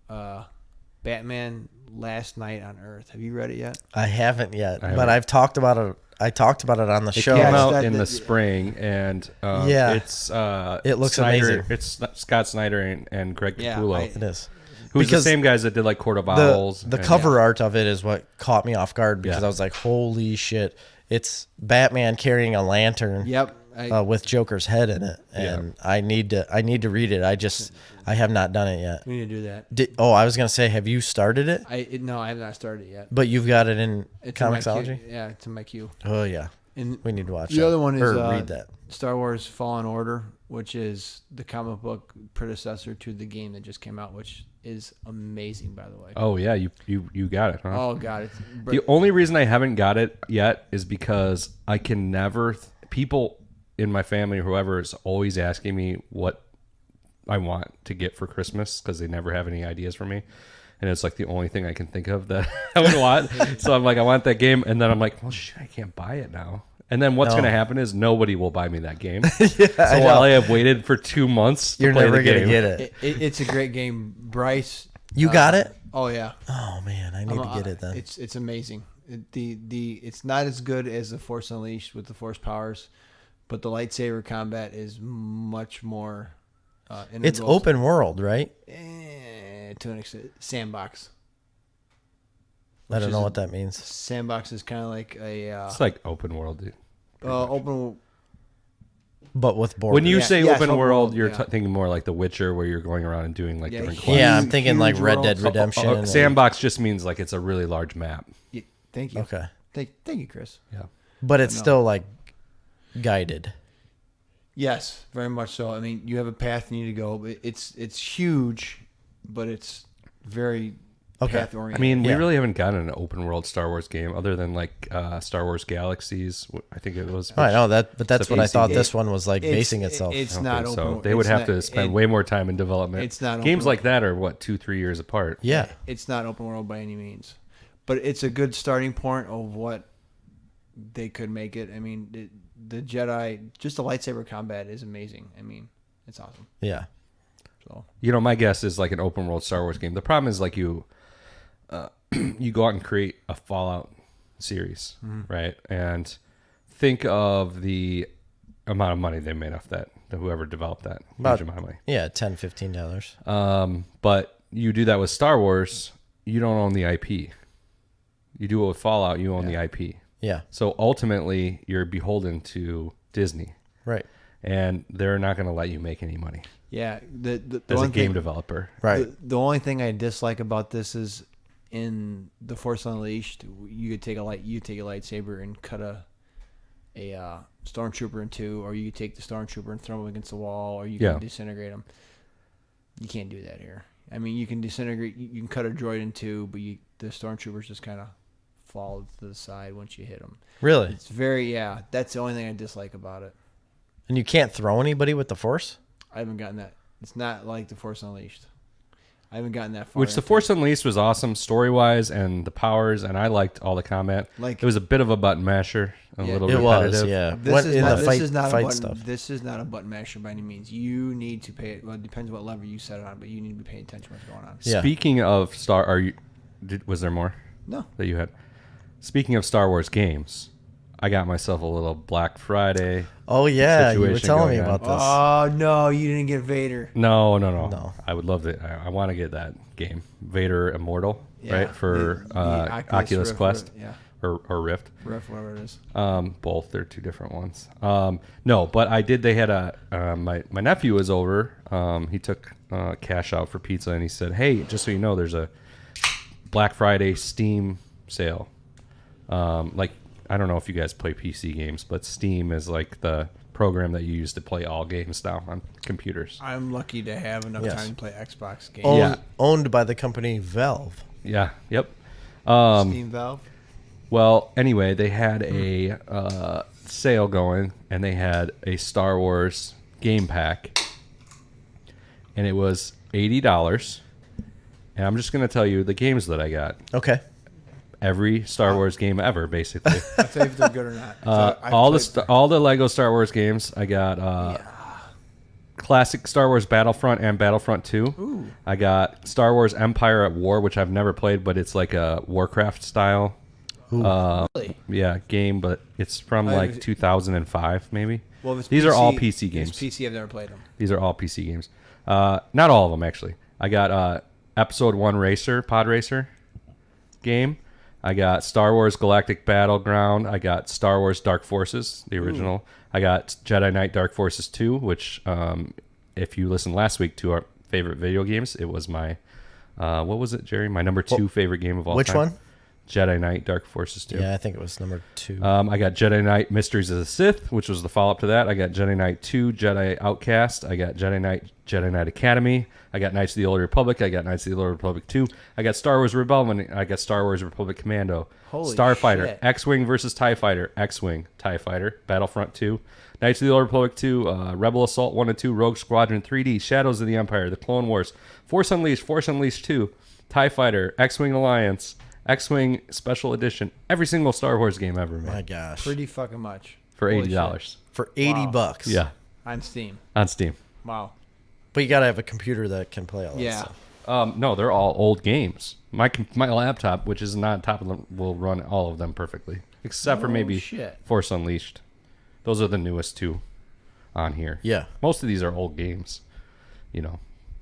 Speaker 3: Batman Last Night on Earth. Have you read it yet?
Speaker 2: I haven't yet, but I've talked about it. I talked about it on the show.
Speaker 1: It came out in the spring, and it's
Speaker 2: it looks
Speaker 1: Snyder,
Speaker 2: amazing.
Speaker 1: It's Scott Snyder and Greg Capullo.
Speaker 2: It is.
Speaker 1: Who's the same guys that did like Court of Owls.
Speaker 2: The cover art of it is what caught me off guard because I was like, holy shit. It's Batman carrying a lantern.
Speaker 3: Yep.
Speaker 2: With Joker's head in it, and I need to read it. I have not done it yet.
Speaker 3: We need to do that.
Speaker 2: I was gonna say, have you started it?
Speaker 3: No, I have not started it yet.
Speaker 2: But you've got it in Comixology?
Speaker 3: Yeah, it's in my queue.
Speaker 2: Oh yeah,
Speaker 3: and
Speaker 2: we need to watch
Speaker 3: the other one is
Speaker 2: read that.
Speaker 3: Star Wars Fallen Order, which is the comic book predecessor to the game that just came out, which is amazing, by the way.
Speaker 1: Oh yeah, you got it, huh?
Speaker 3: Oh god,
Speaker 1: the only reason I haven't got it yet is because I can never people in my family or whoever is always asking me what I want to get for Christmas because they never have any ideas for me. And it's like the only thing I can think of that I would want. So I'm like, I want that game. And then I'm like, well, shit, I can't buy it now. And then what's going to happen is nobody will buy me that game. So while I have waited for 2 months to
Speaker 2: You're
Speaker 1: play
Speaker 2: never
Speaker 1: the game,
Speaker 2: going to get it.
Speaker 3: It's a great game. Bryce.
Speaker 2: You got it?
Speaker 3: Oh, yeah.
Speaker 2: Oh, man. I need to get it then.
Speaker 3: It's amazing. It's not as good as The Force Unleashed with the Force powers, but the lightsaber combat is much more
Speaker 2: it's open world, right?
Speaker 3: To an extent. Sandbox.
Speaker 2: I don't know what that means.
Speaker 3: Sandbox is kind of like a...
Speaker 1: it's like open world, dude.
Speaker 3: Open...
Speaker 2: But with borders.
Speaker 1: When you say open world, you're thinking more like The Witcher, where you're going around and doing like different quests.
Speaker 2: Yeah, I'm thinking like Red Dead Redemption.
Speaker 1: Sandbox just means like it's a really large map.
Speaker 3: Yeah, thank you.
Speaker 2: Okay.
Speaker 3: Thank you, Chris.
Speaker 1: Yeah.
Speaker 2: But it's still like guided.
Speaker 3: Yes, very much so. I mean, you have a path you need to go. It's huge, but it's very path oriented.
Speaker 1: I mean, we really haven't gotten an open world Star Wars game other than like Star Wars Galaxies. I think it was.
Speaker 2: I know that, but that's what I thought this one was like basing itself.
Speaker 3: It's not open.
Speaker 1: So they would have to spend way more time in development.
Speaker 3: It's not
Speaker 1: games like that are what 2-3 years apart.
Speaker 2: Yeah,
Speaker 3: it's not open world by any means, but it's a good starting point of what they could make it. I mean, the Jedi, just the lightsaber combat is amazing. I mean, it's awesome.
Speaker 2: Yeah.
Speaker 3: So
Speaker 1: my guess is like an open world Star Wars game. The problem is like you go out and create a Fallout series, right? And think of the amount of money they made off that. Whoever developed that, huge amount of money.
Speaker 2: Yeah, $10-15.
Speaker 1: But you do that with Star Wars, you don't own the IP. You do it with Fallout, you own the IP.
Speaker 2: Yeah.
Speaker 1: So ultimately, you're beholden to Disney.
Speaker 2: Right.
Speaker 1: And they're not going to let you make any money.
Speaker 3: Yeah.
Speaker 1: As a game developer.
Speaker 2: Right.
Speaker 3: The only thing I dislike about this is in The Force Unleashed, you could take a lightsaber and cut a stormtrooper in two, or you could take the stormtrooper and throw him against the wall, or you can disintegrate him. You can't do that here. I mean, you can disintegrate, you can cut a droid in two, but the stormtroopers just kind of fall to the side once you hit them.
Speaker 2: Really?
Speaker 3: It's that's the only thing I dislike about it.
Speaker 2: And you can't throw anybody with the Force?
Speaker 3: I haven't gotten that. It's not like The Force Unleashed. I haven't gotten that far.
Speaker 1: Which The Force Unleashed was awesome story-wise and the powers, and I liked all the combat. Like, it was a bit of a button masher, a little repetitive.
Speaker 2: It was, yeah.
Speaker 3: This is not a button masher by any means. You need to pay it. Well, it depends what lever you set it on, but you need to be paying attention to what's going on.
Speaker 1: Yeah. Speaking of was there more?
Speaker 3: No.
Speaker 1: That you had? Speaking of Star Wars games, I got myself a little Black Friday.
Speaker 2: Oh yeah, you were telling me about this.
Speaker 3: Oh no, you didn't get Vader.
Speaker 1: No. I would love to. I want to get that game, Vader Immortal, right, for the Oculus Quest, or Rift.
Speaker 3: Rift, whatever it is.
Speaker 1: Both. They're two different ones. No, but I did. They had my nephew was over. He took cash out for pizza, and he said, "Hey, just so you know, there's a Black Friday Steam sale." I don't know if you guys play PC games, but Steam is like the program that you use to play all games now on computers.
Speaker 3: I'm lucky to have enough time to play Xbox games.
Speaker 2: Owned by the company Valve.
Speaker 1: Yeah. Yep.
Speaker 3: Steam Valve.
Speaker 1: Well, anyway, they had a sale going, and they had a Star Wars game pack, and it was $80. And I'm just going to tell you the games that I got.
Speaker 2: Okay.
Speaker 1: Every Star Wars game ever, basically.
Speaker 3: I'll tell you if they're good or not.
Speaker 1: All the Lego Star Wars games. I got classic Star Wars Battlefront and Battlefront 2.
Speaker 3: Ooh.
Speaker 1: I got Star Wars Empire at War, which I've never played, but it's like a Warcraft style
Speaker 3: Really?
Speaker 1: game, but it's from like 2005 maybe.
Speaker 3: Well, if
Speaker 1: These
Speaker 3: PC,
Speaker 1: are all PC games.
Speaker 3: If it's PC, I've never played them.
Speaker 1: These are all PC games. Not all of them, actually. I got Episode 1 Racer, Pod Racer game. I got Star Wars Galactic Battleground. I got Star Wars Dark Forces, the original. Ooh. I got Jedi Knight Dark Forces 2, which, if you listened last week to our favorite video games, it was my, what was it, Jerry? My number 2 favorite game of all time.
Speaker 2: Which one?
Speaker 1: Jedi Knight Dark Forces 2.
Speaker 2: Yeah, I think it was number 2.
Speaker 1: I got Jedi Knight Mysteries of the Sith, which was the follow-up to that. I got Jedi Knight 2, Jedi Outcast. I got Jedi Knight Academy. I got Knights of the Old Republic. I got Knights of the Old Republic 2. I got Star Wars Rebellion. I got Star Wars Republic Commando.
Speaker 3: Holy
Speaker 1: Starfighter.
Speaker 3: shit.
Speaker 1: X-Wing versus TIE Fighter. X-Wing. TIE Fighter. Battlefront 2. Knights of the Old Republic 2. Rebel Assault 1 and 2. Rogue Squadron 3D. Shadows of the Empire. The Clone Wars. Force Unleashed 2. TIE Fighter. X-Wing Alliance. X-Wing Special Edition. Every single Star Wars game ever made.
Speaker 2: My gosh.
Speaker 3: Pretty fucking much.
Speaker 1: For
Speaker 3: Holy
Speaker 1: $80.
Speaker 3: shit.
Speaker 2: For $80.
Speaker 1: Yeah.
Speaker 3: On Steam.
Speaker 1: On Steam.
Speaker 3: Wow.
Speaker 2: But you got to have a computer that can play all that stuff.
Speaker 1: No, they're all old games. My laptop, which is not top of them, will run all of them perfectly, except for maybe Force Unleashed. Those are the newest 2 on here.
Speaker 2: Yeah.
Speaker 1: Most of these are old games,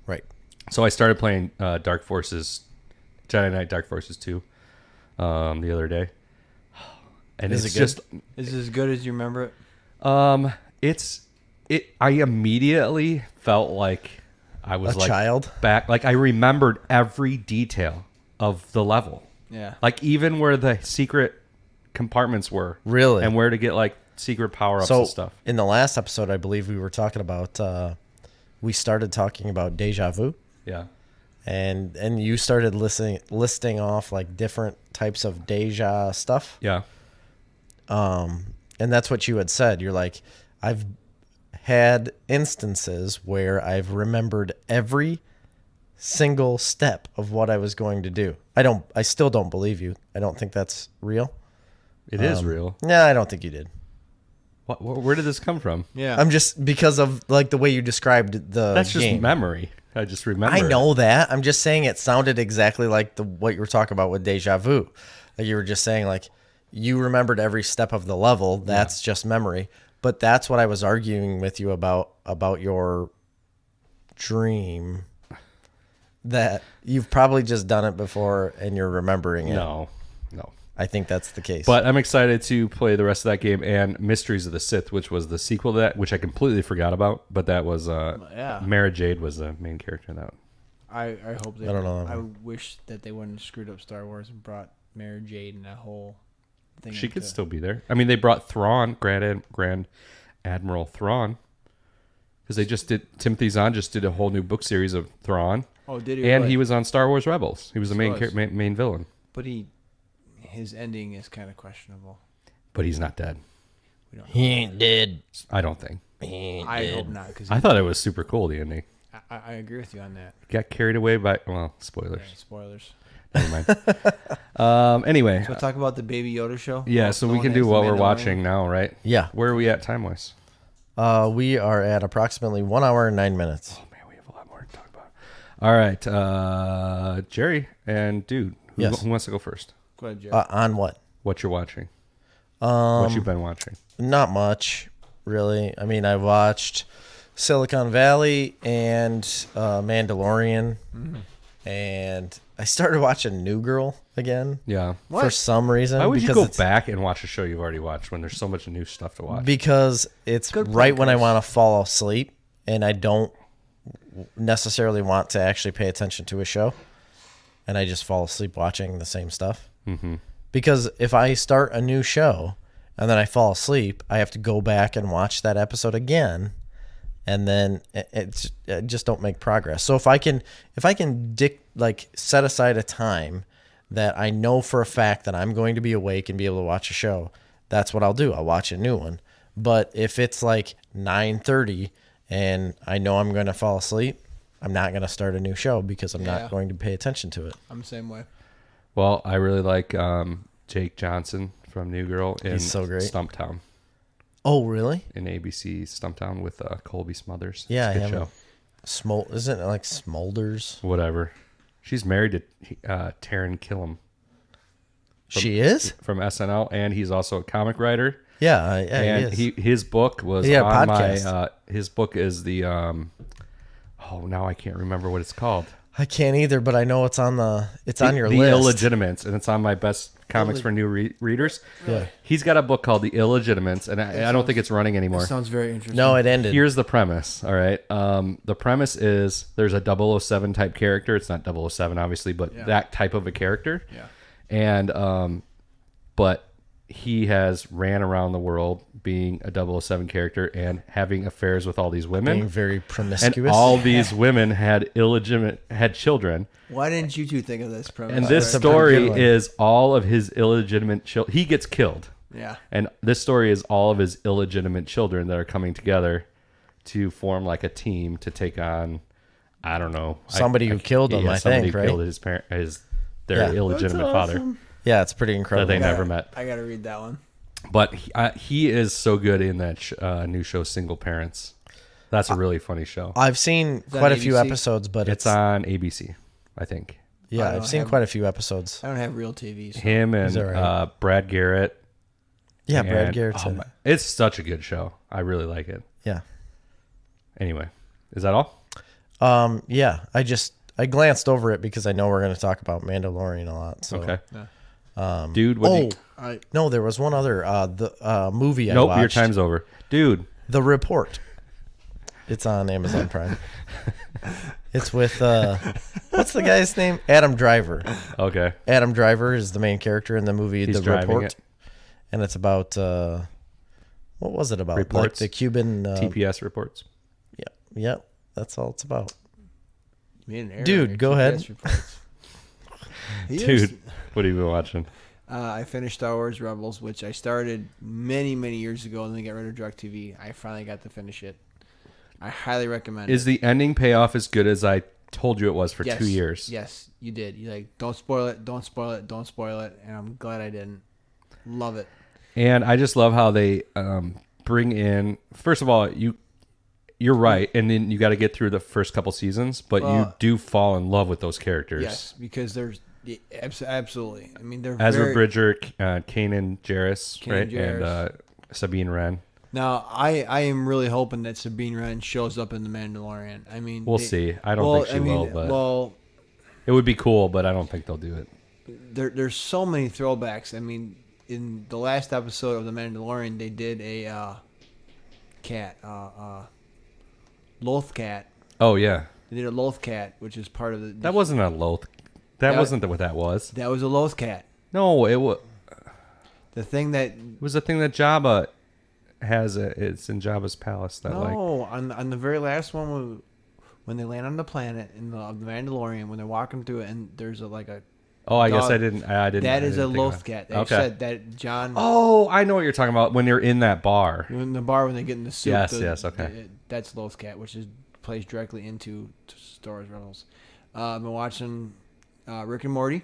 Speaker 2: Right.
Speaker 1: So I started playing Dark Forces, Jedi Knight Dark Forces 2 the other day. And
Speaker 2: is
Speaker 1: it's
Speaker 2: it good?
Speaker 1: just...
Speaker 3: Is it as good as you remember it?
Speaker 1: I immediately felt like I was
Speaker 2: a child
Speaker 1: back. Like I remembered every detail of the level.
Speaker 3: Yeah.
Speaker 1: Like even where the secret compartments were.
Speaker 2: Really?
Speaker 1: And where to get like secret power-ups
Speaker 2: and
Speaker 1: stuff.
Speaker 2: In the last episode, I believe we were talking about, we started talking about deja vu.
Speaker 1: Yeah.
Speaker 2: And you started listing off like different types of deja stuff.
Speaker 1: Yeah.
Speaker 2: And that's what you had said. You're like, I've had instances where I've remembered every single step of what I was going to do. I still don't believe you. I don't think that's real.
Speaker 1: It is real.
Speaker 2: No, I don't think you did.
Speaker 1: Where did this come from?
Speaker 3: Yeah.
Speaker 2: I'm just because of like the way you described the
Speaker 1: That's just
Speaker 2: game.
Speaker 1: memory. I just remember.
Speaker 2: I know that. I'm just saying it sounded exactly like what you were talking about with deja vu. Like you were just saying like you remembered every step of the level. That's just memory. But that's what I was arguing with you about your dream, that you've probably just done it before and you're remembering it.
Speaker 1: No.
Speaker 2: I think that's the case.
Speaker 1: But I'm excited to play the rest of that game and Mysteries of the Sith, which was the sequel to that, which I completely forgot about. But that was Mara Jade was the main character in that.
Speaker 3: I hope they.
Speaker 2: I don't know.
Speaker 3: I wish that they wouldn't have screwed up Star Wars and brought Mara Jade and that whole thing.
Speaker 1: She could still be there. I mean, they brought Thrawn, Grand Admiral Thrawn, because they just did. Timothy Zahn just did a whole new book series of Thrawn.
Speaker 3: Oh, did he?
Speaker 1: And
Speaker 3: really?
Speaker 1: He was on Star Wars Rebels. He was the main villain.
Speaker 3: But his ending is kind of questionable.
Speaker 1: But he's not dead.
Speaker 3: We don't know.
Speaker 2: He ain't dead.
Speaker 1: I don't think.
Speaker 3: I hope not. Because
Speaker 1: I thought it was super cool, the ending.
Speaker 3: I agree with you on that.
Speaker 1: Got carried away by, spoilers.
Speaker 3: Yeah, spoilers.
Speaker 1: Never mind. Anyway.
Speaker 3: So talk about the Baby Yoda show?
Speaker 1: Yeah, so we can do what we're watching now, right?
Speaker 2: Yeah.
Speaker 1: Where are we at time-wise?
Speaker 2: We are at approximately 1 hour and 9 minutes.
Speaker 1: Oh, man, we have a lot more to talk about. All right. Jerry and Dude, who wants to go first?
Speaker 3: Go ahead, Jerry.
Speaker 2: On what?
Speaker 1: What you're watching. What you've been watching.
Speaker 2: Not much, really. I mean, I watched Silicon Valley and Mandalorian, and I started watching New Girl again.
Speaker 1: Yeah.
Speaker 2: For some reason.
Speaker 1: Why would you go back and watch a show you've already watched when there's so much new stuff to watch?
Speaker 2: Because it's right when I want to fall asleep, and I don't necessarily want to actually pay attention to a show, and I just fall asleep watching the same stuff.
Speaker 1: Mm-hmm.
Speaker 2: Because if I start a new show and then I fall asleep, I have to go back and watch that episode again, and then it just don't make progress. So if I can set aside a time that I know for a fact that I'm going to be awake and be able to watch a show, that's what I'll do. I'll watch a new one. But if it's like 9:30 and I know I'm going to fall asleep, I'm not going to start a new show because I'm not going to pay attention to it.
Speaker 3: I'm the same way.
Speaker 1: Well, I really like Jake Johnson from New Girl in
Speaker 2: He's so great.
Speaker 1: Stumptown.
Speaker 2: Oh, really?
Speaker 1: In ABC Stumptown with Colby Smothers.
Speaker 2: Yeah,
Speaker 1: it's a good show.
Speaker 2: Isn't it like Smolders?
Speaker 1: Whatever. She's married to Taron Killam.
Speaker 2: She is?
Speaker 1: From SNL, and he's also a comic writer.
Speaker 2: Yeah,
Speaker 1: and his book was on my. His book is the. Now I can't remember what it's called.
Speaker 2: I can't either, but I know it's on on your list.
Speaker 1: The Illegitimates, and it's on my best comics for new readers.
Speaker 2: Yeah,
Speaker 1: he's got a book called The Illegitimates, and I don't think it's running anymore.
Speaker 3: That sounds very interesting.
Speaker 2: No, it ended.
Speaker 1: Here's the premise. All right, the premise is there's a 007 type character. It's not 007, obviously, but that type of a character.
Speaker 3: Yeah,
Speaker 1: and but he has ran around the world being a 007 character and having affairs with all these women.
Speaker 2: Being very promiscuous.
Speaker 1: And all these women had children.
Speaker 3: Why didn't you two think of this premise?
Speaker 1: And this story is all of his illegitimate children. He gets killed.
Speaker 3: Yeah.
Speaker 1: And this story is all of his illegitimate children that are coming together to form like a team to take on, I don't know.
Speaker 2: Somebody who killed him, I think, right?
Speaker 1: Somebody who killed their illegitimate father.
Speaker 2: Yeah, it's pretty incredible.
Speaker 1: That they never met.
Speaker 3: I got to read that one.
Speaker 1: But he is so good in that new show, Single Parents. That's a really funny show.
Speaker 2: I've seen quite a few episodes, but
Speaker 1: it's on ABC, I think.
Speaker 2: Yeah, I've seen quite a few episodes.
Speaker 3: I don't have real TV. So.
Speaker 1: Him and Brad Garrett.
Speaker 2: Yeah, Brad Garrett's in it.
Speaker 1: It's such a good show. I really like it.
Speaker 2: Yeah.
Speaker 1: Anyway, is that all?
Speaker 2: Yeah, I glanced over it because I know we're going to talk about Mandalorian a lot. So.
Speaker 1: Okay. Dude,
Speaker 2: no, there was one other the movie I
Speaker 1: watched.
Speaker 2: Nope,
Speaker 1: your time's over. Dude.
Speaker 2: The Report. It's on Amazon Prime. It's with what's the guy's name? Adam Driver.
Speaker 1: Okay.
Speaker 2: Adam Driver is the main character in the movie The Report. And it's about what was it about?
Speaker 1: Reports.
Speaker 2: Like the Cuban
Speaker 1: TPS reports.
Speaker 2: Yeah, that's all it's about.
Speaker 3: Dude,
Speaker 2: go ahead.
Speaker 1: Dude, what have you been watching?
Speaker 3: I finished Star Wars Rebels, which I started many, many years ago, and then got rid of DirecTV. I finally got to finish it. I highly recommend it.
Speaker 1: Is the ending payoff as good as I told you it was for 2 years?
Speaker 3: Yes, you did. You like, don't spoil it, don't spoil it, don't spoil it, and I'm glad I didn't. Love it.
Speaker 1: And I just love how they bring in. First of all, you're right, and then you got to get through the first couple seasons, but you do fall in love with those characters.
Speaker 3: Yes, because there's absolutely. I mean, they're
Speaker 1: Ezra Bridger, Kanan Jarrus, right, and Sabine Wren.
Speaker 3: Now, I am really hoping that Sabine Wren shows up in The Mandalorian. I mean,
Speaker 1: we'll see. I don't think she will, but it would be cool, but I don't think they'll do it.
Speaker 3: There's so many throwbacks. I mean, in the last episode of The Mandalorian, they did a cat, Loth cat.
Speaker 1: Oh, yeah.
Speaker 3: They did a Loth cat, which is part of the...
Speaker 1: That wasn't a Loth. That wasn't what that was.
Speaker 3: That was a Loth cat.
Speaker 1: No, it was...
Speaker 3: The thing that...
Speaker 1: It was the thing that Jabba has. It's in Jabba's palace.
Speaker 3: On the very last one, when they land on the planet in the Mandalorian, when they're walking through it, and there's a...
Speaker 1: Oh, I guess I didn't.
Speaker 3: That is a Loth cat. They said that John...
Speaker 1: Oh, I know what you're talking about. When you're in that bar.
Speaker 3: In the bar when they get in the suit.
Speaker 1: Yes, okay.
Speaker 3: That's Loth cat, which plays directly into Star Wars Rebels. I've been watching Rick and Morty.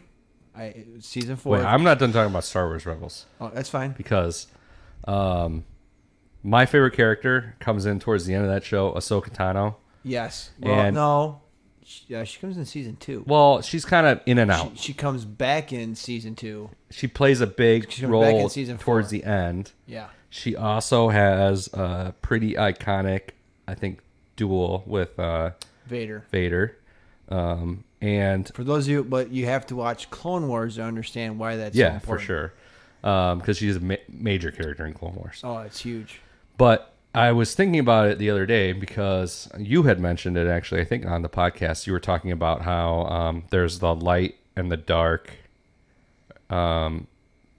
Speaker 3: Season 4.
Speaker 1: Wait, I'm not done talking about Star Wars Rebels.
Speaker 3: Oh, that's fine.
Speaker 1: Because my favorite character comes in towards the end of that show, Ahsoka Tano.
Speaker 3: Yes. Well, no. She comes in season 2.
Speaker 1: Well, she's kind of in and out.
Speaker 3: She comes back in season 2.
Speaker 1: She plays a big role
Speaker 3: season 4.
Speaker 1: Towards the end.
Speaker 3: Yeah.
Speaker 1: She also has a pretty iconic, I think, duel with Vader. And
Speaker 3: for those of you, but you have to watch Clone Wars to understand why that's so important.
Speaker 1: For sure. Because she's a major character in Clone Wars.
Speaker 3: Oh, it's huge.
Speaker 1: But I was thinking about it the other day because you had mentioned it, actually, I think on the podcast. You were talking about how there's the light and the dark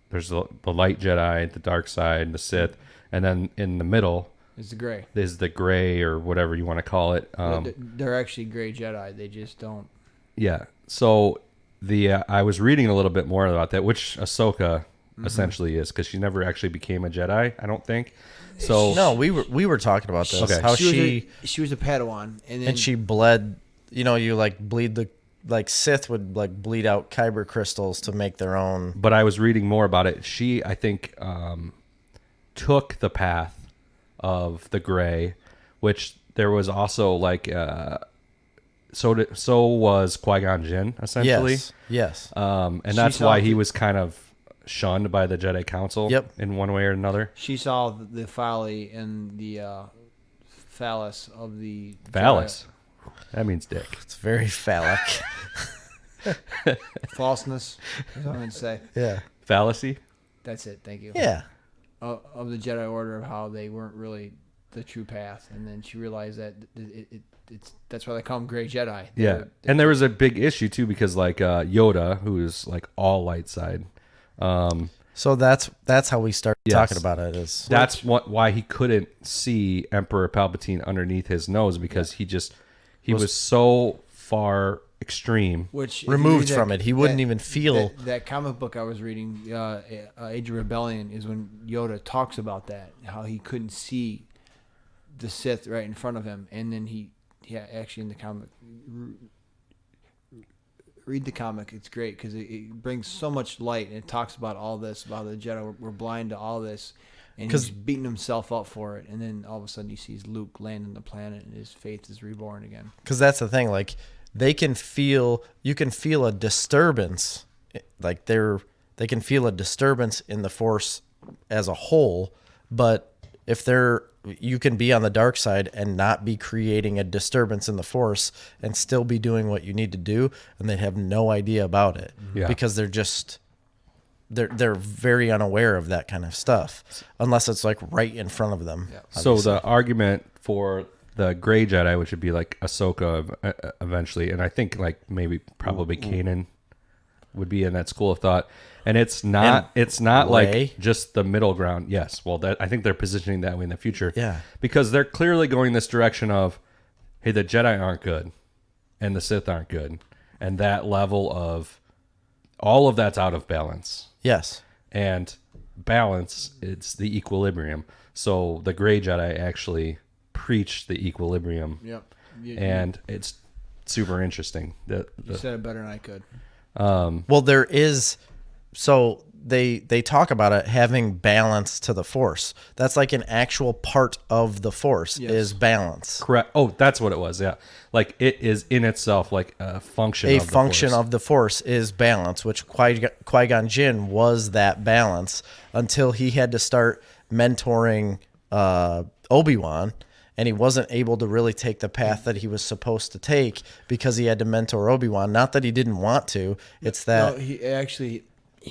Speaker 1: there's the light Jedi, the dark side, the Sith, and then in the middle
Speaker 3: is the gray.
Speaker 1: Is the gray or whatever you want to call it.
Speaker 3: They're actually gray Jedi. They just don't.
Speaker 1: Yeah. So I was reading a little bit more about that, which Ahsoka essentially is, because she never actually became a Jedi, I don't think. So
Speaker 2: no, we were talking about this.
Speaker 1: Okay.
Speaker 2: How
Speaker 3: she was a Padawan,
Speaker 2: and she bled. You know, you like bleed the. Like Sith would like bleed out kyber crystals to make their own.
Speaker 1: But I was reading more about it. She, I think, took the path of the gray, which there was also like, so was Qui-Gon Jinn essentially.
Speaker 2: Yes.
Speaker 1: And that's why he was kind of shunned by the Jedi Council.
Speaker 2: Yep.
Speaker 1: In one way or another.
Speaker 3: She saw the folly and the phallus of the
Speaker 1: phallus. Jedi. That means dick.
Speaker 2: It's very phallic.
Speaker 3: Falseness, is what I'm going to say.
Speaker 2: Yeah.
Speaker 1: Fallacy?
Speaker 3: That's it. Thank you.
Speaker 2: Yeah.
Speaker 3: Of the Jedi Order, of how they weren't really the true path. And then she realized that it's that's why they call them Gray Jedi.
Speaker 1: And there was a big issue, too, because like Yoda, who is like all light side.
Speaker 2: So that's how we started talking about it.
Speaker 1: That's why he couldn't see Emperor Palpatine underneath his nose, because he was so far extreme,
Speaker 3: which
Speaker 2: removed from it. He wouldn't even feel
Speaker 3: that comic book I was reading. Age of Rebellion is when Yoda talks about that, how he couldn't see the Sith right in front of him, and then he actually in the comic. Read the comic; it's great because it brings so much light, and it talks about all this, about the Jedi were blind to all this, and he's beating himself up for it. And then all of a sudden, he sees Luke land on the planet, and his faith is reborn again.
Speaker 2: Because that's the thing; like you can feel a disturbance, like they can feel a disturbance in the Force as a whole, but you can be on the dark side and not be creating a disturbance in the Force and still be doing what you need to do, and they have no idea about it because they're very unaware of that kind of stuff unless it's like right in front of them.
Speaker 1: Yeah. So the argument for the Gray Jedi, which would be like Ahsoka eventually, and I think like probably Kanan would be in that school of thought. And it's not like just the middle ground. Yes. Well, I think they're positioning that way in the future.
Speaker 2: Yeah.
Speaker 1: Because they're clearly going this direction of, hey, the Jedi aren't good and the Sith aren't good. And that level of all of that's out of balance.
Speaker 2: Yes.
Speaker 1: And balance, it's the equilibrium. So the Gray Jedi actually preach the equilibrium.
Speaker 3: Yep.
Speaker 1: And it's super interesting.
Speaker 3: You said it better than I could.
Speaker 2: Well, there is... So they talk about it having balance to the Force. That's like an actual part of the Force is balance.
Speaker 1: Correct. Oh, that's what it was. Yeah, like it is in itself like a function.
Speaker 2: Of the Force is balance, which Qui-Gon Jinn was that balance until he had to start mentoring Obi-Wan. And he wasn't able to really take the path that he was supposed to take because he had to mentor Obi-Wan. Not that he didn't want to. It's that
Speaker 3: he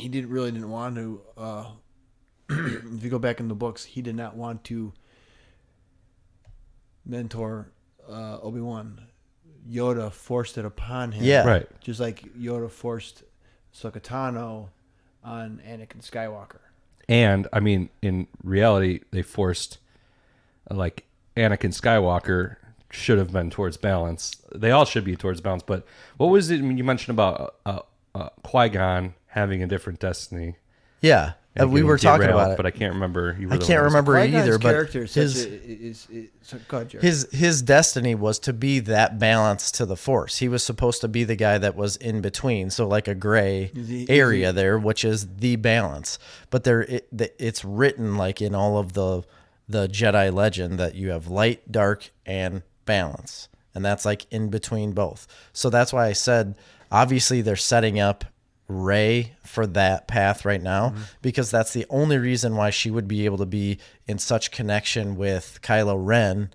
Speaker 3: didn't want to. If you go back in the books, he did not want to mentor Obi-Wan. Yoda forced it upon him.
Speaker 2: Yeah,
Speaker 1: right.
Speaker 3: Just like Yoda forced Ahsoka Tano on Anakin Skywalker.
Speaker 1: And I mean, in reality, they forced like Anakin Skywalker should have been towards balance. They all should be towards balance. But what was it you mentioned about Qui-Gon having a different destiny?
Speaker 2: Yeah, we were talking about it,
Speaker 1: but I can't remember.
Speaker 2: I can't remember either. But his destiny was to be that balance to the Force. He was supposed to be the guy that was in between, so like a gray area there, which is the balance. But it's written like in all of the Jedi legend that you have light, dark, and balance, and that's like in between both. So that's why I said obviously they're setting up Rey for that path right now, because that's the only reason why she would be able to be in such connection with Kylo Ren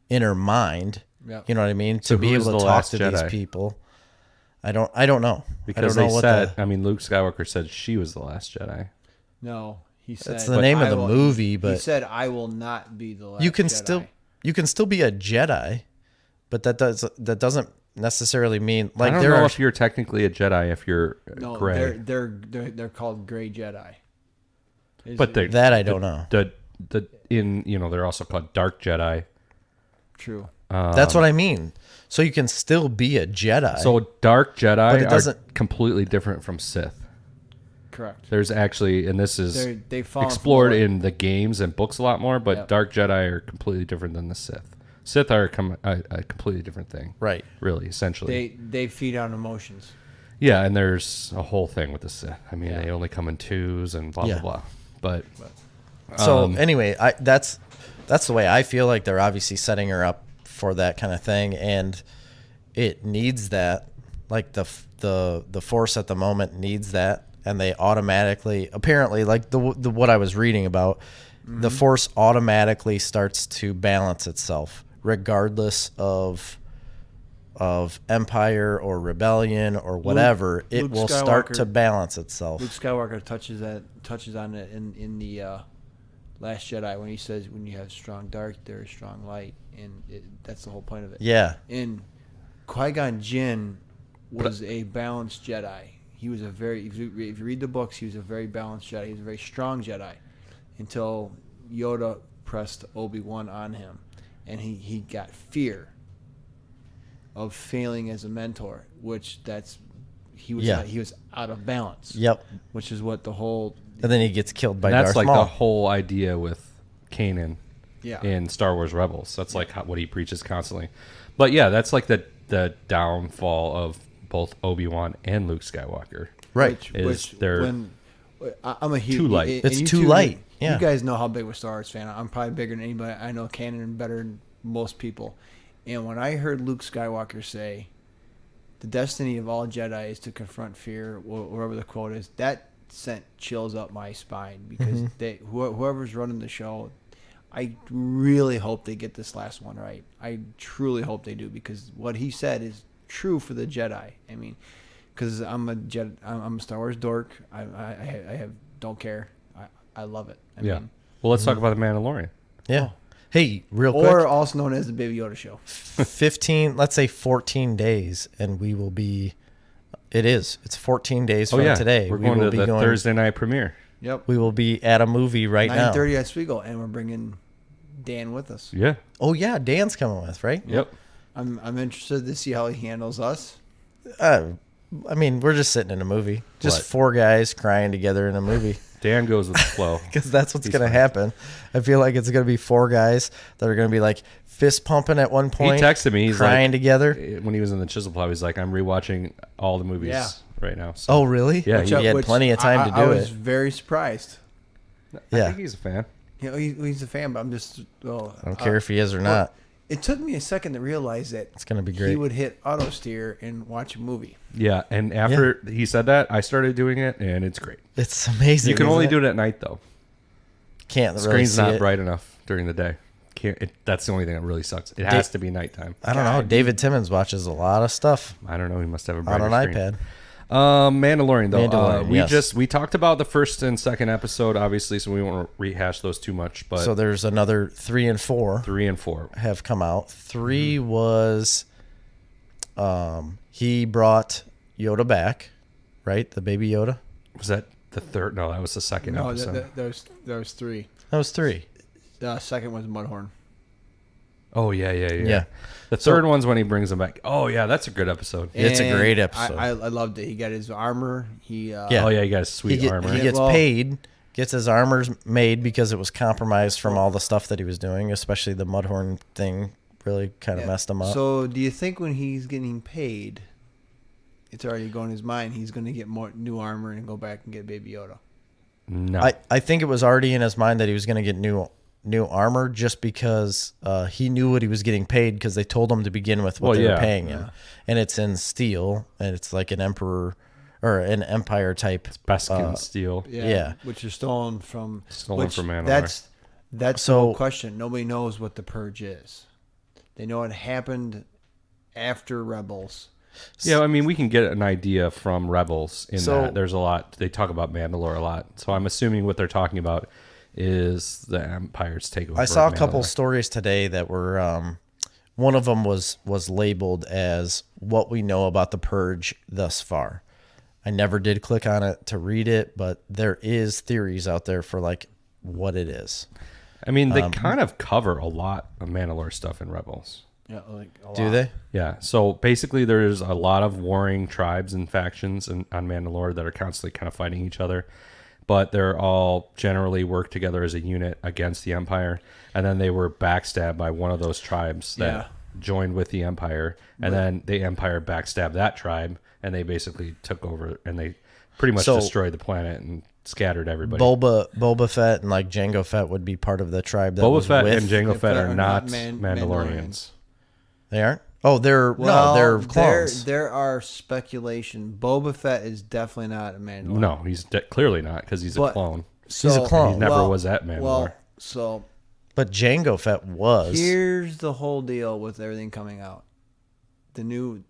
Speaker 2: in her mind. Yep. You know what I mean?
Speaker 1: So
Speaker 2: to be able to talk to
Speaker 1: Jedi?
Speaker 2: These people. I don't know.
Speaker 1: Because
Speaker 2: I don't know
Speaker 1: they said, Luke Skywalker said she was the last Jedi.
Speaker 3: No, he said
Speaker 2: that's the name of the movie, but
Speaker 3: he said I will not be the last.
Speaker 2: You can
Speaker 3: Jedi.
Speaker 2: still be a Jedi, but that doesn't necessarily mean like
Speaker 1: I don't know if you're technically a Jedi if you're gray.
Speaker 3: They're called Gray Jedi.
Speaker 1: But
Speaker 2: that I don't know.
Speaker 1: They're also called Dark Jedi.
Speaker 3: True.
Speaker 2: That's what I mean. So you can still be a Jedi.
Speaker 1: So Dark Jedi
Speaker 2: are
Speaker 1: completely different from Sith.
Speaker 3: Correct.
Speaker 1: There's actually, and this is
Speaker 3: they
Speaker 1: explored in the games and books a lot more, but Dark Jedi are completely different than the Sith. Sith are a completely different thing.
Speaker 2: Right.
Speaker 1: Really, essentially.
Speaker 3: They feed on emotions.
Speaker 1: Yeah, and there's a whole thing with the Sith. I mean, they only come in twos and blah, blah, blah. But
Speaker 2: so anyway, that's the way I feel like they're obviously setting her up for that kind of thing, and it needs that. Like the Force at the moment needs that, and they automatically, apparently, like the what I was reading about, the Force automatically starts to balance itself regardless of Empire or Rebellion or whatever. It will start to balance itself.
Speaker 3: Luke Skywalker touches on it in the Last Jedi when he says, when you have strong dark, there is strong light, and that's the whole point of it.
Speaker 2: Yeah.
Speaker 3: And Qui-Gon Jinn was a balanced Jedi. He was if you read the books, he was a very balanced Jedi. He was a very strong Jedi until Yoda pressed Obi-Wan on him, and he got fear of failing as a mentor, which he was out of balance.
Speaker 2: Yep.
Speaker 3: Which is what the whole.
Speaker 2: And then he gets killed by
Speaker 1: Darth Maul. That's like
Speaker 2: Maul.
Speaker 1: the whole idea with Kanan in Star Wars Rebels. That's like what he preaches constantly. But yeah, that's like the downfall of both Obi-Wan and Luke Skywalker.
Speaker 2: Right.
Speaker 3: I'm a huge
Speaker 1: too light.
Speaker 2: It's too light. Yeah.
Speaker 3: You guys know how big of a Star Wars fan I'm probably bigger than anybody. I know canon better than most people. And when I heard Luke Skywalker say, the destiny of all Jedi is to confront fear, wherever the quote is, that sent chills up my spine, because whoever's running the show, I really hope they get this last one right. I truly hope they do, because what he said is true for the Jedi. I mean, because I'm a Star Wars dork. I don't care. I love it. I mean,
Speaker 1: well, let's talk about the Mandalorian.
Speaker 2: Yeah. Hey, real quick.
Speaker 3: Or also known as the Baby Yoda Show.
Speaker 2: 14 days, and we will be. It's 14 days from today.
Speaker 1: We're going to the Thursday night premiere.
Speaker 3: Yep.
Speaker 2: We will be at a movie right now.
Speaker 3: 9:30 at Spiegel, and we're bringing Dan with us.
Speaker 1: Yeah.
Speaker 2: Oh yeah, Dan's coming with, right?
Speaker 1: Yep.
Speaker 3: I'm interested to see how he handles us.
Speaker 2: I mean, we're just sitting in a movie. Just four guys crying together in a movie.
Speaker 1: Dan goes with the flow.
Speaker 2: Because that's what's going to happen. I feel like it's going to be four guys that are going to be like fist pumping at one point.
Speaker 1: He texted me. He's
Speaker 2: crying
Speaker 1: like,
Speaker 2: together.
Speaker 1: When he was in the Chisel Plow, he's like, I'm rewatching all the movies right now. So.
Speaker 2: Oh, really?
Speaker 1: Yeah.
Speaker 2: He had plenty of time to do it.
Speaker 3: I was very surprised.
Speaker 1: I think he's a fan.
Speaker 3: You know, he's a fan, but I'm just... Well,
Speaker 2: I don't care if he is or not.
Speaker 3: It took me a second to realize that
Speaker 2: it's going to be great.
Speaker 3: He would hit auto steer and watch a movie.
Speaker 1: Yeah, and after he said that, I started doing it, and it's great.
Speaker 2: It's amazing.
Speaker 1: You can only do it at night, though.
Speaker 2: Can't
Speaker 1: the
Speaker 2: really
Speaker 1: screen's not bright enough during the day. That's the only thing that really sucks. It has to be nighttime.
Speaker 2: I don't know. David Timmons watches a lot of stuff.
Speaker 1: I don't know. He must have a brighter
Speaker 2: on an
Speaker 1: screen.
Speaker 2: iPad.
Speaker 1: Mandalorian, though.
Speaker 2: Mandalorian,
Speaker 1: we talked about the first and second episode, obviously, so we won't rehash those too much. But
Speaker 2: so there's another 3 and 4.
Speaker 1: 3 and 4
Speaker 2: have come out. 3 was he brought Yoda back, right? The baby Yoda.
Speaker 1: Was that the third? No, that was the second episode.
Speaker 3: There was 3.
Speaker 2: That was 3.
Speaker 3: The second was Mudhorn.
Speaker 1: Oh, yeah. The third one's when he brings him back. Oh, yeah, that's a good episode.
Speaker 2: It's a great episode.
Speaker 3: I loved it. He got his armor.
Speaker 1: Oh, yeah, he got his sweet armor.
Speaker 2: He gets paid, gets his armor made because it was compromised from all the stuff that he was doing, especially the Mudhorn thing really kind of messed him up.
Speaker 3: So do you think when he's getting paid, it's already going in his mind, he's going to get more new armor and go back and get Baby Yoda?
Speaker 1: No.
Speaker 2: I think it was already in his mind that he was going to get new armor just because he knew what he was getting paid because they told him to begin with what they were paying him. And it's in steel, and it's like an emperor or an empire type. It's
Speaker 1: Beskin steel.
Speaker 2: Yeah.
Speaker 3: Which is stolen from
Speaker 1: Mandalore.
Speaker 3: That's the whole question. Nobody knows what the Purge is. They know it happened after Rebels.
Speaker 1: Yeah, I mean, we can get an idea from Rebels in that there's a lot. They talk about Mandalore a lot. So I'm assuming what they're talking about is the Empire's takeover.
Speaker 2: I saw a couple stories today that were one of them was labeled as what we know about the Purge thus far. I never did click on it to read it, but there is theories out there for like what it is.
Speaker 1: I mean, they kind of cover a lot of Mandalore stuff in Rebels.
Speaker 3: Yeah, like
Speaker 2: Do they?
Speaker 1: Yeah. So basically, there's a lot of warring tribes and factions on Mandalore that are constantly kind of fighting each other, but they're all generally work together as a unit against the Empire. And then they were backstabbed by one of those tribes that joined with the Empire, and then the Empire backstabbed that tribe, and they basically took over and they pretty much destroyed the planet and scattered everybody.
Speaker 2: Boba Fett and like Jango Fett would be part of the tribe that
Speaker 1: Boba Fett and Jango Fett are not Mandalorians.
Speaker 2: They aren't? Oh, they're clones.
Speaker 3: There are speculation. Boba Fett is definitely not a Mandalorian.
Speaker 1: No, he's clearly not because he's a clone.
Speaker 2: He's a clone.
Speaker 1: He never was at Mandalore.
Speaker 2: But Jango Fett was.
Speaker 3: Here's the whole deal with everything coming out. The new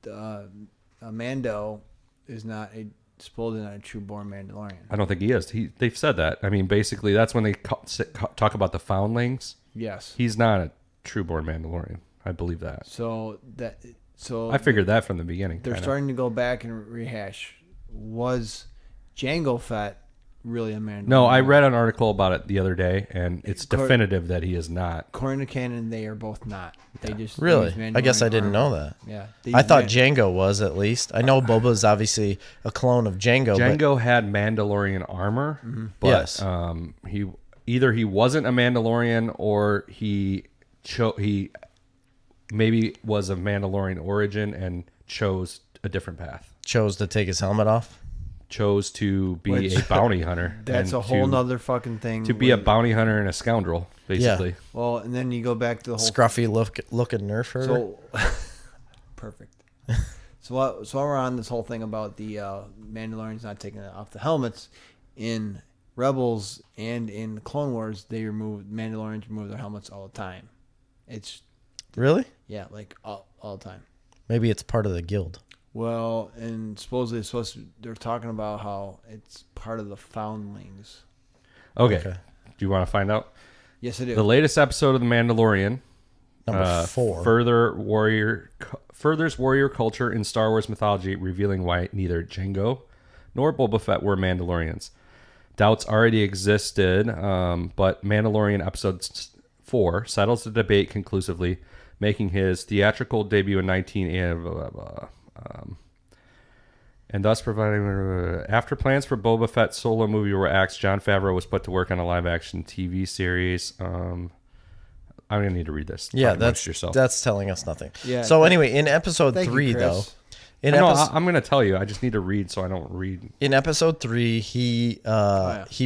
Speaker 3: Mando is not supposedly not a true-born Mandalorian.
Speaker 1: I don't think he is. They've said that. I mean, basically, that's when they talk about the foundlings.
Speaker 3: Yes.
Speaker 1: He's not a true-born Mandalorian. I believe that.
Speaker 3: So
Speaker 1: I figured that from the beginning.
Speaker 3: They're starting to go back and rehash. Was Jango Fett really a Mandalorian?
Speaker 1: No, I read an article about it the other day, and it's definitive that he is not.
Speaker 3: According to canon, they are both not. They just
Speaker 2: really. I guess I didn't know that.
Speaker 3: Yeah,
Speaker 2: I thought Jango was at least. I know Boba's obviously a clone of Jango.
Speaker 1: Jango had Mandalorian armor, but
Speaker 2: yes.
Speaker 1: He wasn't a Mandalorian, or he maybe was of Mandalorian origin and chose a different path.
Speaker 2: Chose to take his helmet off.
Speaker 1: Chose to be a bounty hunter.
Speaker 3: That's a whole nother fucking thing.
Speaker 1: To be a bounty hunter and a scoundrel, basically.
Speaker 3: Yeah. Well, and then you go back to the whole
Speaker 2: scruffy looking nerf herder.
Speaker 3: So perfect. So while we're on this whole thing about the Mandalorians not taking off the helmets, in Rebels and in Clone Wars, Mandalorians remove their helmets all the time. It's
Speaker 2: really?
Speaker 3: Yeah, like all the time.
Speaker 2: Maybe it's part of the guild.
Speaker 3: Well, and supposedly they're talking about how it's part of the foundlings.
Speaker 1: Okay. Do you want to find out?
Speaker 3: Yes, I do.
Speaker 1: The latest episode of The Mandalorian,
Speaker 2: number 4,
Speaker 1: furthers warrior culture in Star Wars mythology, revealing why neither Jango nor Boba Fett were Mandalorians. Doubts already existed, but Mandalorian episode 4 settles the debate conclusively, making his theatrical debut in 1980. And thus providing after plans for Boba Fett's solo movie were axed, Jon Favreau was put to work on a live-action TV series. I'm gonna need to read this.
Speaker 2: Yeah, that's telling us nothing.
Speaker 3: Yeah.
Speaker 2: So anyway, in episode 3, though,
Speaker 1: I'm gonna tell you. I just need to read, so I don't read.
Speaker 2: In episode 3, he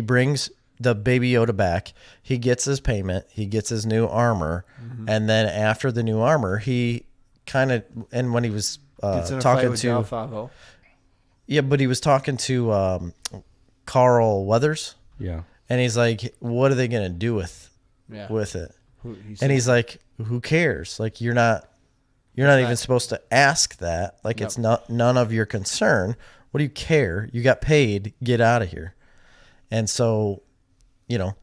Speaker 2: brings the Baby Yoda back. He gets his payment. He gets his new armor, and then after the new armor, he and when he was talking to yeah, but he was talking to Carl Weathers.
Speaker 1: Yeah,
Speaker 2: and he's like, "What are they gonna do with it?" And he's like, "Who cares? Like, you're not even supposed to ask that. Like, it's none of your concern. What do you care? You got paid. Get out of here." And so,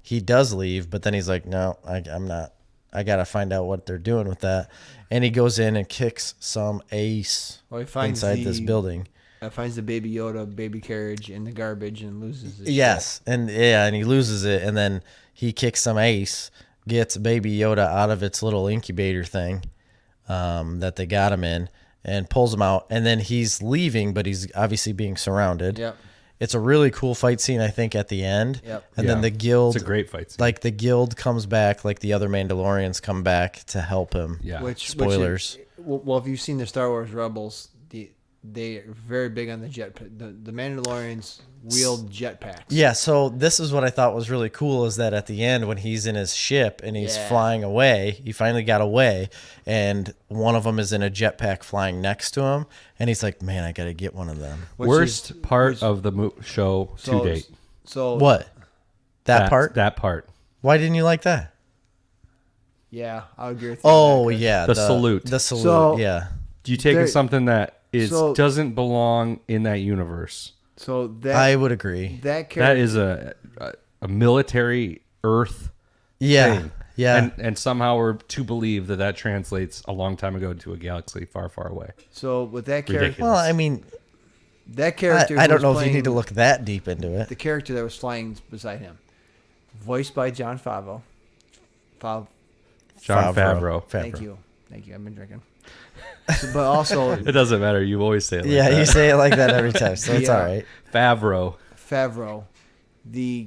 Speaker 2: he does leave, but then he's like, "No, I'm not. I got to find out what they're doing with that." And he goes in and kicks some ace inside this building.
Speaker 3: Finds the Baby Yoda baby carriage in the garbage and loses it.
Speaker 2: Yes, and he loses it, and then he kicks some ace, gets Baby Yoda out of its little incubator thing that they got him in, and pulls him out. And then he's leaving, but he's obviously being surrounded.
Speaker 3: Yep.
Speaker 2: It's a really cool fight scene, I think, at the end.
Speaker 3: Yep.
Speaker 2: And then the guild...
Speaker 1: It's a great fight scene.
Speaker 2: Like, the guild comes back, like the other Mandalorians come back to help him.
Speaker 1: Yeah.
Speaker 2: Spoilers.
Speaker 3: Well, if you've seen the Star Wars Rebels, they are very big on the jetpack. The Mandalorians wield jetpacks.
Speaker 2: Yeah, so this is what I thought was really cool, is that at the end, when he's in his ship and he's flying away, he finally got away, and one of them is in a jetpack flying next to him, and he's like, "Man, I got to get one of them."
Speaker 1: Worst part of the show to date.
Speaker 3: So
Speaker 2: what? That part?
Speaker 1: That part.
Speaker 2: Why didn't you like that?
Speaker 3: Yeah, I would agree with you.
Speaker 2: Oh, yeah.
Speaker 1: The salute.
Speaker 2: The salute,
Speaker 3: So,
Speaker 2: yeah.
Speaker 1: You taking something that doesn't belong in that universe.
Speaker 3: So that
Speaker 2: I would agree.
Speaker 3: That
Speaker 1: is a military Earth thing.
Speaker 2: Yeah.
Speaker 1: And somehow we're to believe that translates a long time ago to a galaxy far, far away.
Speaker 3: So with that character,
Speaker 2: well, I mean,
Speaker 3: That character.
Speaker 2: I don't know if you need to look that deep into it.
Speaker 3: The character that was flying beside him, voiced by Jon Favreau.
Speaker 1: Jon Favreau.
Speaker 3: Thank you. I've been drinking. But also,
Speaker 1: it doesn't matter. You always say it. Like that.
Speaker 2: You say it like that every time, so it's all right.
Speaker 1: Favreau.
Speaker 3: The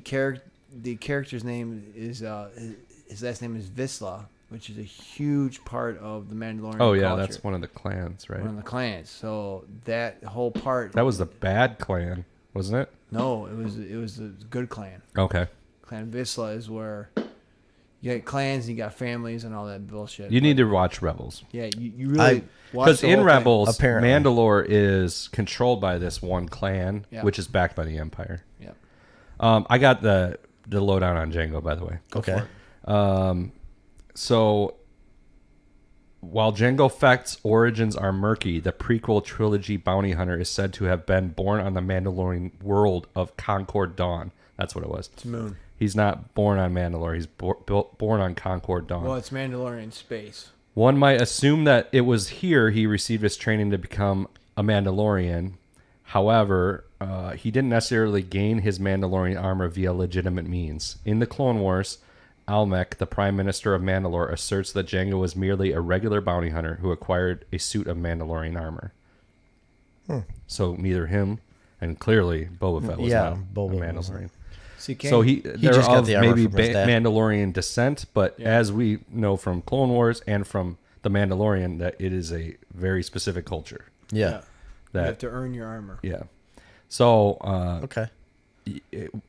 Speaker 3: character's name is his last name is Vizsla, which is a huge part of the Mandalorian.
Speaker 1: Oh yeah,
Speaker 3: culture.
Speaker 1: that's one of the clans, right?
Speaker 3: One of the clans. So that whole part.
Speaker 1: That was the bad clan, wasn't it?
Speaker 3: No, it was the good clan.
Speaker 1: Okay.
Speaker 3: Clan Vizsla is where you got clans, you got families, and all that bullshit.
Speaker 1: You need to watch Rebels.
Speaker 3: Yeah, you really
Speaker 1: because in Rebels,
Speaker 2: apparently.
Speaker 1: Mandalore is controlled by this one clan, which is backed by the Empire.
Speaker 3: Yeah.
Speaker 1: I got the lowdown on Jango, by the way.
Speaker 2: Okay.
Speaker 1: So while Jango Fett's origins are murky, the prequel trilogy bounty hunter is said to have been born on the Mandalorian world of Concord Dawn. That's what it was.
Speaker 3: It's Moon.
Speaker 1: He's not born on Mandalore. He's born on Concord Dawn.
Speaker 3: Well, it's Mandalorian space.
Speaker 1: One might assume that it was here he received his training to become a Mandalorian. However, he didn't necessarily gain his Mandalorian armor via legitimate means. In the Clone Wars, Almec, the Prime Minister of Mandalore, asserts that Jango was merely a regular bounty hunter who acquired a suit of Mandalorian armor. So neither him and clearly Boba Fett was not a Mandalorian. So they're
Speaker 2: just got
Speaker 1: of
Speaker 2: the armor
Speaker 1: maybe
Speaker 2: from his dad.
Speaker 1: Mandalorian descent, but as we know from Clone Wars and from the Mandalorian, that it is a very specific culture.
Speaker 2: Yeah.
Speaker 3: You have to earn your armor.
Speaker 1: Yeah. So
Speaker 2: Okay.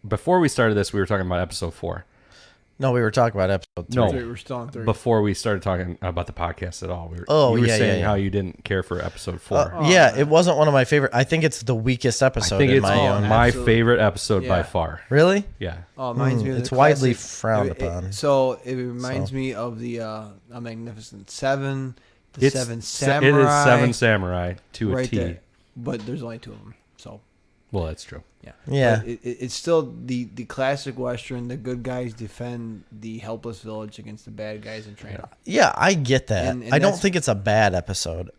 Speaker 1: Before we started this, we were talking about episode 4.
Speaker 2: No, we were talking about episode 3.
Speaker 1: No,
Speaker 3: We're still on 3.
Speaker 1: before we started talking about the podcast at all, you were saying how you didn't care for episode 4.
Speaker 2: It wasn't one of my favorite. I think it's the weakest episode.
Speaker 1: I think
Speaker 2: in
Speaker 1: it's
Speaker 2: my
Speaker 1: favorite episode by far.
Speaker 2: Really?
Speaker 1: Yeah.
Speaker 3: Oh, it reminds me of
Speaker 2: it's
Speaker 3: the
Speaker 2: widely
Speaker 3: classic-
Speaker 2: frowned upon.
Speaker 3: So it reminds me of the A Magnificent Seven, the Seven Samurai.
Speaker 1: It is Seven Samurai to a T.
Speaker 3: There. But there's only 2 of them. So.
Speaker 1: Well, that's true.
Speaker 2: Yeah.
Speaker 3: But it's still the classic Western. The good guys defend the helpless village against the bad guys in training.
Speaker 2: Yeah, I get that.
Speaker 3: And
Speaker 2: I don't think it's a bad episode.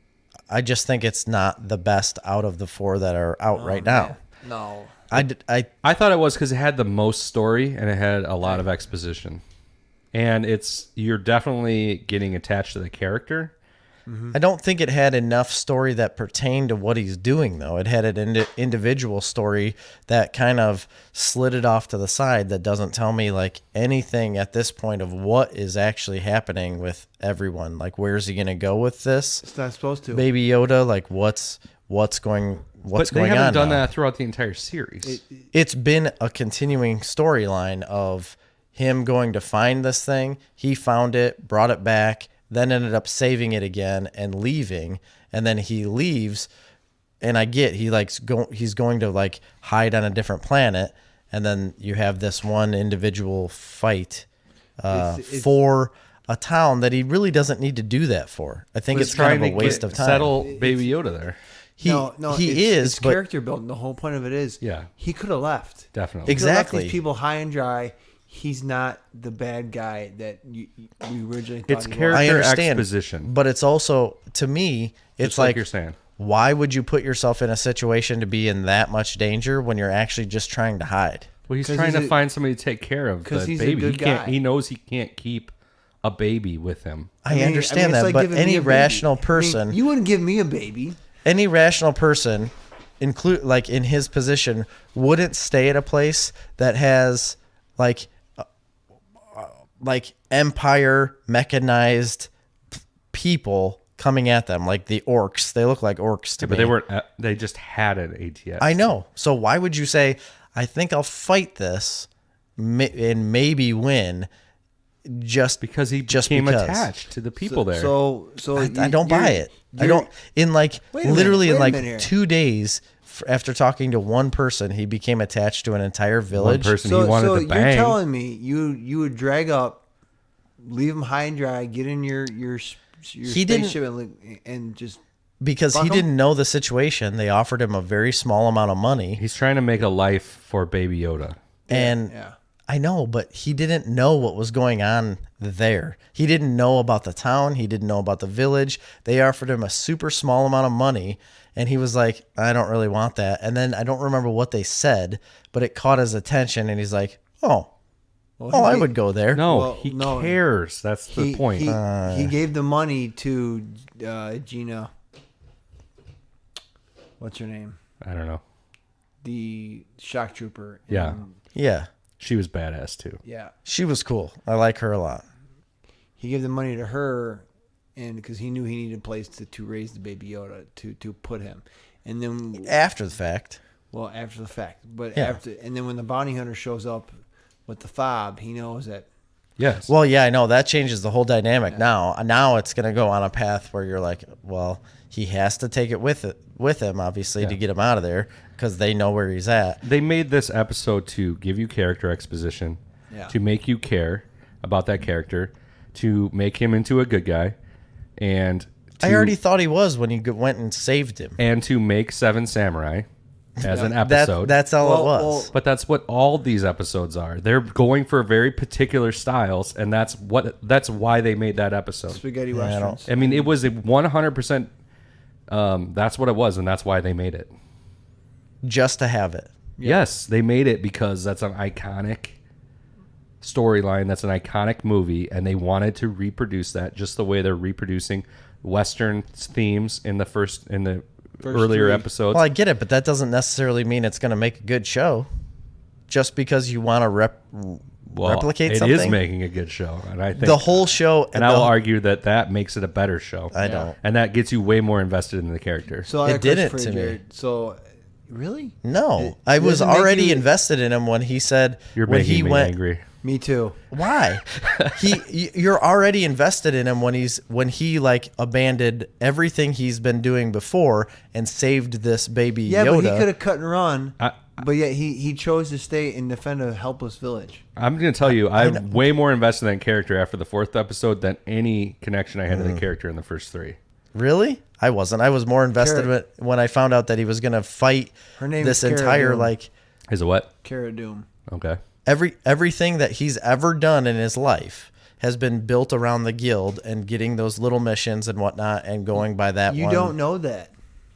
Speaker 2: I just think it's not the best out of the 4 that are out right now.
Speaker 3: No.
Speaker 1: I thought it was because it had the most story and it had a lot of exposition, and you're definitely getting attached to the character.
Speaker 2: I don't think it had enough story that pertained to what he's doing, though. It had an individual story that kind of slid it off to the side that doesn't tell me like anything at this point of what is actually happening with everyone. Like, where's he going to go with this?
Speaker 3: It's not supposed to.
Speaker 2: Baby Yoda, like what's going on?
Speaker 1: But they haven't done that throughout the entire series.
Speaker 2: It's been a continuing storyline of him going to find this thing. He found it, brought it back, then ended up saving it again and leaving. And then he leaves, and I get he's going to like hide on a different planet. And then you have this one individual fight for a town that he really doesn't need to do that for. I think it's kind of a waste of time.
Speaker 1: Settle Baby Yoda there.
Speaker 3: It's character building. The whole point of it is, he could have left.
Speaker 1: Definitely,
Speaker 2: exactly.
Speaker 3: He left these people high and dry. He's not the bad guy that we originally thought.
Speaker 1: It's character exposition,
Speaker 2: but it's also, to me, it's
Speaker 1: just like you're saying.
Speaker 2: Why would you put yourself in a situation to be in that much danger when you're actually just trying to hide?
Speaker 1: Well, he's trying to find somebody to take care of the
Speaker 3: he's
Speaker 1: baby.
Speaker 3: A good guy.
Speaker 1: He knows he can't keep a baby with him.
Speaker 2: I understand that, but any rational person,
Speaker 3: you wouldn't give me a baby.
Speaker 2: Any rational person, include like in his position, wouldn't stay at a place that has like Empire mechanized people coming at them, like the orcs. They look like orcs to me.
Speaker 1: But they weren't. They just had an ATS.
Speaker 2: I know. So why would you say, I think I'll fight this and maybe win? Just
Speaker 1: because he became attached to the people there.
Speaker 3: So
Speaker 2: I don't buy it. I don't. In like literally in like 2 days after talking to one person, he became attached to an entire village.
Speaker 1: One person he wanted to bang.
Speaker 3: You're telling me you would drag up, leave him high and dry, get in your spaceship and just
Speaker 2: because he didn't know the situation. They offered him a very small amount of money.
Speaker 1: He's trying to make a life for Baby Yoda,
Speaker 2: and I know, but he didn't know what was going on there. He didn't know about the town. He didn't know about the village. They offered him a super small amount of money, and he was like, I don't really want that. And then I don't remember what they said, but it caught his attention, and he's like, I would go there.
Speaker 1: No, he cares. That's the point.
Speaker 3: He gave the money to Gina. What's her name?
Speaker 1: I don't know.
Speaker 3: The shock trooper.
Speaker 1: Yeah.
Speaker 2: Yeah.
Speaker 1: She was badass too.
Speaker 3: Yeah.
Speaker 2: She was cool. I like her a lot.
Speaker 3: He gave the money to her, and because he knew he needed a place to raise the baby Yoda to put him, and then
Speaker 2: after the fact.
Speaker 3: Well, after the fact, but after, and then when the bounty hunter shows up with the fob, he knows that.
Speaker 1: Yes.
Speaker 2: Well, yeah, I know that changes the whole dynamic. Now it's going to go on a path where you're like, well, he has to take it with him, obviously, to get him out of there because they know where he's at.
Speaker 1: They made this episode to give you character exposition, to make you care about that character, to make him into a good guy, and
Speaker 2: I already thought he was when he went and saved him,
Speaker 1: and to make Seven Samurai as an episode.
Speaker 2: That's all it was.
Speaker 1: But that's what all these episodes are. They're going for very particular styles, and that's why they made that episode.
Speaker 3: Spaghetti westerns.
Speaker 1: I mean, it was a 100%. That's what it was, and that's why they made it.
Speaker 2: Just to have it.
Speaker 1: Yes, they made it because that's an iconic storyline. That's an iconic movie, and they wanted to reproduce that just the way they're reproducing Western themes in the earlier episodes.
Speaker 2: Well, I get it, but that doesn't necessarily mean it's going to make a good show. Just because you want to replicate something.
Speaker 1: It is making a good show, and I think
Speaker 2: the whole show.
Speaker 1: And I will argue that makes it a better show.
Speaker 2: I don't,
Speaker 1: and that gets you way more invested in the character.
Speaker 3: So
Speaker 2: it didn't to me.
Speaker 3: So, really?
Speaker 2: No, I was already invested in him when he said
Speaker 1: You're making me angry.
Speaker 3: Me too.
Speaker 2: Why? You're already invested in him when he like abandoned everything he's been doing before and saved this baby Yoda.
Speaker 3: But he could have cut and run. But yet he chose to stay and defend a helpless village.
Speaker 1: I'm going to tell you, I'm way more invested in that character after the 4th episode than any connection I had to the character in the first 3.
Speaker 2: Really? I wasn't. I was more invested when I found out that he was going to fight this entire like.
Speaker 1: Is it what?
Speaker 3: Cara Dune.
Speaker 1: Okay.
Speaker 2: Everything that he's ever done in his life has been built around the guild and getting those little missions and whatnot and going by that.
Speaker 3: You don't know that.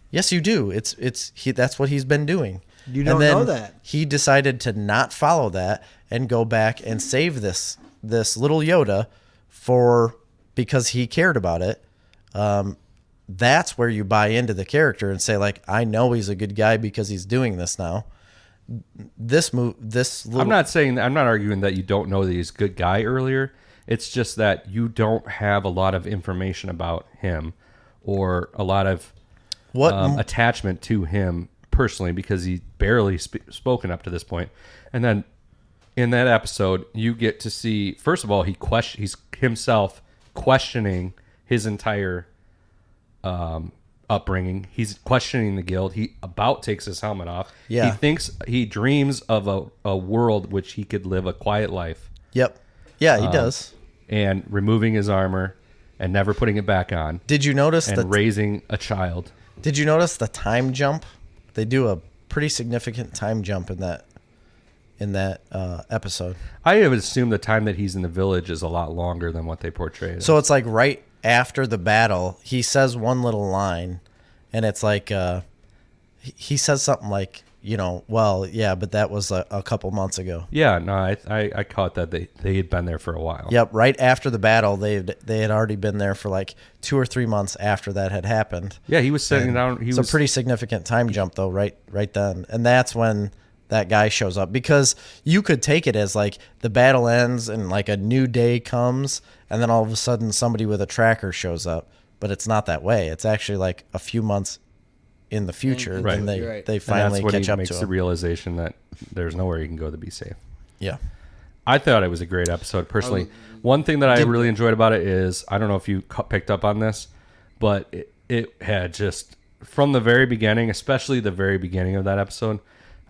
Speaker 2: Yes, you do. That's what he's been doing.
Speaker 3: You don't know that.
Speaker 2: He decided to not follow that and go back and save this little Yoda because he cared about it. That's where you buy into the character and say, like, I know he's a good guy because he's doing this now. I'm not arguing that you don't know that he's a good guy earlier. It's just that you don't have a lot of information about him or a lot of attachment to him personally because he's barely spoken up to this point. And then in that episode, you get to see, first of all, he's himself questioning his entire upbringing. He's questioning the guild. He about takes his helmet off. Yeah.
Speaker 1: He dreams of a world which he could live a quiet life.
Speaker 2: Yep. Yeah, he does.
Speaker 1: And removing his armor and never putting it back on.
Speaker 2: Did you notice
Speaker 1: raising a child?
Speaker 2: Did you notice the time jump? They do a pretty significant time jump in that episode.
Speaker 1: I would assume the time that he's in the village is a lot longer than what they portray.
Speaker 2: So it's like right after the battle, he says one little line, and it's like he says something like, well, yeah, but that was a couple months ago.
Speaker 1: Yeah, no, I caught that they had been there for a while.
Speaker 2: Yep, right after the battle, they had already been there for like 2 or 3 months after that had happened.
Speaker 1: Yeah, he was sitting down.
Speaker 2: It's a pretty significant time jump though, right then, and that's when that guy shows up, because you could take it as like the battle ends and like a new day comes, and then all of a sudden somebody with a tracker shows up, but it's not that way. It's actually like a few months in the future, and they finally catch up to him.
Speaker 1: Makes the realization that there's nowhere you can go to be safe.
Speaker 2: Yeah,
Speaker 1: I thought it was a great episode personally. One thing that I really enjoyed about it is, I don't know if you picked up on this, but it had just from the very beginning, especially the very beginning of that episode,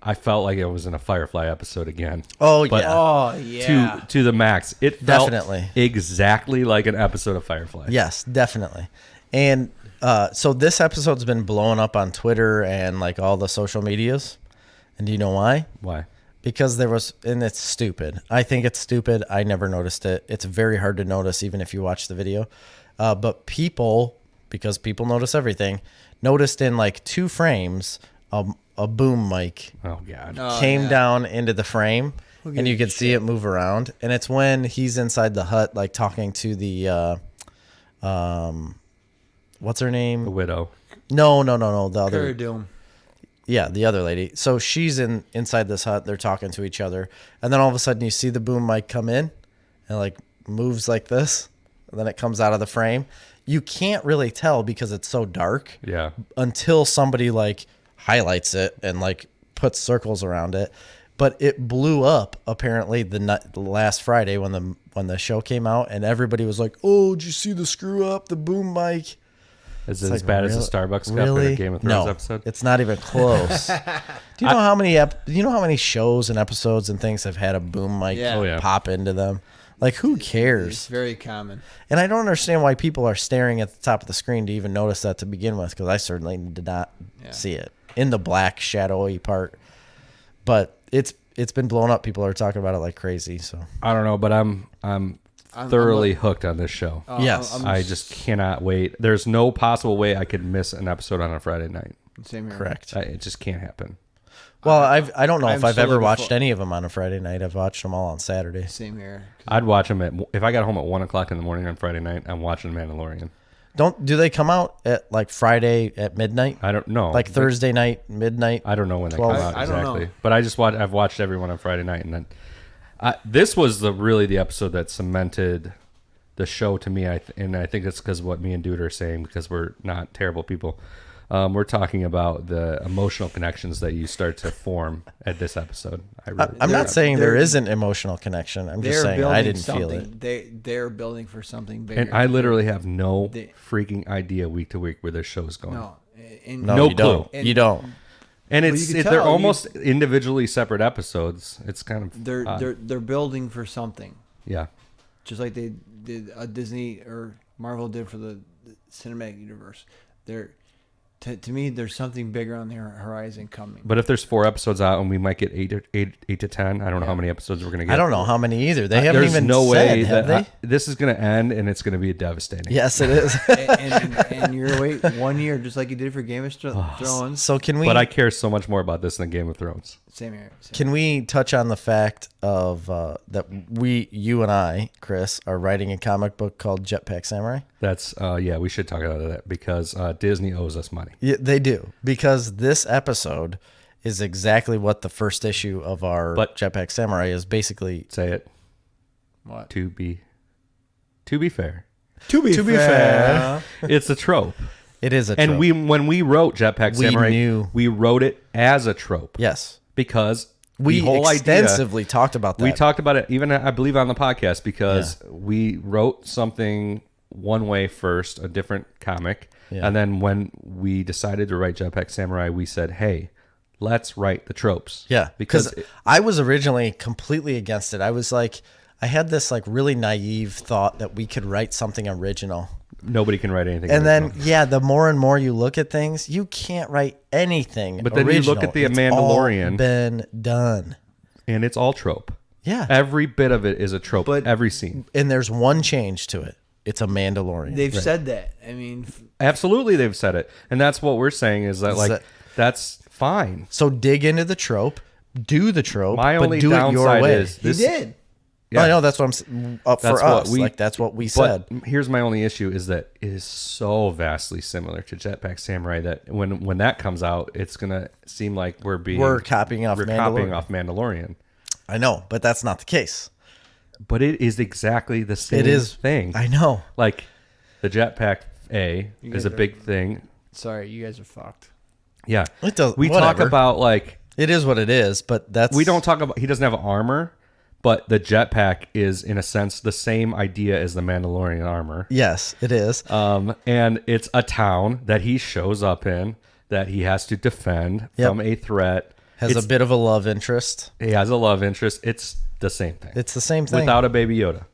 Speaker 1: I felt like it was in a Firefly episode again.
Speaker 2: Oh,
Speaker 1: but
Speaker 2: yeah.
Speaker 3: Oh, yeah.
Speaker 1: To the max. It felt
Speaker 2: definitely
Speaker 1: exactly like an episode of Firefly.
Speaker 2: Yes, definitely. And so this episode's been blowing up on Twitter and like all the social medias. And do you know why?
Speaker 1: Why?
Speaker 2: Because there was, and it's stupid. I think it's stupid. I never noticed it. It's very hard to notice even if you watch the video. But people, because people notice everything, noticed in like 2 frames, a boom mic came down into the frame, and you could see it move around. And it's when he's inside the hut, like talking to the, what's her name?
Speaker 1: The widow.
Speaker 2: No. The other.
Speaker 3: Cara Dune.
Speaker 2: Yeah, the other lady. So she's inside this hut. They're talking to each other. And then all of a sudden you see the boom mic come in and like moves like this. And then it comes out of the frame. You can't really tell because it's so dark.
Speaker 1: Yeah.
Speaker 2: Until somebody like highlights it and like puts circles around it. But it blew up apparently the last Friday when the show came out, and everybody was like, "Oh, did you see the screw up, the boom mic?"
Speaker 1: Is it as bad as the Starbucks cup in a Game of Thrones episode?
Speaker 2: It's not even close. Do you know how many shows and episodes and things have had a boom mic pop into them? Like, who cares?
Speaker 3: It's very common.
Speaker 2: And I don't understand why people are staring at the top of the screen to even notice that to begin with, because I certainly did not see it in the black shadowy part. But it's been blown up. People are talking about it like crazy. So
Speaker 1: I don't know, but I'm thoroughly hooked on this show.
Speaker 2: Yes.
Speaker 1: I just cannot wait. There's no possible way I could miss an episode on a Friday night.
Speaker 3: Same here.
Speaker 2: Correct.
Speaker 1: It just can't happen.
Speaker 2: Well, I don't know if I've ever watched any of them on a Friday night. I've watched them all on Saturday.
Speaker 3: Same here.
Speaker 1: I'd watch them if I got home at 1:00 in the morning on Friday night. I'm watching Mandalorian.
Speaker 2: Do they come out at like Friday at midnight?
Speaker 1: I don't know.
Speaker 2: Like Thursday night, midnight?
Speaker 1: I don't know when they
Speaker 2: 12?
Speaker 1: come out exactly.
Speaker 3: I don't know.
Speaker 1: But I've watched everyone on Friday night, and then this was really the episode that cemented the show to me. And I think it's because of what me and Dude are saying, because we're not terrible people. We're talking about the emotional connections that you start to form at this episode.
Speaker 2: I'm not saying there isn't emotional connection. I'm just saying I didn't feel it.
Speaker 3: They're building for something bigger.
Speaker 1: And I literally have no freaking idea week to week where this show is going.
Speaker 2: No
Speaker 1: clue.
Speaker 2: Don't. You don't.
Speaker 1: And they're almost individually separate episodes. It's kind of
Speaker 3: they're building for something.
Speaker 1: Yeah.
Speaker 3: Just like they did Disney or Marvel did for the cinematic universe. To me, there's something bigger on the horizon coming.
Speaker 1: But if there's 4 episodes out and we might get 8 to 10, I don't know how many episodes we're going to get.
Speaker 2: I don't know how many either. They haven't
Speaker 1: there's
Speaker 2: even
Speaker 1: no way
Speaker 2: said, have they?
Speaker 1: This is going to end and it's going to be devastating.
Speaker 2: Yes, it is.
Speaker 3: and you're wait 1 year just like you did for Game of Thrones.
Speaker 2: So can we?
Speaker 1: But I care so much more about this than Game of Thrones.
Speaker 3: Same here.
Speaker 2: Can we touch on the fact of that you and I, Chris, are writing a comic book called Jetpack Samurai?
Speaker 1: That's we should talk about that because Disney owes us money.
Speaker 2: Yeah, they do, because this episode is exactly what the first issue of our Jetpack Samurai is basically.
Speaker 1: Say it.
Speaker 3: What?
Speaker 1: To be fair.
Speaker 2: To be fair.
Speaker 1: It's a trope.
Speaker 2: It is a trope.
Speaker 1: And when we wrote Jetpack Samurai, we wrote it as a trope.
Speaker 2: Yes.
Speaker 1: Because
Speaker 2: we
Speaker 1: the whole
Speaker 2: extensively talked about that.
Speaker 1: We talked about it even, I believe, on the podcast, because we wrote something one way first, a different comic. Yeah. And then when we decided to write Jetpack Samurai, we said, hey, let's write the tropes.
Speaker 2: Yeah. Because I was originally completely against it. I was like, I had this like really naive thought that we could write something original.
Speaker 1: Nobody can write anything.
Speaker 2: And
Speaker 1: original.
Speaker 2: then, the more and more you look at things, you can't write anything.
Speaker 1: But then
Speaker 2: original.
Speaker 1: you look at the Mandalorian.
Speaker 2: All been done.
Speaker 1: And it's all trope.
Speaker 2: Yeah.
Speaker 1: Every bit of it is a trope. But every scene.
Speaker 2: And there's one change to it. It's a Mandalorian.
Speaker 3: They've said that. I mean,
Speaker 1: absolutely, they've said it. And that's what we're saying is that, that's fine.
Speaker 2: So dig into the trope, do the trope,
Speaker 1: My
Speaker 2: but
Speaker 1: only
Speaker 2: do it your
Speaker 1: downside
Speaker 2: way.
Speaker 1: is this.
Speaker 3: he did.
Speaker 2: Yeah. I know, that's what I'm for us. That's what we said.
Speaker 1: Here's my only issue is that it is so vastly similar to Jetpack Samurai that when that comes out, it's gonna seem like we're
Speaker 2: copying off
Speaker 1: Mandalorian.
Speaker 2: I know, but that's not the case.
Speaker 1: But it is exactly the same thing.
Speaker 2: I know.
Speaker 1: Like the Jetpack is a big thing.
Speaker 3: Sorry, you guys are fucked.
Speaker 1: Yeah.
Speaker 2: It does.
Speaker 1: We talk about like
Speaker 2: it is what it is, but
Speaker 1: we don't talk about he doesn't have armor. But the jetpack is, in a sense, the same idea as the Mandalorian armor.
Speaker 2: Yes, it is.
Speaker 1: And it's a town that he shows up in that he has to defend from a threat.
Speaker 2: Has a bit of a love interest.
Speaker 1: He has a love interest. It's the same thing.
Speaker 2: It's the same thing.
Speaker 1: Without a Baby Yoda.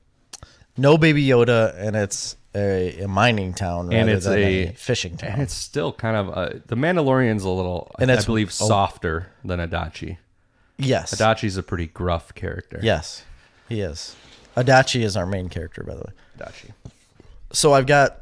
Speaker 2: No Baby Yoda, and it's a mining town rather than a fishing town.
Speaker 1: And it's still kind of... the Mandalorian's a little, I believe, softer than Adachi.
Speaker 2: Yes.
Speaker 1: Adachi's a pretty gruff character.
Speaker 2: Yes, he is. Adachi is our main character, by the way.
Speaker 1: Adachi.
Speaker 2: So I've got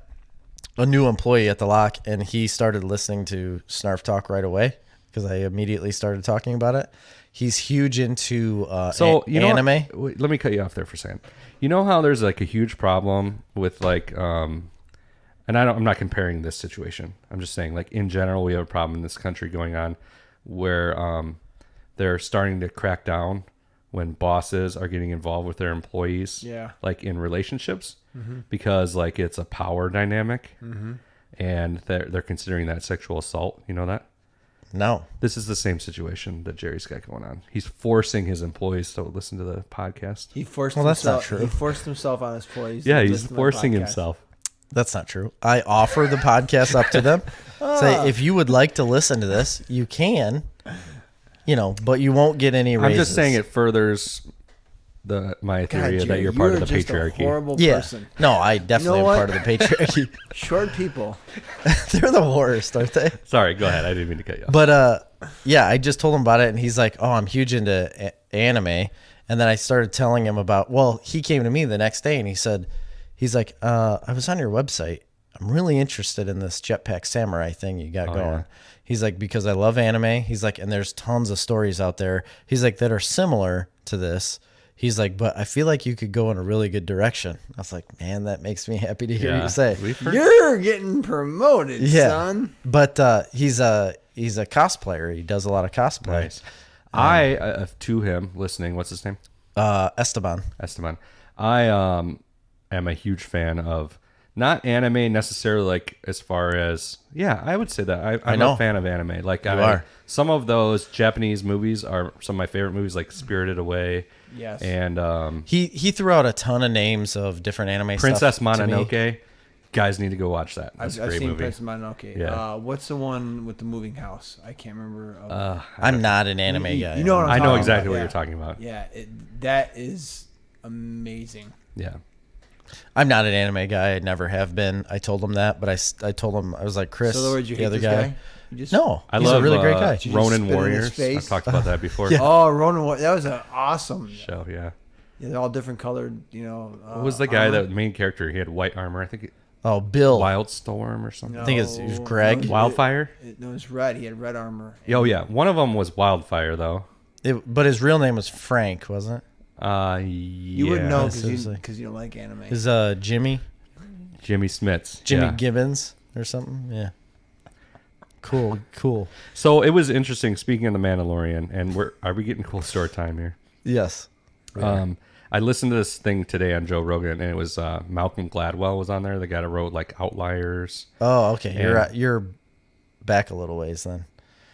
Speaker 2: a new employee at the lock, and he started listening to Snarf Talk right away because I immediately started talking about it. He's huge into anime.
Speaker 1: Wait, let me cut you off there for a second. You know how there's like a huge problem with like, and I'm not comparing this situation. I'm just saying like in general, we have a problem in this country going on where they're starting to crack down when bosses are getting involved with their employees, like in relationships, because like it's a power dynamic, and they're considering that sexual assault. You know that?
Speaker 2: No.
Speaker 1: This is the same situation that Jerry's got going on. He's forcing his employees to listen to the podcast.
Speaker 3: He forced
Speaker 2: Well, that's not
Speaker 3: himself.
Speaker 2: true.
Speaker 3: He forced himself on his employees.
Speaker 1: Yeah,
Speaker 3: to
Speaker 1: he's
Speaker 3: listen to the
Speaker 1: forcing
Speaker 3: podcast.
Speaker 1: himself.
Speaker 2: That's not true. I offer the podcast up to them. Say, if you would like to listen to this, you can, but you won't get any raises.
Speaker 1: I'm just saying it furthers my theory
Speaker 3: God,
Speaker 1: that you're part of the
Speaker 3: just
Speaker 1: patriarchy.
Speaker 3: A horrible
Speaker 2: Yeah.
Speaker 3: person.
Speaker 2: No, I definitely am
Speaker 3: what?
Speaker 2: part of the patriarchy.
Speaker 3: Short people.
Speaker 2: They're the worst, aren't they?
Speaker 1: Sorry, go ahead. I didn't mean to cut you off.
Speaker 2: But yeah, I just told him about it, and he's like, "Oh, I'm huge into anime." And then I started telling him about. Well, he came to me the next day, and he's like, "I was on your website. I'm really interested in this Jetpack Samurai thing you got going."
Speaker 1: Yeah.
Speaker 2: He's like, "Because I love anime." He's like, "And there's tons of stories out there." He's like, "That are similar to this." He's like, "But I feel like you could go in a really good direction." I was like, "Man, that makes me happy to hear you say."
Speaker 3: You're getting promoted, son.
Speaker 2: But he's a cosplayer. He does a lot of cosplay.
Speaker 1: Nice. I to him listening. What's his name?
Speaker 2: Esteban.
Speaker 1: I am a huge fan of not anime necessarily, like as far as I would say that I'm a fan of anime. Like some of those Japanese movies are some of my favorite movies, like Spirited Away.
Speaker 3: Yes.
Speaker 1: And
Speaker 2: he threw out a ton of names of different anime.
Speaker 1: Princess
Speaker 2: stuff to me.
Speaker 1: Mononoke. Guys need to go watch that. That's a great
Speaker 3: seen
Speaker 1: movie.
Speaker 3: Princess Mononoke.
Speaker 1: Yeah.
Speaker 3: What's the one with the moving house? I can't remember.
Speaker 2: I'm not an anime guy.
Speaker 3: You know what I'm
Speaker 1: I know
Speaker 3: talking
Speaker 1: exactly
Speaker 3: about,
Speaker 1: what
Speaker 3: yeah.
Speaker 1: you're talking about.
Speaker 3: Yeah, that is amazing.
Speaker 1: Yeah.
Speaker 2: I'm not an anime guy. I never have been. I told him that, but I told him, I was like, Chris,
Speaker 3: So in other words, you
Speaker 2: the
Speaker 3: hate
Speaker 2: other
Speaker 3: this
Speaker 2: guy.
Speaker 3: guy? You just,
Speaker 2: No,
Speaker 1: I
Speaker 2: he's
Speaker 1: love
Speaker 2: a really great guy.
Speaker 3: Did you just
Speaker 1: Ronin
Speaker 3: spit in his
Speaker 1: Warriors.
Speaker 3: face?
Speaker 1: I've talked about that before.
Speaker 2: Yeah.
Speaker 3: Oh, Ronan, that was an awesome
Speaker 1: Show, yeah.
Speaker 3: Yeah, they're all different colored.
Speaker 1: What was the guy, the main character? He had white armor. I think
Speaker 2: Oh, Bill.
Speaker 1: Wildstorm or something.
Speaker 2: I think it was Greg.
Speaker 1: Wildfire?
Speaker 3: No, it was red. He had red armor.
Speaker 1: Oh, yeah. One of them was Wildfire, though.
Speaker 2: But his real name was Frank, wasn't it?
Speaker 1: Yeah.
Speaker 3: You wouldn't know
Speaker 2: seriously.
Speaker 3: because you don't like anime.
Speaker 2: Is Jimmy
Speaker 1: Jimmy Smits.
Speaker 2: Jimmy
Speaker 1: yeah.
Speaker 2: Gibbons or something? Yeah. Cool.
Speaker 1: So it was interesting. Speaking of the Mandalorian, and are we getting close to our time here?
Speaker 2: Yes.
Speaker 1: I listened to this thing today on Joe Rogan, and it was Malcolm Gladwell was on there. The guy that wrote like Outliers.
Speaker 2: Oh, okay. You're back a little ways then.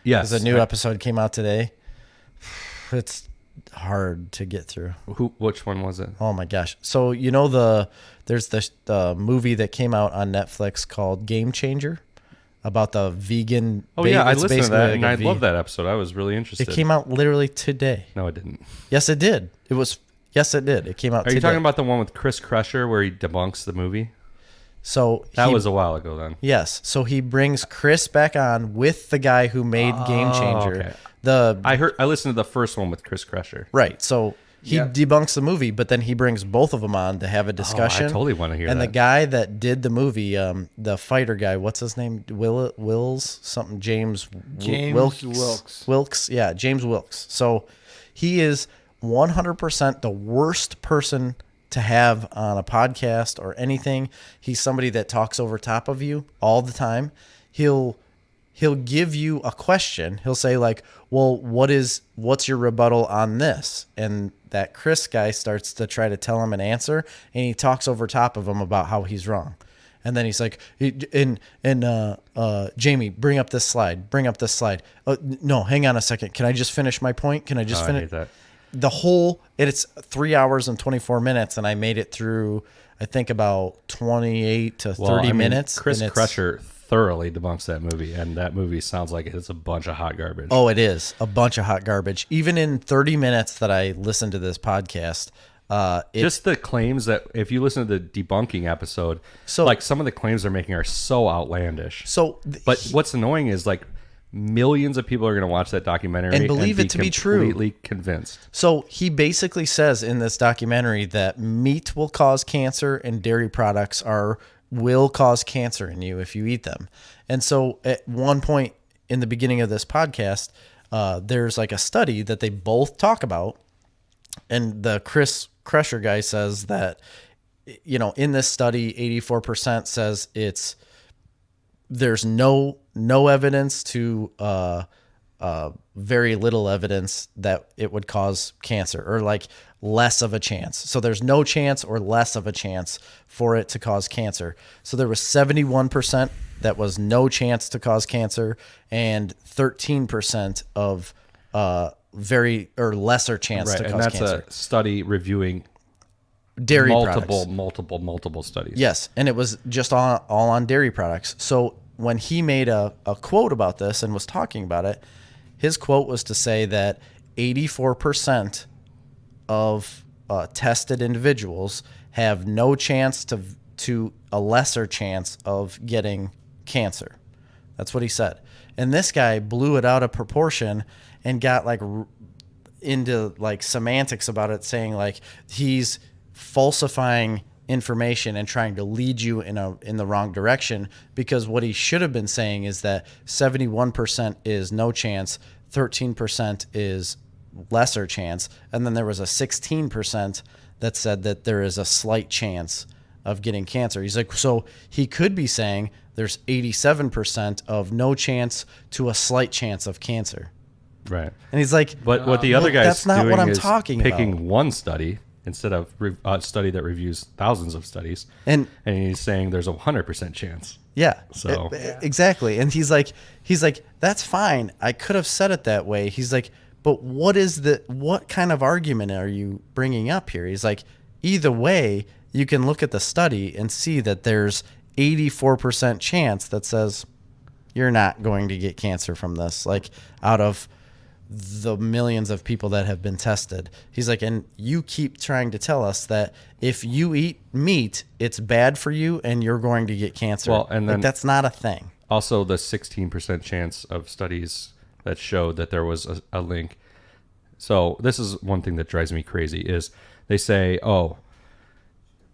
Speaker 1: Yes,
Speaker 2: Because a new episode came out today. It's hard to get through.
Speaker 1: Which one was it?
Speaker 2: Oh my gosh! So there's the movie that came out on Netflix called Game Changer about the vegan.
Speaker 1: Oh yeah, I
Speaker 2: it's
Speaker 1: listened to
Speaker 2: basically
Speaker 1: that,
Speaker 2: like
Speaker 1: and
Speaker 2: a
Speaker 1: I
Speaker 2: ve-
Speaker 1: love that episode. I was really interested.
Speaker 2: It came out literally today.
Speaker 1: No, it didn't.
Speaker 2: Yes, it did. Yes, it did. It came out.
Speaker 1: Are you
Speaker 2: today.
Speaker 1: talking about the one with Chris Crusher where he debunks the movie?
Speaker 2: So
Speaker 1: That was a while ago then.
Speaker 2: Yes. So he brings Chris back on with the guy who made Game Changer.
Speaker 1: Okay. I listened to the first one with Chris Crusher.
Speaker 2: Right. So he debunks the movie, but then he brings both of them on to have a discussion.
Speaker 1: I totally want to hear that.
Speaker 2: And the guy that did the movie, the fighter guy, what's his name? Wills something. James Wilkes. Yeah, James Wilkes. So he is 100% the worst person to have on a podcast or anything. He's somebody that talks over top of you all the time. He'll give you a question. He'll say like, "Well, what's your rebuttal on this?" And that Chris guy starts to try to tell him an answer, and he talks over top of him about how he's wrong. And then he's like, Jamie, bring up this slide. No, hang on a second. Can I just finish my point? Can I just finish?
Speaker 1: I hate that.
Speaker 2: It's 3 hours and 24 minutes, and I made it through, I think, about 28 to 30 minutes.
Speaker 1: Chris Crusher thoroughly debunks that movie, and that movie sounds like it's a bunch of hot garbage.
Speaker 2: Oh, it is a bunch of hot garbage. Even in 30 minutes that I listened to this podcast,
Speaker 1: just the claims that if you listen to the debunking episode,
Speaker 2: So-
Speaker 1: like some of the claims they're making are so outlandish.
Speaker 2: so
Speaker 1: But what's annoying is like millions of people are going to watch that documentary
Speaker 2: and believe it to be true.
Speaker 1: Completely convinced.
Speaker 2: So he basically says in this documentary that meat will cause cancer and dairy products will cause cancer in you if you eat them. And so at one point in the beginning of this podcast, there's like a study that they both talk about. And the Chris Kresher guy says that, in this study, 84% says there's no evidence to very little evidence that it would cause cancer, or like less of a chance. So there's no chance or less of a chance for it to cause cancer. So there was 71% that was no chance to cause cancer, and 13% of very or lesser chance to cause cancer.
Speaker 1: And that's a study reviewing
Speaker 2: dairy products.
Speaker 1: multiple studies.
Speaker 2: Yes, and it was just all on dairy products. So when he made a quote about this and was talking about it, his quote was to say that 84% of tested individuals have no chance to a lesser chance of getting cancer. That's what he said. And this guy blew it out of proportion and got like into like semantics about it, saying like he's falsifying information and trying to lead you in the wrong direction, because what he should have been saying is that 71% is no chance, 13% is lesser chance, and then there was a 16% that said that there is a slight chance of getting cancer. He's like, so he could be saying there's 87% of no chance to a slight chance of cancer.
Speaker 1: Right.
Speaker 2: And he's like,
Speaker 1: but what the other guy's
Speaker 2: that's not
Speaker 1: doing
Speaker 2: what I'm
Speaker 1: is
Speaker 2: talking
Speaker 1: picking
Speaker 2: about.
Speaker 1: one study instead of a study that reviews thousands of studies, and he's saying there's a 100% chance.
Speaker 2: Yeah.
Speaker 1: So
Speaker 2: exactly. And he's like, that's fine. I could have said it that way. He's like, but what kind of argument are you bringing up here? He's like, either way, you can look at the study and see that there's 84% chance that says you're not going to get cancer from this, like out of the millions of people that have been tested. He's like, and you keep trying to tell us that if you eat meat, it's bad for you and you're going to get cancer.
Speaker 1: Well, and then
Speaker 2: that's not a thing.
Speaker 1: Also, the 16% chance of studies that showed that there was a link. So this is one thing that drives me crazy is they say, oh,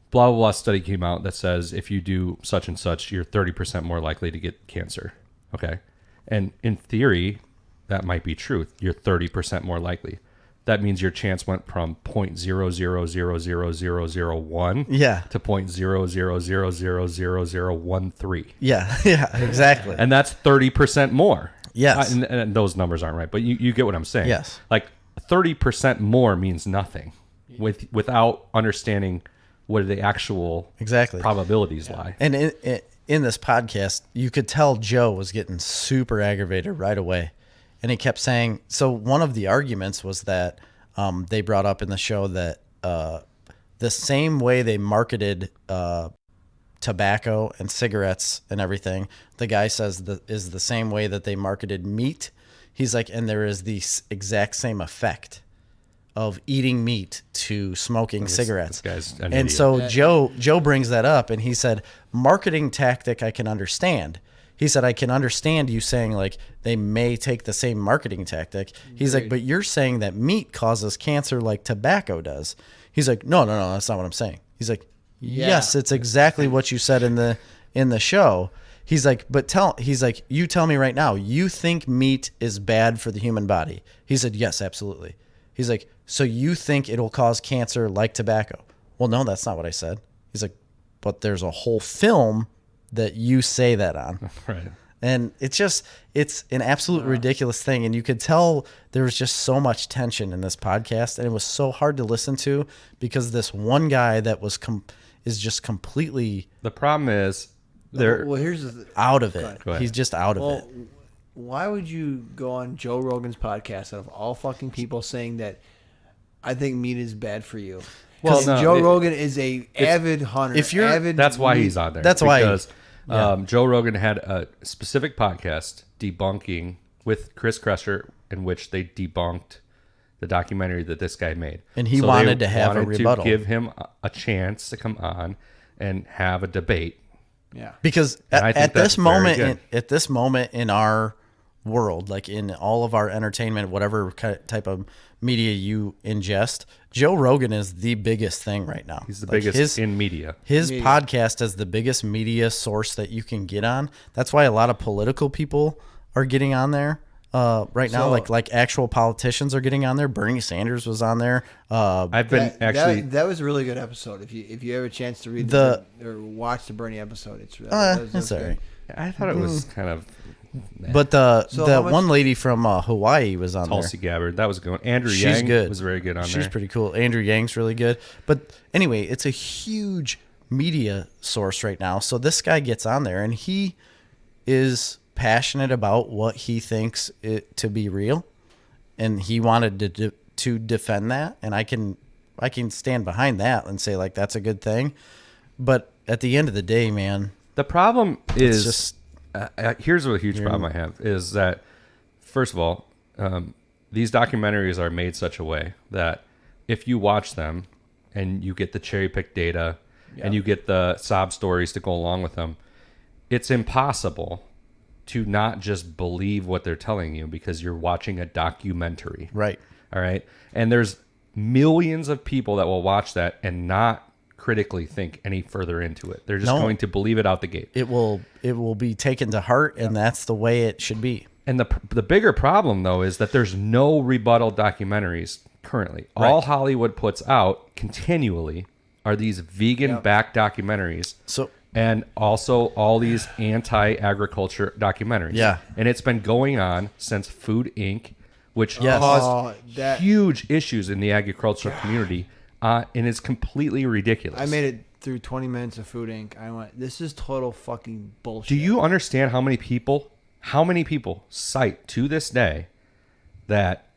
Speaker 1: blah, blah, blah study came out that says if you do such and such, you're 30% more likely to get cancer. Okay. And in theory, that might be true. You're 30% more likely. That means your chance went from 0.0000001 to 0.0000013.
Speaker 2: Yeah, exactly.
Speaker 1: And that's 30% more.
Speaker 2: Yes.
Speaker 1: And those numbers aren't right, but you get what I'm saying.
Speaker 2: Yes.
Speaker 1: Like 30% more means nothing without understanding where the actual probabilities lie.
Speaker 2: And in this podcast, you could tell Joe was getting super aggravated right away. And he kept saying, so one of the arguments was that they brought up in the show that the same way they marketed tobacco and cigarettes and everything, the guy says is the same way that they marketed meat. He's like, and there is the exact same effect of eating meat to smoking cigarettes.
Speaker 1: This guy's an
Speaker 2: and
Speaker 1: idiot.
Speaker 2: So Joe brings that up, and he said, marketing tactic I can understand. He said, I can understand you saying like they may take the same marketing tactic. He's like, but you're saying that meat causes cancer like tobacco does. He's like, no, that's not what I'm saying. He's like, yes, it's exactly what you said in the show. He's like, you tell me right now, you think meat is bad for the human body? He said, yes, absolutely. He's like, so you think it'll cause cancer like tobacco? Well, no, that's not what I said. He's like, but there's a whole film that you say that on.
Speaker 1: Right.
Speaker 2: And it's an absolute ridiculous thing. And you could tell there was just so much tension in this podcast, and it was so hard to listen to because this one guy that was is just completely.
Speaker 1: The problem is
Speaker 3: here's
Speaker 2: out of it. He's just out of it.
Speaker 3: Why would you go on Joe Rogan's podcast out of all fucking people saying that I think meat is bad for you? Well, Joe Rogan is a avid hunter.
Speaker 1: That's why he's on there.
Speaker 2: That's
Speaker 1: because Joe Rogan had a specific podcast debunking with Chris Kresher in which they debunked the documentary that this guy made.
Speaker 2: And he wanted to have a rebuttal.
Speaker 1: To give him a chance to come on and have a debate.
Speaker 3: Yeah.
Speaker 2: Because at this moment in our world, like in all of our entertainment, whatever type of media you ingest, Joe Rogan is the biggest thing right now.
Speaker 1: He's the biggest in media.
Speaker 2: His podcast is the biggest media source that you can get on. That's why a lot of political people are getting on there right now. Like actual politicians are getting on there. Bernie Sanders was on there.
Speaker 1: I've been
Speaker 3: that was a really good episode. If you have a chance to read or watch the Bernie episode, it's
Speaker 2: all right.
Speaker 1: I thought it was kind of.
Speaker 2: But the one lady from Hawaii was on
Speaker 1: Tulsi
Speaker 2: there.
Speaker 1: Gabbard, that was a good one. Andrew Yang was very good on there.
Speaker 2: She's pretty cool. Andrew Yang's really good. But anyway, it's a huge media source right now. So this guy gets on there and he is passionate about what he thinks it to be real, and he wanted to defend that, and I can stand behind that and say like that's a good thing. But at the end of the day, man,
Speaker 1: the problem is
Speaker 2: just.
Speaker 1: Here's a huge problem I have is that, first of all, these documentaries are made such a way that if you watch them and you get the cherry picked data and you get the sob stories to go along with them, it's impossible to not just believe what they're telling you because you're watching a documentary.
Speaker 2: Right.
Speaker 1: All right. And there's millions of people that will watch that and not critically think any further into it. They're just going to believe it out the gate.
Speaker 2: It will be taken to heart, and that's the way it should be.
Speaker 1: And the bigger problem though is that there's no rebuttal documentaries currently. Right. All Hollywood puts out continually are these vegan backed documentaries.
Speaker 2: So
Speaker 1: and also all these anti-agriculture documentaries.
Speaker 2: Yeah.
Speaker 1: And it's been going on since Food Inc., which caused huge issues in the agricultural community. And it's completely ridiculous.
Speaker 3: I made it through 20 minutes of Food Inc. I went, this is total fucking bullshit.
Speaker 1: Do you understand how many people cite to this day that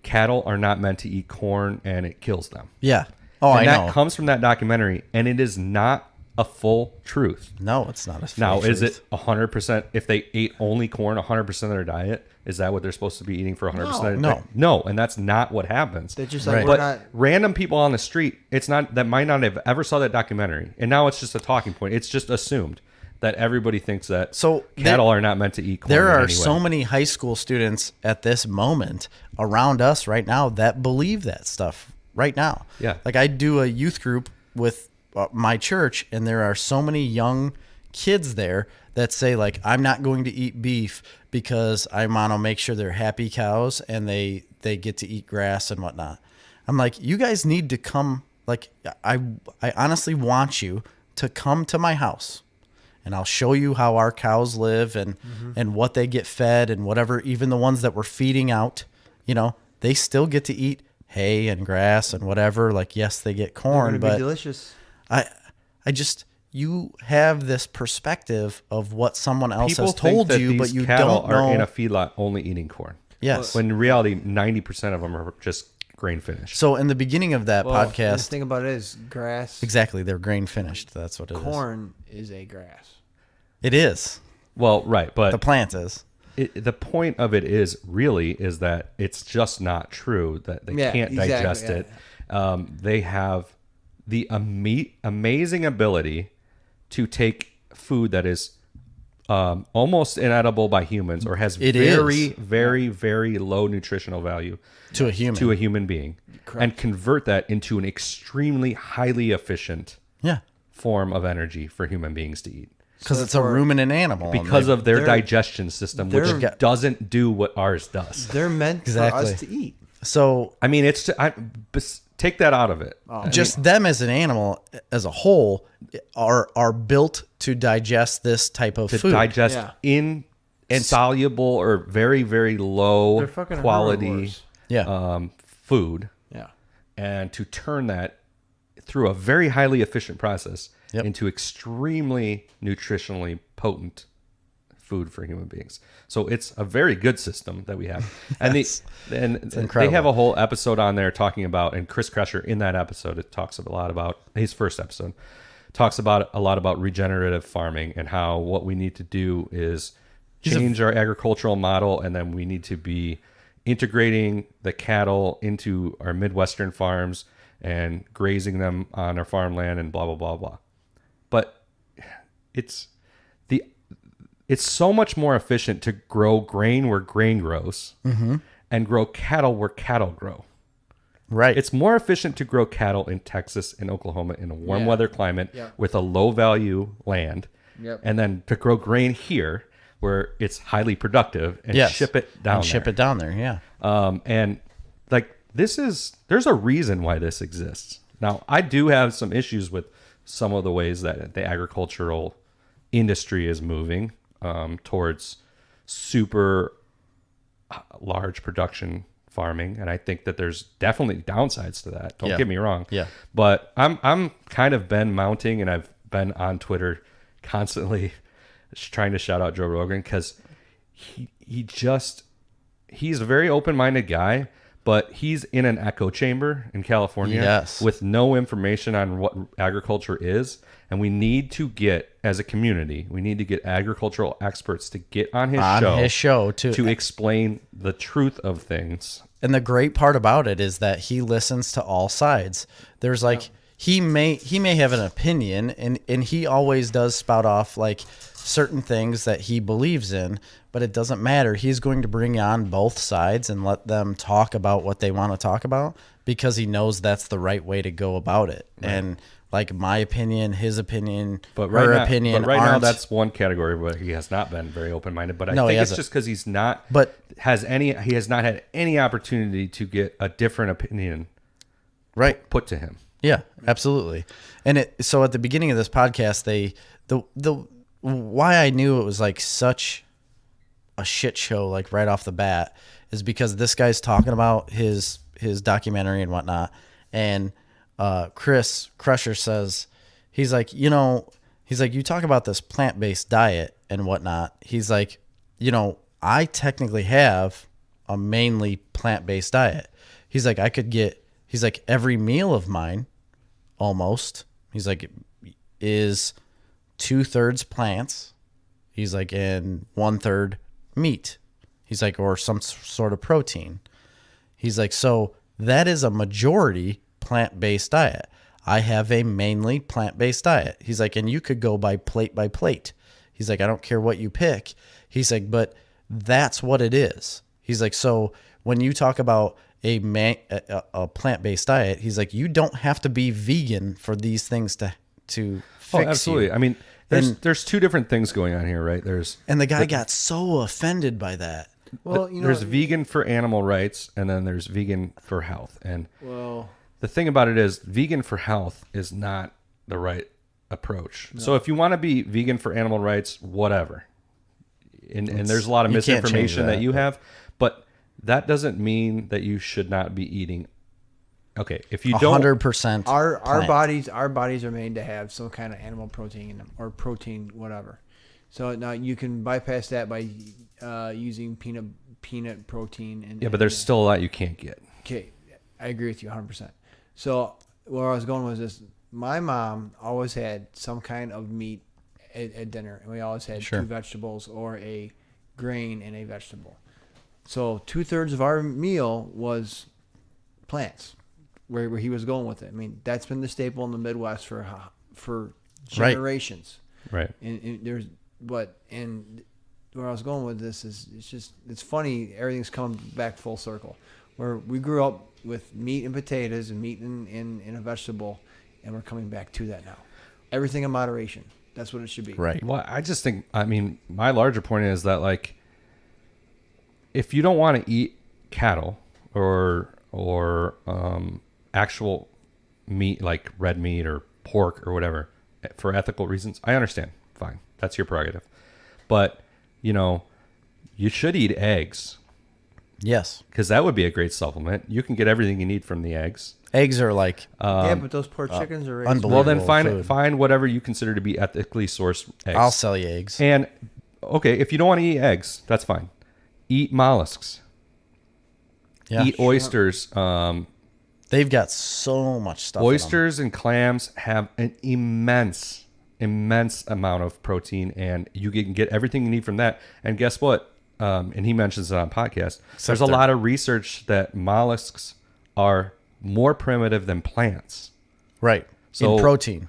Speaker 1: cattle are not meant to eat corn and it kills them?
Speaker 2: Yeah. Oh,
Speaker 1: and
Speaker 2: I know.
Speaker 1: That comes from that documentary, and it is not a full truth.
Speaker 2: No, it's not a full
Speaker 1: truth. Now, is
Speaker 2: it
Speaker 1: 100%? If they ate only corn 100% of their diet, is that what they're supposed to be eating for 100%? No, and that's not what happens.
Speaker 3: They're just like,
Speaker 1: but random people on the street, it's not that might not have ever saw that documentary, and now it's just a talking point. It's just assumed that everybody thinks that cattle are not meant to eat corn.
Speaker 2: There are so many high school students at this moment around us right now that believe that stuff right now.
Speaker 1: Yeah,
Speaker 2: like I do a youth group with my church, and there are so many young kids there that say like, I'm not going to eat beef because I want to make sure they're happy cows and they get to eat grass and whatnot. I'm like, you guys need to come. Like, I honestly want you to come to my house, and I'll show you how our cows live and what they get fed and whatever. Even the ones that we're feeding out, they still get to eat hay and grass and whatever. Like, yes, they get corn, but
Speaker 3: delicious.
Speaker 2: You have this perspective of what someone else
Speaker 1: People
Speaker 2: has told
Speaker 1: think that
Speaker 2: you, but
Speaker 1: these
Speaker 2: you
Speaker 1: cattle
Speaker 2: don't know.
Speaker 1: Are in a feedlot only eating corn.
Speaker 2: Yes.
Speaker 1: When in reality, 90% of them are just grain finished.
Speaker 2: So in the beginning of that podcast,
Speaker 3: the thing about it is grass.
Speaker 2: Exactly, they're grain finished. That's what it is.
Speaker 3: Corn is a grass.
Speaker 2: It is.
Speaker 1: Well, right, but
Speaker 2: the plant is.
Speaker 1: The point of it is that it's just not true that they can't digest it. They have the amazing ability to take food that is almost inedible by humans or has very, very low nutritional value
Speaker 2: to a
Speaker 1: human being. Correct. And convert that into an extremely highly efficient form of energy for human beings to eat.
Speaker 2: Because it's a ruminant animal.
Speaker 1: Because of their digestion system, which doesn't do what ours does.
Speaker 3: They're meant for us to eat.
Speaker 2: So,
Speaker 1: I mean, take that out of it.
Speaker 2: Just them as an animal, as a whole, are built to digest this type of food.
Speaker 1: To digest insoluble or very, very low quality food.
Speaker 3: Yeah.
Speaker 1: And to turn that through a very highly efficient process into extremely nutritionally potent food for human beings. So it's a very good system that we have. And they have a whole episode on there talking about, and Chris Kresher in that episode, it talks a lot about his first episode, talks about a lot about regenerative farming and how what we need to do is change our agricultural model, and then we need to be integrating the cattle into our Midwestern farms and grazing them on our farmland and blah, blah, blah, blah. But it's it's so much more efficient to grow grain where grain grows and grow cattle where cattle grow.
Speaker 2: Right.
Speaker 1: It's more efficient to grow cattle in Texas and Oklahoma in a warm weather climate with a low value land.
Speaker 3: Yep.
Speaker 1: And then to grow grain here where it's highly productive and ship it down there.
Speaker 2: Ship it down there, yeah.
Speaker 1: And like there's a reason why this exists. Now, I do have some issues with some of the ways that the agricultural industry is moving towards super large production farming, and I think that there's definitely downsides to that. Don't get me wrong.
Speaker 2: Yeah.
Speaker 1: But I'm kind of been mounting, and I've been on Twitter constantly trying to shout out Joe Rogan because he's a very open-minded guy, but he's in an echo chamber in California with no information on what agriculture is. And we need to get, as a community, agricultural experts to get on his show to explain the truth of things.
Speaker 2: And the great part about it is that he listens to all sides. There's like he may have an opinion, and he always does spout off like certain things that he believes in, but it doesn't matter. He's going to bring on both sides and let them talk about what they want to talk about because he knows that's the right way to go about it. Right. And like my opinion, his opinion, her opinion.
Speaker 1: But right now, that's one category where he has not been very open-minded. But I think it's just because he has not had any opportunity to get a different opinion put to him.
Speaker 2: Yeah, absolutely. And so at the beginning of this podcast, why I knew it was like such a shit show, like right off the bat, is because this guy's talking about his documentary and whatnot, and Chris Crusher says, he's like, you talk about this plant-based diet and whatnot. He's like, I technically have a mainly plant-based diet. He's like, every meal of mine, almost, he's like, is 2/3 plants. He's like, and 1/3 meat. He's like, or some sort of protein. He's like, so that is a majority plant-based diet. I have a mainly plant-based diet. He's like, and you could go by plate. He's like, I don't care what you pick. He's like, but that's what it is. He's like, so when you talk about a plant-based diet, he's like, you don't have to be vegan for these things to fix
Speaker 1: absolutely.
Speaker 2: you.
Speaker 1: I mean, there's two different things going on here, right?
Speaker 2: And the guy got so offended by that.
Speaker 3: Well,
Speaker 1: there's vegan for animal rights, and then there's vegan for health. And the thing about it is, vegan for health is not the right approach. No. So if you want to be vegan for animal rights, whatever. And there's a lot of misinformation that you have, but that doesn't mean that you should not be eating. Okay, if you don't,
Speaker 2: 100%.
Speaker 3: Our bodies are made to have some kind of animal protein in them, or protein, whatever. So now you can bypass that by using peanut protein.
Speaker 1: But there's still a lot you can't get.
Speaker 3: Okay, I agree with you 100%. So where I was going was this: my mom always had some kind of meat at dinner, and we always had 2 vegetables or a grain and a vegetable. So 2/3 of our meal was plants. Where he was going with it. I mean, that's been the staple in the Midwest for generations.
Speaker 1: Right.
Speaker 3: And where I was going with this is it's funny. Everything's coming back full circle. Where we grew up with meat and potatoes and meat in a vegetable, and we're coming back to that now. Everything in moderation. That's what it should be.
Speaker 2: Right.
Speaker 1: Well, I just think, my larger point is that, like, if you don't want to eat cattle or actual meat like red meat or pork or whatever for ethical reasons, I understand. Fine. That's your prerogative. But, you should eat eggs.
Speaker 2: Yes.
Speaker 1: Because that would be a great supplement. You can get everything you need from the eggs.
Speaker 2: Eggs are like...
Speaker 3: but those poor chickens are
Speaker 2: unbelievable.
Speaker 1: Well, then find whatever you consider to be ethically sourced eggs.
Speaker 2: I'll sell you eggs.
Speaker 1: And, okay, if you don't want to eat eggs, that's fine. Eat mollusks. Yeah, eat oysters.
Speaker 2: They've got so much stuff.
Speaker 1: Oysters and clams have an immense amount of protein, and you can get everything you need from that. And guess what? And he mentions it on podcast. There's a lot of research that mollusks are more primitive than plants.
Speaker 2: Right. So in protein,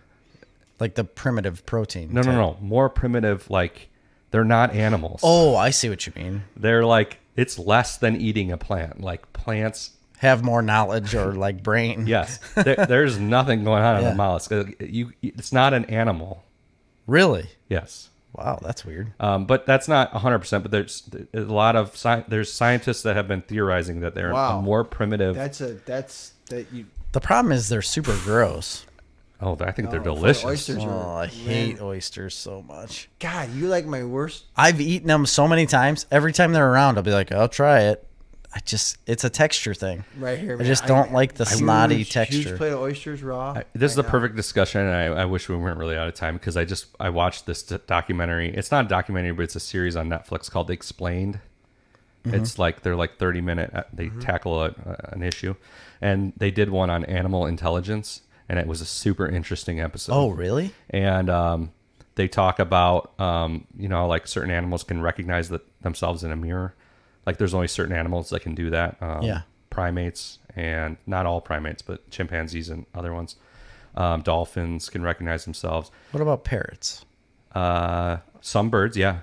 Speaker 2: like the primitive protein.
Speaker 1: No. More primitive, like They're not animals.
Speaker 2: Oh, I see what you mean.
Speaker 1: They're like, it's less than eating a plant. Like plants
Speaker 2: have more knowledge or like brain.
Speaker 1: Yes. There's nothing going on in a mollusk. It's not an animal.
Speaker 2: Really?
Speaker 1: Yes.
Speaker 2: Wow, that's weird.
Speaker 1: But that's not 100%. But there's a lot of there's scientists that have been theorizing that they're a more primitive.
Speaker 2: The problem is they're super gross.
Speaker 1: Oh, I think they're delicious.
Speaker 3: Oysters
Speaker 2: I hate oysters so much.
Speaker 3: God, you like my worst.
Speaker 2: I've eaten them so many times. Every time they're around, I'll be like, I'll try it. It's a texture thing.
Speaker 3: Right here, man.
Speaker 2: I just don't like the snotty texture.
Speaker 3: Huge plate of oysters raw.
Speaker 1: This is the perfect discussion, and I wish we weren't really out of time because I watched this documentary. It's not a documentary, but it's a series on Netflix called Explained. It's like they're like 30-minute. They tackle an issue, and they did one on animal intelligence, and it was a super interesting episode.
Speaker 2: Oh, really?
Speaker 1: And they talk about like certain animals can recognize themselves in a mirror. Like there's only certain animals that can do that. Primates, and not all primates, but chimpanzees and other ones. Dolphins can recognize themselves.
Speaker 2: What about parrots?
Speaker 1: Some birds, yeah.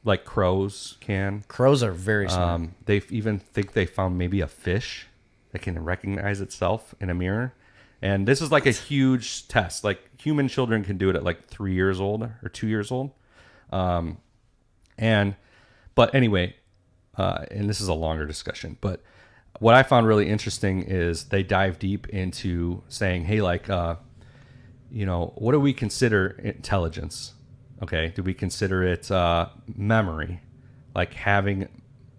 Speaker 1: Like crows can.
Speaker 2: Crows are very smart.
Speaker 1: They even think they found maybe a fish that can recognize itself in a mirror. And this is like a huge test. Like human children can do it at like 3 years old or 2 years old. But anyway, and this is a longer discussion, but what I found really interesting is they dive deep into saying, hey, like, what do we consider intelligence? Okay. Do we consider it memory, like having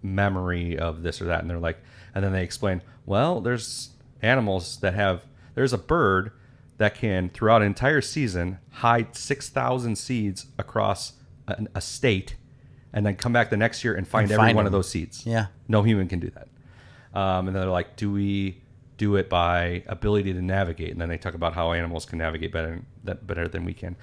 Speaker 1: memory of this or that? And they're like, and then they explain, well, there's animals there's a bird that can throughout an entire season hide 6,000 seeds across a state and then come back the next year and find every one of those seeds.
Speaker 2: Yeah.
Speaker 1: No human can do that. And they're like, do we do it by ability to navigate? And then they talk about how animals can navigate better than we can.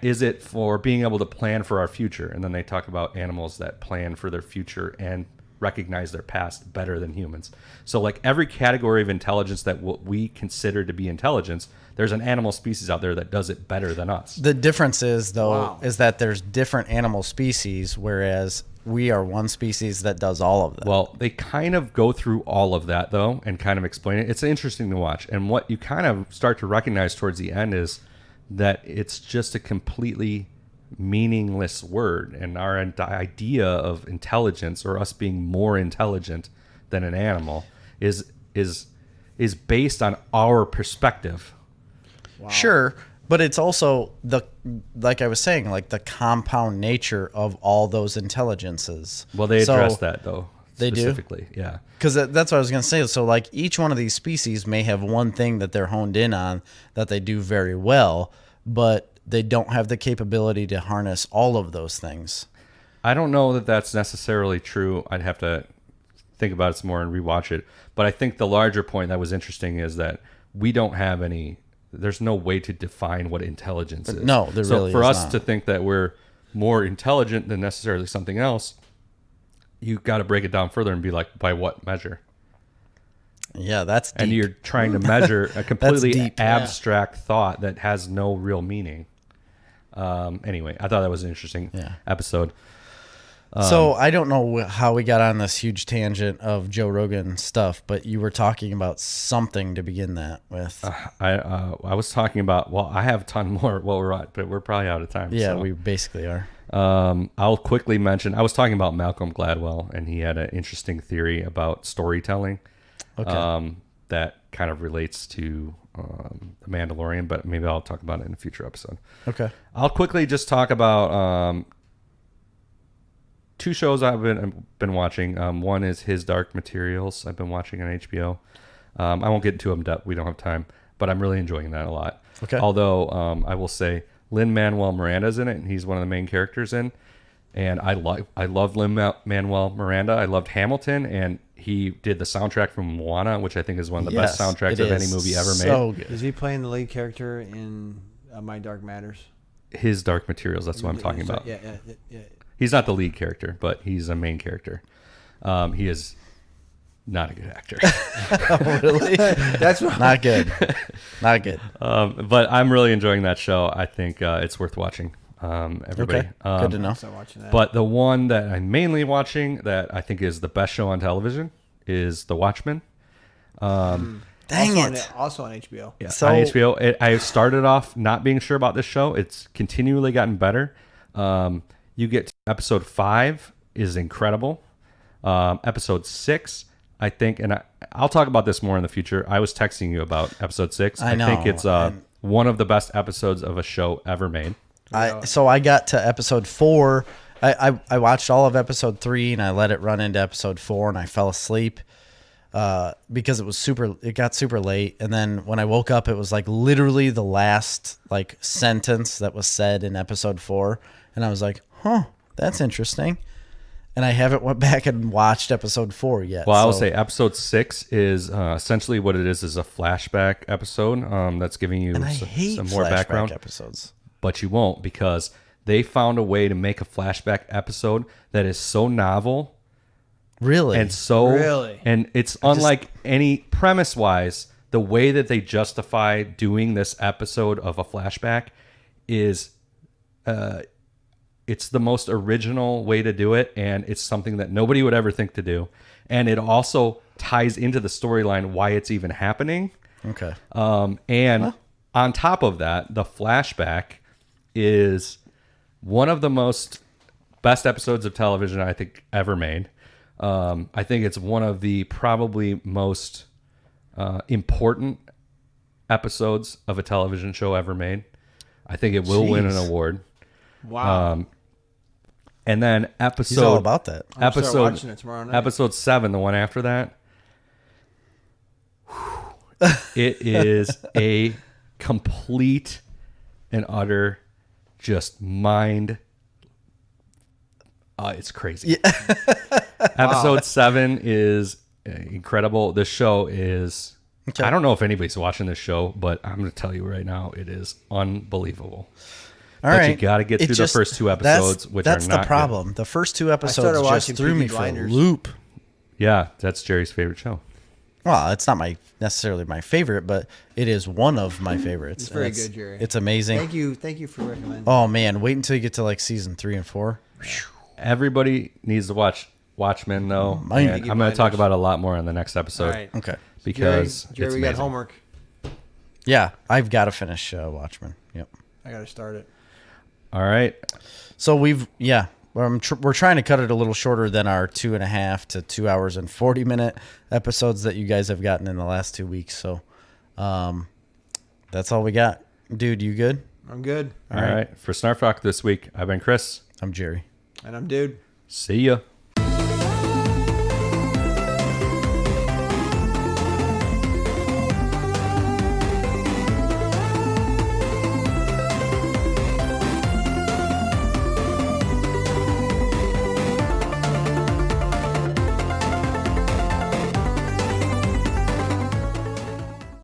Speaker 1: Is it for being able to plan for our future? And then they talk about animals that plan for their future and recognize their past better than humans. So like every category of intelligence that what we consider to be intelligence, there's an animal species out there that does it better than us.
Speaker 2: The difference is, though, is that there's different animal species, whereas we are one species that does all of them.
Speaker 1: Well, they kind of go through all of that, though, and kind of explain it. It's interesting to watch. And what you kind of start to recognize towards the end is that it's just a completely meaningless word. And our idea of intelligence, or us being more intelligent than an animal, is based on our perspective.
Speaker 2: Wow. Sure, but it's also like I was saying, like the compound nature of all those intelligences.
Speaker 1: Well, they address that though.
Speaker 2: They
Speaker 1: specifically, do? Yeah.
Speaker 2: Because that's what I was going to say. So like each one of these species may have one thing that they're honed in on that they do very well, but they don't have the capability to harness all of those things.
Speaker 1: I don't know that that's necessarily true. I'd have to think about it some more and rewatch it. But I think the larger point that was interesting is that we don't have there's no way to define what intelligence is.
Speaker 2: No, there really is not.
Speaker 1: So for us to think that we're more intelligent than necessarily something else, you got to break it down further and be like, by what measure?
Speaker 2: Yeah, that's deep.
Speaker 1: And you're trying to measure a completely abstract thought that has no real meaning. Anyway, I thought that was an interesting episode.
Speaker 2: So I don't know how we got on this huge tangent of Joe Rogan stuff, but you were talking about something to begin that with.
Speaker 1: I was talking about, well, I have a ton more while we're at, but we're probably out of time.
Speaker 2: Yeah, we basically are.
Speaker 1: I'll quickly mention, I was talking about Malcolm Gladwell, and he had an interesting theory about storytelling. Okay. That kind of relates to the Mandalorian, but maybe I'll talk about it in a future episode.
Speaker 2: Okay.
Speaker 1: I'll quickly just talk about two shows I've been watching. One is His Dark Materials. I've been watching on HBO. I won't get into them. We don't have time, but I'm really enjoying that a lot.
Speaker 2: Okay.
Speaker 1: Although I will say Miranda's in it, and he's one of the main characters in. And I love Lin-Manuel Miranda. I loved Hamilton, and he did the soundtrack from Moana, which I think is one of the best soundtracks of any movie ever made.
Speaker 3: Good. Is he playing the lead character in My Dark Matters?
Speaker 1: His Dark Materials. That's what I'm talking about.
Speaker 3: Yeah.
Speaker 1: He's not the lead character, but he's a main character. He is not a good actor.
Speaker 2: Oh, really? That's not good. Not good.
Speaker 1: But I'm really enjoying that show. I think it's worth watching. everybody.
Speaker 2: Okay, good to know.
Speaker 3: So watching that.
Speaker 1: But the one that I'm mainly watching that I think is the best show on television is The Watchmen.
Speaker 2: Dang
Speaker 3: also
Speaker 2: it.
Speaker 3: Also on HBO.
Speaker 1: Yeah,
Speaker 2: So-
Speaker 1: on HBO. I started off not being sure about this show. It's continually gotten better. You get to episode 5 is incredible. Episode 6, I think, and I'll talk about this more in the future. I was texting you about episode 6.
Speaker 2: I know,
Speaker 1: think it's one of the best episodes of a show ever made.
Speaker 2: So I got to episode 4. I watched all of episode 3 and I let it run into episode 4 and I fell asleep because it got super late. And then when I woke up, it was like literally the last like sentence that was said in episode 4. And I was like, huh, that's interesting. And I haven't went back and watched episode 4 yet.
Speaker 1: Well, I will say episode 6 is essentially what it is a flashback episode that's giving you some more background
Speaker 2: episodes.
Speaker 1: But you won't, because they found a way to make a flashback episode that is so novel.
Speaker 2: Really?
Speaker 1: And it's unlike any premise-wise. The way that they justify doing this episode of a flashback is it's the most original way to do it, and it's something that nobody would ever think to do. And it also ties into the storyline why it's even happening.
Speaker 2: Okay.
Speaker 1: And on top of that, the flashback is one of the best episodes of television I think ever made. I think it's one of the probably most important episodes of a television show ever made. I think it will win an award.
Speaker 3: Wow.
Speaker 1: And then
Speaker 2: He's all about that.
Speaker 3: I'm gonna start watching it tomorrow night.
Speaker 1: episode 7, the one after that, it is a complete and utter just mind. It's crazy. Yeah. Episode 7 is incredible. This show is. Okay. I don't know if anybody's watching this show, but I'm going to tell you right now, it is unbelievable. But you got to get through the first 2 episodes, which are not
Speaker 2: the problem.
Speaker 1: Good.
Speaker 2: The first 2 episodes just threw me for a loop.
Speaker 1: Yeah, that's Jerry's favorite show.
Speaker 2: Well, it's not necessarily my favorite, but it is one of my favorites.
Speaker 3: It's very good, Jerry.
Speaker 2: It's amazing.
Speaker 3: Thank you for recommending.
Speaker 2: Oh man, wait until you get to like season 3 and 4.
Speaker 1: Everybody needs to watch Watchmen, though. I'm going to talk about it a lot more on the next episode.
Speaker 3: Right.
Speaker 2: Okay.
Speaker 1: Because
Speaker 3: Jerry, we got homework.
Speaker 2: Yeah, I've got to finish Watchmen. Yep.
Speaker 3: I got to start it.
Speaker 1: All right.
Speaker 2: So we're trying to cut it a little shorter than our 2.5 to 2 hours and 40-minute episodes that you guys have gotten in the last 2 weeks. So that's all we got. Dude, you good?
Speaker 3: I'm good.
Speaker 1: All right. For Snarf Talk this week, I've been Chris.
Speaker 2: I'm Jerry.
Speaker 3: And I'm Dude.
Speaker 1: See ya.